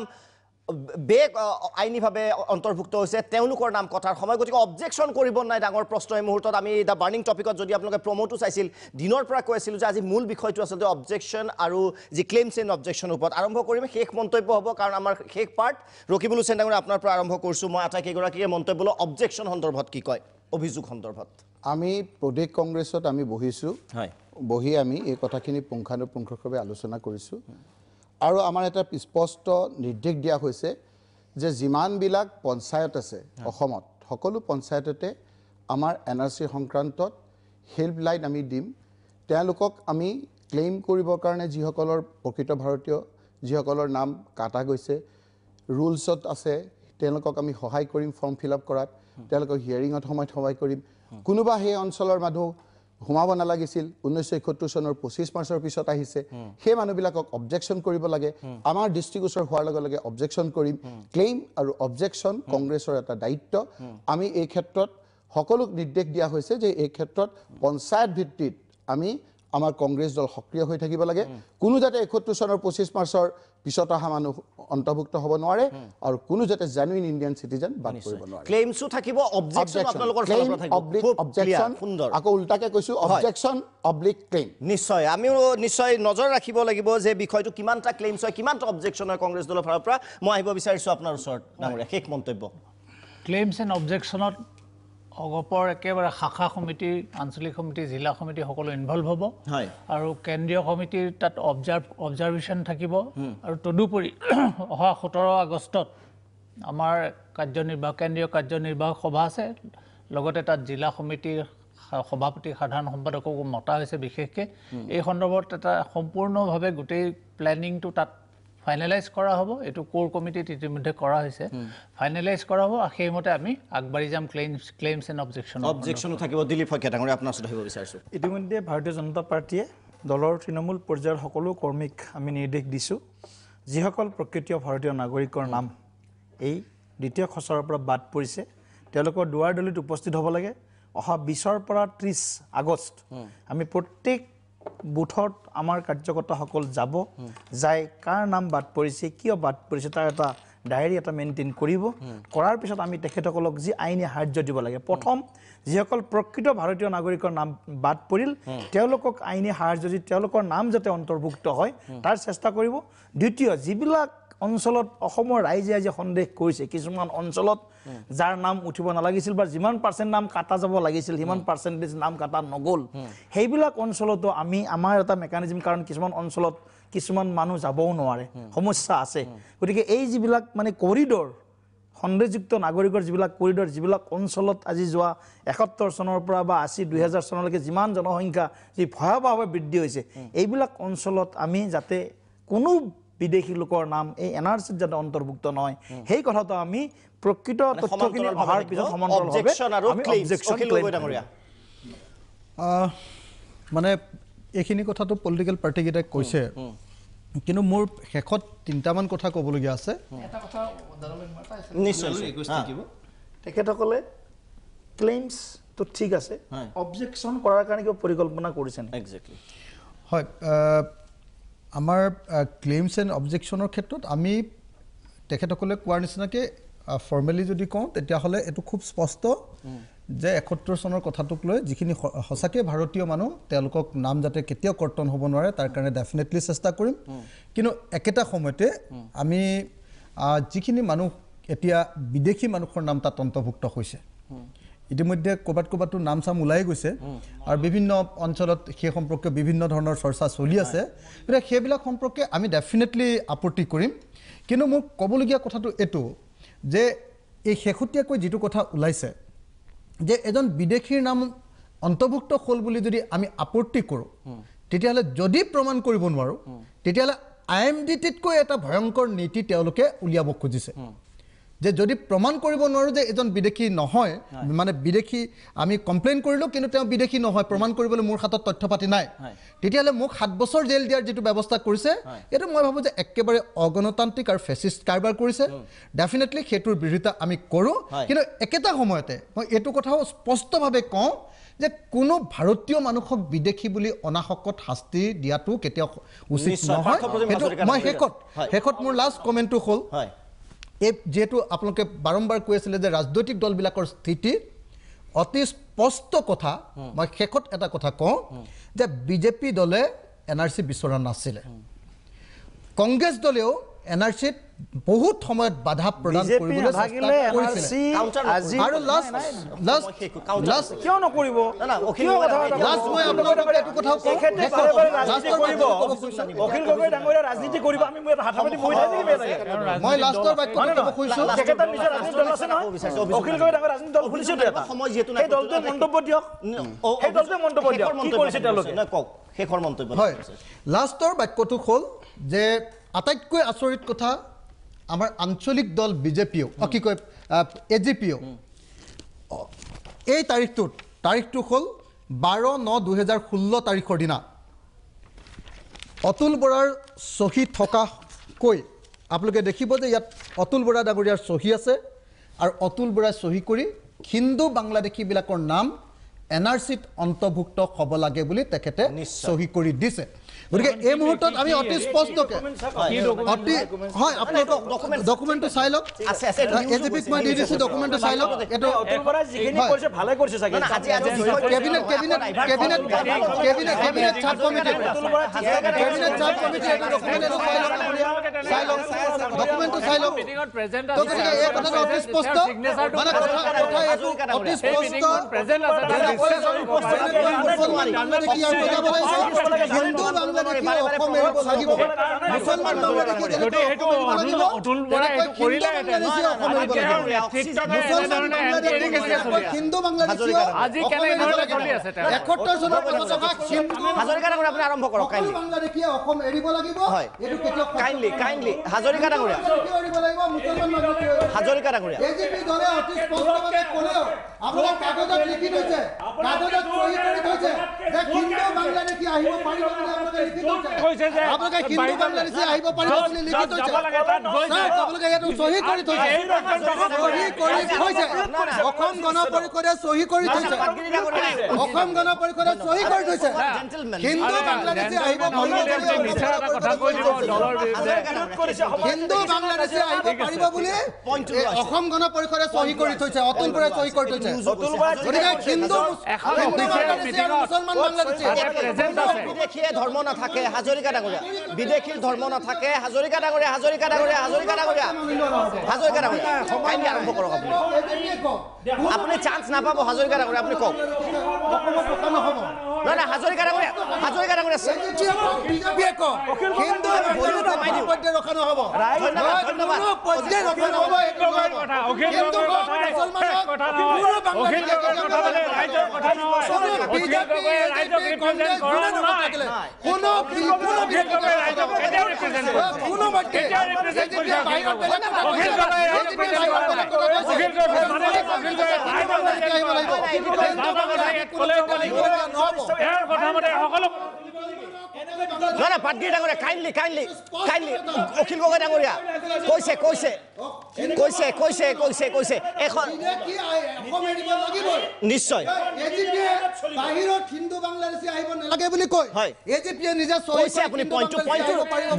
আইনীভাৱে অন্তৰ্ভুক্ত হৈছে তেওঁলোকৰ নাম কথাৰ সময় গতিকে অবজেকশ্যন কৰিব নাই ডাঙৰ প্ৰশ্ন এই মুহূৰ্তত আমি দ্য বাৰ্ণিং টপিকত যদি আপোনালোকে প্ৰমোটো চাইছিল দিনৰ পৰা কৈ আছিলোঁ যে আজি মূল বিষয়টো আচলতে অবজেকশ্যন আৰু যি ক্লেইমছ এণ্ড অবজেকশ্যনৰ ওপৰত আৰম্ভ কৰিম শেষ মন্তব্য হ'ব কাৰণ আমাৰ শেষ পাৰ্ট ৰকিবুল হুছেইন ডাঙৰীয়া আপোনাৰ পৰা আৰম্ভ কৰিছোঁ মই আটাইকেইগৰাকীয়ে মন্তব্য লওঁ অবজেকশ্যন সন্দৰ্ভত কি কয় অভিযোগ সন্দৰ্ভত আমি প্ৰদেশ কংগ্ৰেছত আমি বহিছোঁ বহি আমি এই কথাখিনি পুংখানুপুংখভাৱে আলোচনা কৰিছোঁ আৰু আমাৰ এটা স্পষ্ট নিৰ্দেশ দিয়া হৈছে যে যিমানবিলাক পঞ্চায়ত আছে অসমত সকলো পঞ্চায়ততে আমাৰ এনআৰচি সংক্ৰান্তত হেল্পলাইন আমি দিম তেওঁলোকক আমি ক্লেইম কৰিবৰ কাৰণে যিসকলৰ প্ৰকৃত ভাৰতীয় যিসকলৰ নাম কাটা গৈছে ৰুলছত আছে তেওঁলোকক আমি সহায় কৰিম ফৰ্ম ফিল আপ কৰাত তেওঁলোকক হিয়াৰিঙত সময়ত সহায় কৰিম কোনোবা সেই অঞ্চলৰ মানুহ সোমাব নালাগিছিল 1971 চনৰ 25 মাৰ্চৰ পিছত আহিছে সেই মানুহবিলাকক অবজেকশ্যন কৰিব লাগে আমাৰ দৃষ্টিগোচৰ হোৱাৰ লগে লগে অবজেকশ্যন কৰিম ক্লেইম আৰু অবজেকশ্যন কংগ্ৰেছৰ এটা দায়িত্ব আমি এই ক্ষেত্ৰত সকলো নিৰ্দেশ দিয়া হৈছে যে এই ক্ষেত্ৰত পঞ্চায়ত ভিত্তিত আমি আমাৰ কংগ্ৰেছ দল সক্ৰিয় হৈ থাকিব লাগে কোনো যাতে 71 চনৰ 25 মাৰ্চৰ পিছত অহা মানুহ অন্তৰ্ভুক্ত হ'ব নোৱাৰে আৰু কোনো যাতে জেনুইন ইণ্ডিয়ান চিটিজেন বাদ কৰিব নোৱাৰে ক্লেইমছো থাকিব অবজেকশ্যন আপোনালোকৰ ফালৰ পৰা থাকিব অবজেকশ্যন সুন্দৰ আকৌ উল্টাকে কৈছো অবজেকশ্যন অবলিক ক্লেইম নিশ্চয় আমিও নিশ্চয় নজৰ ৰাখিব লাগিব যে বিষয়টো কিমানটা ক্লেইমছ হয় কিমানটা অবজেকশ্যন হয় কংগ্ৰেছ দলৰ ফালৰ পৰা মই আহিব বিচাৰিছোঁ আপোনাৰ ওচৰত ডাঙৰীয়া শেষ মন্তব্য ক্লেইমছ এণ্ড অবজেকশ্যনত অগপৰ একেবাৰে শাখা সমিতি আঞ্চলিক সমিতি জিলা সমিতি সকলো ইনভলভ হ'ব আৰু কেন্দ্ৰীয় সমিতিৰ তাত অবজাৰভেশ্যন থাকিব আৰু তদুপৰি অহা 17 আগষ্টত আমাৰ কেন্দ্ৰীয় কাৰ্যনিৰ্বাহক সভা আছে লগতে তাত জিলা সমিতিৰ সভাপতি সাধাৰণ সম্পাদককো মতা হৈছে বিশেষকৈ এই সন্দৰ্ভত এটা সম্পূৰ্ণভাৱে গোটেই প্লেনিংটো তাত ফাইনেলাইজ কৰা হ'ব এইটো কোৰ কমিটিত ইতিমধ্যে কৰা হৈছে ফাইনেলাইজ কৰা হ'ব আৰু সেইমতে আমি আগবাঢ়ি যাম ক্লেইমছ এণ্ড অবজেকশ্যনো থাকিব দিলীপ শইকীয়া ডাঙৰীয়া আপোনাৰ ওচৰত আহিব বিচাৰিছোঁ ইতিমধ্যে ভাৰতীয় জনতা পাৰ্টীয়ে দলৰ তৃণমূল পৰ্যায়ৰ সকলো কৰ্মীক আমি নিৰ্দেশ দিছোঁ যিসকল প্ৰকৃত ভাৰতীয় নাগৰিকৰ নাম এই দ্বিতীয় খচৰাৰ পৰা বাদ পৰিছে তেওঁলোকৰ দুৱাৰ দলিত উপস্থিত হ'ব লাগে অহা 20ৰ পৰা 30 আগষ্ট আমি প্ৰত্যেক বুথত আমাৰ কাৰ্যকৰ্তাসকল যাব যাই কাৰ নাম বাদ পৰিছে কিয় বাদ পৰিছে তাৰ এটা ডায়েৰী এটা মেইনটেইন কৰিব কৰাৰ পিছত আমি তেখেতসকলক যি আইনী সাহায্য দিব লাগে প্ৰথম যিসকল প্ৰকৃত ভাৰতীয় নাগৰিকৰ নাম বাদ পৰিল তেওঁলোকক আইনী সাহায্য দি তেওঁলোকৰ নাম যাতে অন্তৰ্ভুক্ত হয় তাৰ চেষ্টা কৰিব দ্বিতীয় যিবিলাক অঞ্চলত অসমৰ ৰাইজে আজি সন্দেহ কৰিছে কিছুমান অঞ্চলত যাৰ নাম উঠিব নালাগিছিল বা যিমান পাৰ্চেণ্ট নাম কাটা যাব লাগিছিল সিমান পাৰ্চেণ্টেজ নাম কাটা নগ'ল সেইবিলাক অঞ্চলতো আমি আমাৰ এটা মেকানিজম কাৰণ কিছুমান অঞ্চলত কিছুমান মানুহ যাবও নোৱাৰে সমস্যা আছে গতিকে এই যিবিলাক মানে কৰিডৰ সন্দেহযুক্ত নাগৰিকৰ যিবিলাক কৰিডৰ যিবিলাক অঞ্চলত আজি যোৱা 71 চনৰ পৰা বা 2000 চনলৈকে যিমান জনসংখ্যা যি ভয়াৱহভাৱে বৃদ্ধি হৈছে এইবিলাক অঞ্চলত আমি যাতে কোনো বিদেশী লোকৰ নাম এই এনআৰচিত যাতে অন্তৰ্ভুক্ত নহয় সেই কথাটো আমি প্ৰকৃত তথ্যখিনি অহাৰ পিছত মানে এইখিনি কথাটো পলিটিকেল পাৰ্টিকেইটাই কৈছে কিন্তু মোৰ শেষত 3টামান কথা ক'বলগীয়া আছে তেখেতসকলে ক্লেইমছটো ঠিক আছে অবজেকশ্যন কৰাৰ কাৰণে কিবা পৰিকল্পনা কৰিছে একজেক্টলি হয় আমাৰ ক্লেইমছ এণ্ড অবজেকশ্যনৰ ক্ষেত্ৰত আমি তেখেতসকলে কোৱাৰ নিচিনাকৈ ফৰ্মেলি যদি কওঁ তেতিয়াহ'লে এইটো খুব স্পষ্ট যে ৭১ চনৰ কথাটোক লৈ যিখিনি সঁচাকৈ ভাৰতীয় মানুহ তেওঁলোকক নাম যাতে কেতিয়াও কৰ্তন হ'ব নোৱাৰে তাৰ কাৰণে ডেফিনেটলি চেষ্টা কৰিম কিন্তু একেটা সময়তে আমি যিখিনি মানুহ এতিয়া বিদেশী মানুহৰ নাম তাত অন্তৰ্ভুক্ত হৈছে ইতিমধ্যে ক'ৰবাতো নাম চাম ওলাই গৈছে আৰু বিভিন্ন অঞ্চলত সেই সম্পৰ্কে বিভিন্ন ধৰণৰ চৰ্চা চলি আছে গতিকে সেইবিলাক সম্পৰ্কে আমি ডেফিনেটলি আপত্তি কৰিম কিন্তু মোক ক'বলগীয়া কথাটো এইটো যে এই শেহতীয়াকৈ যিটো কথা ওলাইছে যে এজন বিদেশীৰ নাম অন্তৰ্ভুক্ত হ'ল বুলি যদি আমি আপত্তি কৰোঁ তেতিয়াহ'লে যদি প্ৰমাণ কৰিব নোৱাৰোঁ তেতিয়াহ'লে IMDTতকৈ এটা ভয়ংকৰ নীতি তেওঁলোকে উলিয়াব খুজিছে যে যদি প্ৰমাণ কৰিব নোৱাৰোঁ যে এজন বিদেশী নহয় মানে বিদেশী আমি কমপ্লেইন কৰিলোঁ কিন্তু তেওঁ বিদেশী নহয় প্ৰমাণ কৰিবলৈ মোৰ হাতত তথ্য পাতি নাই তেতিয়াহ'লে মোক ৭ বছৰ জেল দিয়াৰ যিটো ব্যৱস্থা কৰিছে এইটো মই ভাবোঁ যে একেবাৰে অগণতান্ত্ৰিক আৰু ফেচিষ্ট কাৰবাৰ কৰিছে ডেফিনেটলি সেইটোৰ বিৰোধিতা আমি কৰোঁ কিন্তু একেটা সময়তে মই এইটো কথাও স্পষ্টভাৱে কওঁ যে কোনো ভাৰতীয় মানুহক বিদেশী বুলি অনাহকত শাস্তি দিয়াটো কেতিয়াও উচিত নহয় মই শেষত মোৰ লাষ্ট কমেণ্টটো হ'ল এই যেহেতু আপোনালোকে বাৰম্বাৰ কৈ আছিলে যে ৰাজনৈতিক দলবিলাকৰ স্থিতি অতি স্পষ্ট কথা মই শেষত এটা কথা কওঁ যে বিজেপি দলে NRC বিচৰা নাছিলে কংগ্ৰেছ দলেও NRCত বহুত সময়ত বাধা প্ৰদান কৰিবলৈ চেষ্টা কৰিছিল আৰু লাষ্ট কিয় নকৰিব লাষ্ট মই আপোনালোকক এইটো কথাও কওঁ অখিল গগৈ ডাঙৰীয়া ৰাজনীতি কৰিব আমি হাত পাতি বহি থাকিব লাগে মই লাষ্টৰ বাক্যটো ক'ব খুজিছোঁ তেখেতৰ নিজৰ ৰাজনীতি দল আছে নহয় অখিল গগৈ ডাঙৰীয়া ৰাজনীতি দল খুলিছে সময় যেহেতু সেই দলটোৱে মন্তব্য দিয়ক সেই দলটোৱে মন্তব্য দিয়ক কি কৰিছে তেওঁলোকে কওক শেষৰ মন্তব্য হয় লাষ্টৰ বাক্যটো হ'ল যে আটাইতকৈ আচৰিত কথা আমাৰ আঞ্চলিক দল বিজেপিও কি কয় AGPও এই তাৰিখটো হ'ল 12/9/2016 তাৰিখৰ দিনা অতুল বৰাৰ চহী থকাকৈ আপোনালোকে দেখিব যে ইয়াত অতুল বৰা ডাঙৰীয়াৰ চহী আছে আৰু অতুল বৰাই চহী কৰি হিন্দু বাংলাদেশীবিলাকৰ নাম NRCত অন্তৰ্ভুক্ত হ'ব লাগে বুলি তেখেতে চহী কৰি দিছে গতিকে এই মুহূৰ্তত আমি অতি স্পষ্টকৈ হয় আপোনালোকক ডকুমেণ্টটো চাই লওক AGPক মই দি দিছোঁ ডকুমেণ্টটো চাই লওক এইটো কেবিনেট চাব কমিটি ডকুমেণ্টটো চাই লওক গতিকে এই কথাটো অতি স্পষ্ট মানে অতি স্পষ্ট হিন্দু বাংলাদেশী অসম এৰিব লাগিব মুছলমান বাংলাদেশী হিন্দু বাংলাদেশী ৭১ চনৰ আৰম্ভ কৰক বাংলাদেশী অসম এৰিব লাগিব কাইণ্ডলি হাজৰিকা ডাঙৰীয়া হাজৰিকা ডাঙৰীয়া AGP দলে অতি স্পষ্টভাৱে ক'লেও আপোনাৰ কাগজত লিখি থৈছে কাগজত সহি কৰি থৈছে যে হিন্দু বাংলাদেশী আহিব পাৰিব বুলি আপোনালোকে লিখি থৈছে আপোনালোকে হিন্দু বাংলাদেশী আহিব পাৰিব বুলি লিখি থৈছে আপোনালোকে এইটো সহি কৰি থৈছে অসম গণ পৰিষদে সহি কৰি থৈছে অসম গণ পৰিষদে সহি কৰি থৈছে হিন্দু বাংলাদেশী আহিব হিন্দু বাংলাদেশী আহিব পাৰিব বুলি অসম গণ পৰিষদে সহি কৰি থৈছে অতুল বৰাই সহি কৰি থৈছে গতিকে হিন্দু মুছলমান বাংলাদেশী বিদেশীয়ে ধৰ্ম নাথাকে হাজৰিকা ডাঙৰীয়া বিদেশীৰ ধৰ্ম নাথাকে হাজৰিকা ডাঙৰীয়া হাজৰিকা ডাঙৰীয়া হাজৰিকা ডাঙৰীয়া হাজৰিকা ডাঙৰীয়া কাইণ্ডলি আৰম্ভ কৰক আপুনি চান্স নাপাব হাজৰিকা ডাঙৰীয়া আপুনি কওক নাই নাই হাজৰিকা ডাঙৰীয়া ধন্যবাদ সকলো নহয় পাটগিৰি ডাঙৰীয়া কাইণ্ডলি অখিল গগৈ ডাঙৰীয়া কৈছে এখন নিশ্চয় বাহিৰত হিন্দু বাংলাদেশী আহিব নালাগে বুলি কয় এজিপিয়ে নিজে কৈছে আপুনি পইণ্টটো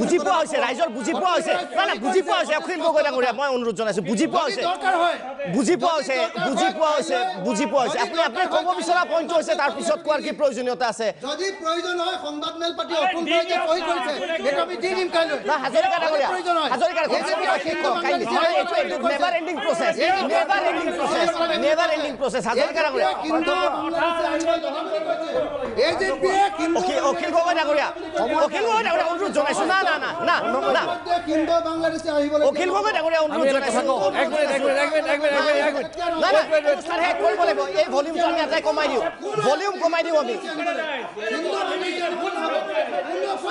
বুজি পোৱা হৈছে ৰাইজৰ বুজি পোৱা হৈছে না বুজি পোৱা হৈছে অখিল গগৈ ডাঙৰীয়া মই অনুৰোধ জনাইছো বুজি পোৱা হৈছে আপুনি ক'ব বিচৰা পইণ্টটো হৈছে তাৰ পিছত কোৱাৰ কি প্ৰয়োজনীয়তা আছে যদি প্ৰয়োজন হয় সংবাদমেল পাতি অতুল বৰাই সহি কৰিছে এটা আমি দি দিম কাইলৈ না হাজৰিকা ডাঙৰীয়া নেভাৰ এণ্ডিং প্ৰচেছ হাজৰিকা ডাঙৰীয়া অখিল গগৈ ডাঙৰীয়া অনুৰোধ জনাইছো না অখিল গগৈ ডাঙৰীয়া অনুৰোধ জনাইছো কৰিব লাগিব এই ভলিউমটো আমি এটাই কমাই দিওঁ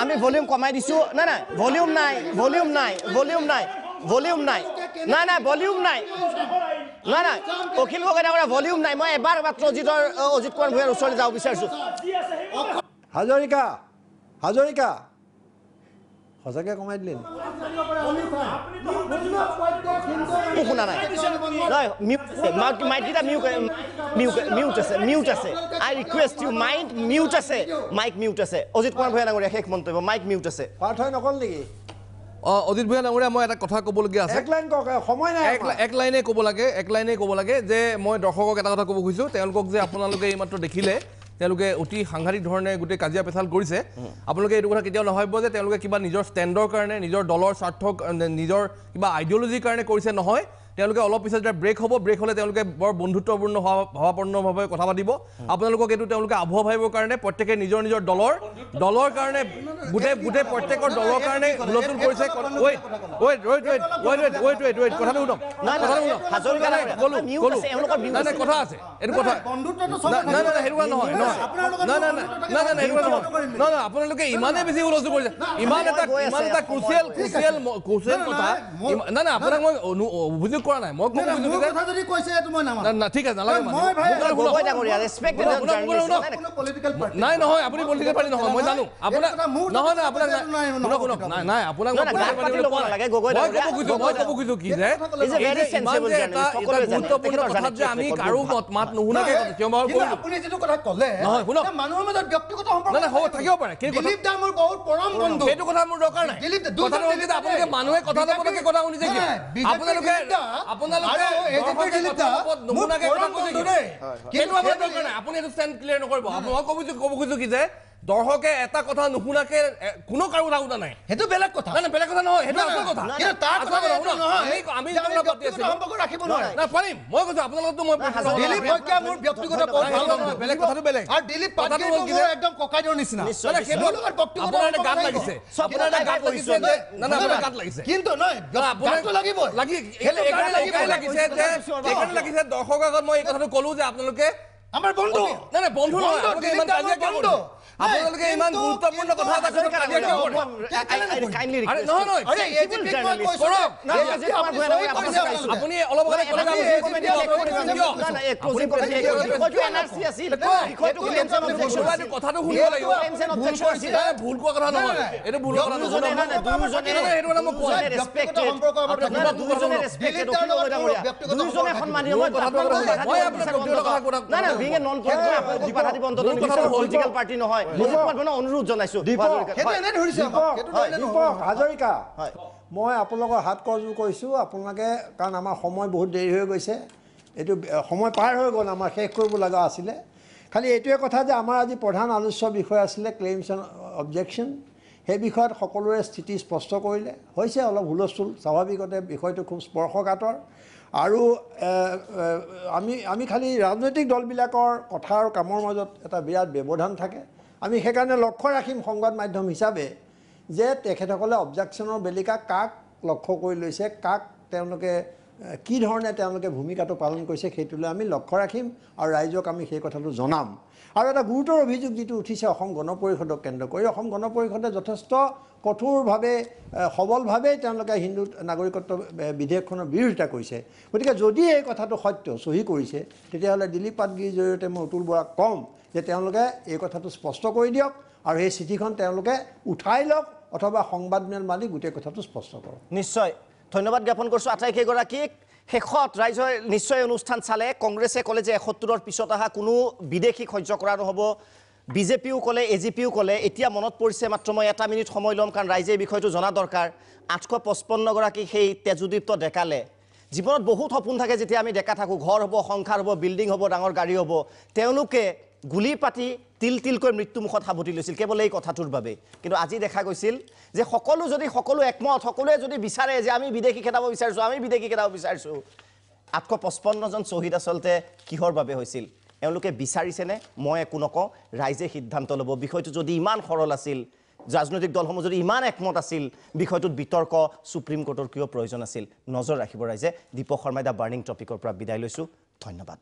আমি ভলিউম কমাই দিছো নাই ভলিউম নাই অখিল গগৈ ডাঙৰীয়া ভলিউম নাই মই এবাৰ মাত্ৰ অজিত কুমাৰ ভূঞাৰ ওচৰলৈ যাব বিচাৰিছো হাজৰিকা সঁচাকৈ কমাই দিলে শুনা নাই মাইককেইটা মিউট আছে আই ৰিকুৱেষ্ট ইউ মাইক মিউট আছে অজিত কুমাৰ ভূঞা ডাঙৰীয়া শেষ মন্তব্য মাইক মিউট আছে পাৰ্থ হৈ নকল নেকি অজিত ভূঞা ডাঙৰীয়া মই এটা কথা ক'বলগীয়া আছে এক লাইন কওক সময় নাই এক লাইনে ক'ব লাগে যে মই দৰ্শকক এটা কথা ক'ব খুজিছোঁ তেওঁলোকক যে আপোনালোকে এইমাত্ৰ দেখিলে তেওঁলোকে অতি সাংঘাতিক ধৰণে গোটেই কাজিয়া পেচাল কৰিছে আপোনালোকে এইটো কথা কেতিয়াও নাভাবিব যে তেওঁলোকে কিবা নিজৰ ষ্টেণ্ডৰ কাৰণে নিজৰ দলৰ স্বাৰ্থক নিজৰ কিবা আইডিঅ'লজিৰ কাৰণে কৰিছে নহয় তেওঁলোকে অলপ পিছত যেতিয়া ব্ৰেক হ'লে তেওঁলোকে বৰ বন্ধুত্বপূৰ্ণ ভাৱাপন্নভাৱে কথা পাতিব আপোনালোকক এইটো তেওঁলোকে আবহাৱা ভাবিবৰ কাৰণে প্ৰত্যেকে নিজৰ দলৰ কাৰণে গোটেই প্ৰত্যেকৰ দলৰ কাৰণে হুলস্থুল কৰিছে কথাটো শুনক কথা আছে এইটো কথা সেইটো নহয় আপোনালোকে ইমানেই বেছি হুলস্থুল কৰিছে ইমান এটা ক্ৰুচিয়েল কথা নাই আপোনাক মই অভিযোগ কৰা নাই মই ঠিক আছে নালাগে নাই নহয় আপুনি পলিটিকেল পাৰ্টি নহয় মই জানো আপোনাক নহয় আপোনাক নাই আপোনাক মই ক'ব খুজিছো কি যে ইমান যে এটা গুৰুত্বপূৰ্ণ কথাত যে আমি কাৰো মাত নুশুনাকে আপুনি যিটো কথা ক'লে নহয় শুনক মানুহৰ মাজত ব্যক্তিগত সম্পৰ্ক নাই হ'ব থাকিব পাৰে দিলীপ দা মোৰ বহুত পৰম বন্ধু সেইটো কথা মোৰ দৰকাৰ নাই কথাটো হ'ল যে আপোনালোকে মানুহে কথা নকলে কথা শুনিছে কি আপোনালোকে আপুনি এইটো ষ্টেণ্ড ক্লিয়াৰ নকৰিব মই ক'ব খুজিছো কি যে দৰ্শকে এটা কথা নুশুনাকে কোনো কাৰো কথা শুনা নাই সেইটো বেলেগ কথা বেলেগ কথা নহয় সেইটো আচল কথা আমি পাৰিম মই কৈছো আপোনালোকতো মই বেলেগ কথাটো বেলেগ একদম ককাইদেউৰ নিচিনা গাত লাগিছে কিন্তু লাগিছে দৰ্শকৰ আগত মই এই কথাটো ক'লো যে আপোনালোকে আমাৰ বন্ধু বন্ধু নহয় আপোনালোকে ইমান গুৰুত্বপূৰ্ণ কথা এটা আপুনি অলপ কথাটো শুনিব লাগিব ভুল কোৱা কথা নহয় এইটো ভুল কথা নহয় অনুৰোধ জনাইছো হাজৰিকা মই আপোনালোকৰ হাত কৰযোৰ কৈছোঁ আপোনালোকে কাৰণ আমাৰ সময় বহুত দেৰি হৈ গৈছে এইটো সময় পাৰ হৈ গ'ল আমাৰ শেষ কৰিব লগা আছিলে খালি এইটোৱে কথা যে আমাৰ আজি প্ৰধান আলোচ্য বিষয় আছিলে ক্লেইমছ এণ্ড অবজেকশ্যন সেই বিষয়ত সকলোৰে স্থিতি স্পষ্ট কৰিলে হৈছে অলপ হুলস্থুল স্বাভাৱিকতে বিষয়টো খুব স্পৰ্শকাতৰ আৰু আমি খালি ৰাজনৈতিক দলবিলাকৰ কথা আৰু কামৰ মাজত এটা বিৰাট ব্যৱধান থাকে আমি সেইকাৰণে লক্ষ্য ৰাখিম সংবাদ মাধ্যম হিচাপে যে তেখেতসকলে অবজেকশ্যনৰ বেলিকা কাক লক্ষ্য কৰি লৈছে কাক তেওঁলোকে কি ধৰণে তেওঁলোকে ভূমিকাটো পালন কৰিছে সেইটোলৈ আমি লক্ষ্য ৰাখিম আৰু ৰাইজক আমি সেই কথাটো জনাম আৰু এটা গুৰুতৰ অভিযোগ যিটো উঠিছে অসম গণ পৰিষদক কেন্দ্ৰ কৰি অসম গণ পৰিষদে যথেষ্ট কঠোৰভাৱে সবলভাৱে তেওঁলোকে হিন্দু নাগৰিকত্ব বিধেয়কখনৰ বিৰোধিতা কৰিছে গতিকে যদি এই কথাটো সত্য চহী কৰিছে তেতিয়াহ'লে দিলীপ পাটগিৰিৰ জৰিয়তে মই অতুল বৰাক ক'ম যে তেওঁলোকে এই কথাটো স্পষ্ট কৰি দিয়ক আৰু এই চিঠিখন তেওঁলোকে উঠাই লওক অথবা সংবাদমেল মানি গোটেই কথাটো স্পষ্ট কৰক নিশ্চয় ধন্যবাদ জ্ঞাপন কৰিছোঁ আটাইকেইগৰাকীক শেষত ৰাইজৰ নিশ্চয় অনুষ্ঠান চালে কংগ্ৰেছে ক'লে যে ৭১ৰ পিছত অহা কোনো বিদেশীক সহ্য কৰা নহ'ব বিজেপিও ক'লে এজিপিও ক'লে এতিয়া মনত পৰিছে মাত্ৰ মই 1 মিনিট সময় ল'ম কাৰণ ৰাইজে এই বিষয়টো জনা দৰকাৰ 855গৰাকী সেই তেজুদীপ্ত ডেকালে জীৱনত বহুত সপোন থাকে যেতিয়া আমি ডেকা থাকোঁ ঘৰ হ'ব সংসাৰ হ'ব বিল্ডিং হ'ব ডাঙৰ গাড়ী হ'ব তেওঁলোকে গুলি পাতি তিলকৈ মৃত্যুমুখত সাৱটি লৈছিল কেৱল এই কথাটোৰ বাবে কিন্তু আজি দেখা গৈছিল যে সকলো একমত সকলোৱে যদি বিচাৰে যে আমি বিদেশী খেদাব বিচাৰিছোঁ 855জন শ্বহীদ আচলতে কিহৰ বাবে হৈছিল এওঁলোকে বিচাৰিছেনে মই একো নকওঁ ৰাইজে সিদ্ধান্ত ল'ব বিষয়টো যদি ইমান সৰল আছিল ৰাজনৈতিক দলসমূহ যদি ইমান একমত আছিল বিষয়টোত বিতৰ্ক সুপ্ৰিম কোৰ্টৰ কিয় প্ৰয়োজন আছিল নজৰ ৰাখিব ৰাইজে দীপক শৰ্মাই দা বাৰ্নিং টপিকৰ পৰা বিদায় লৈছোঁ ধন্যবাদ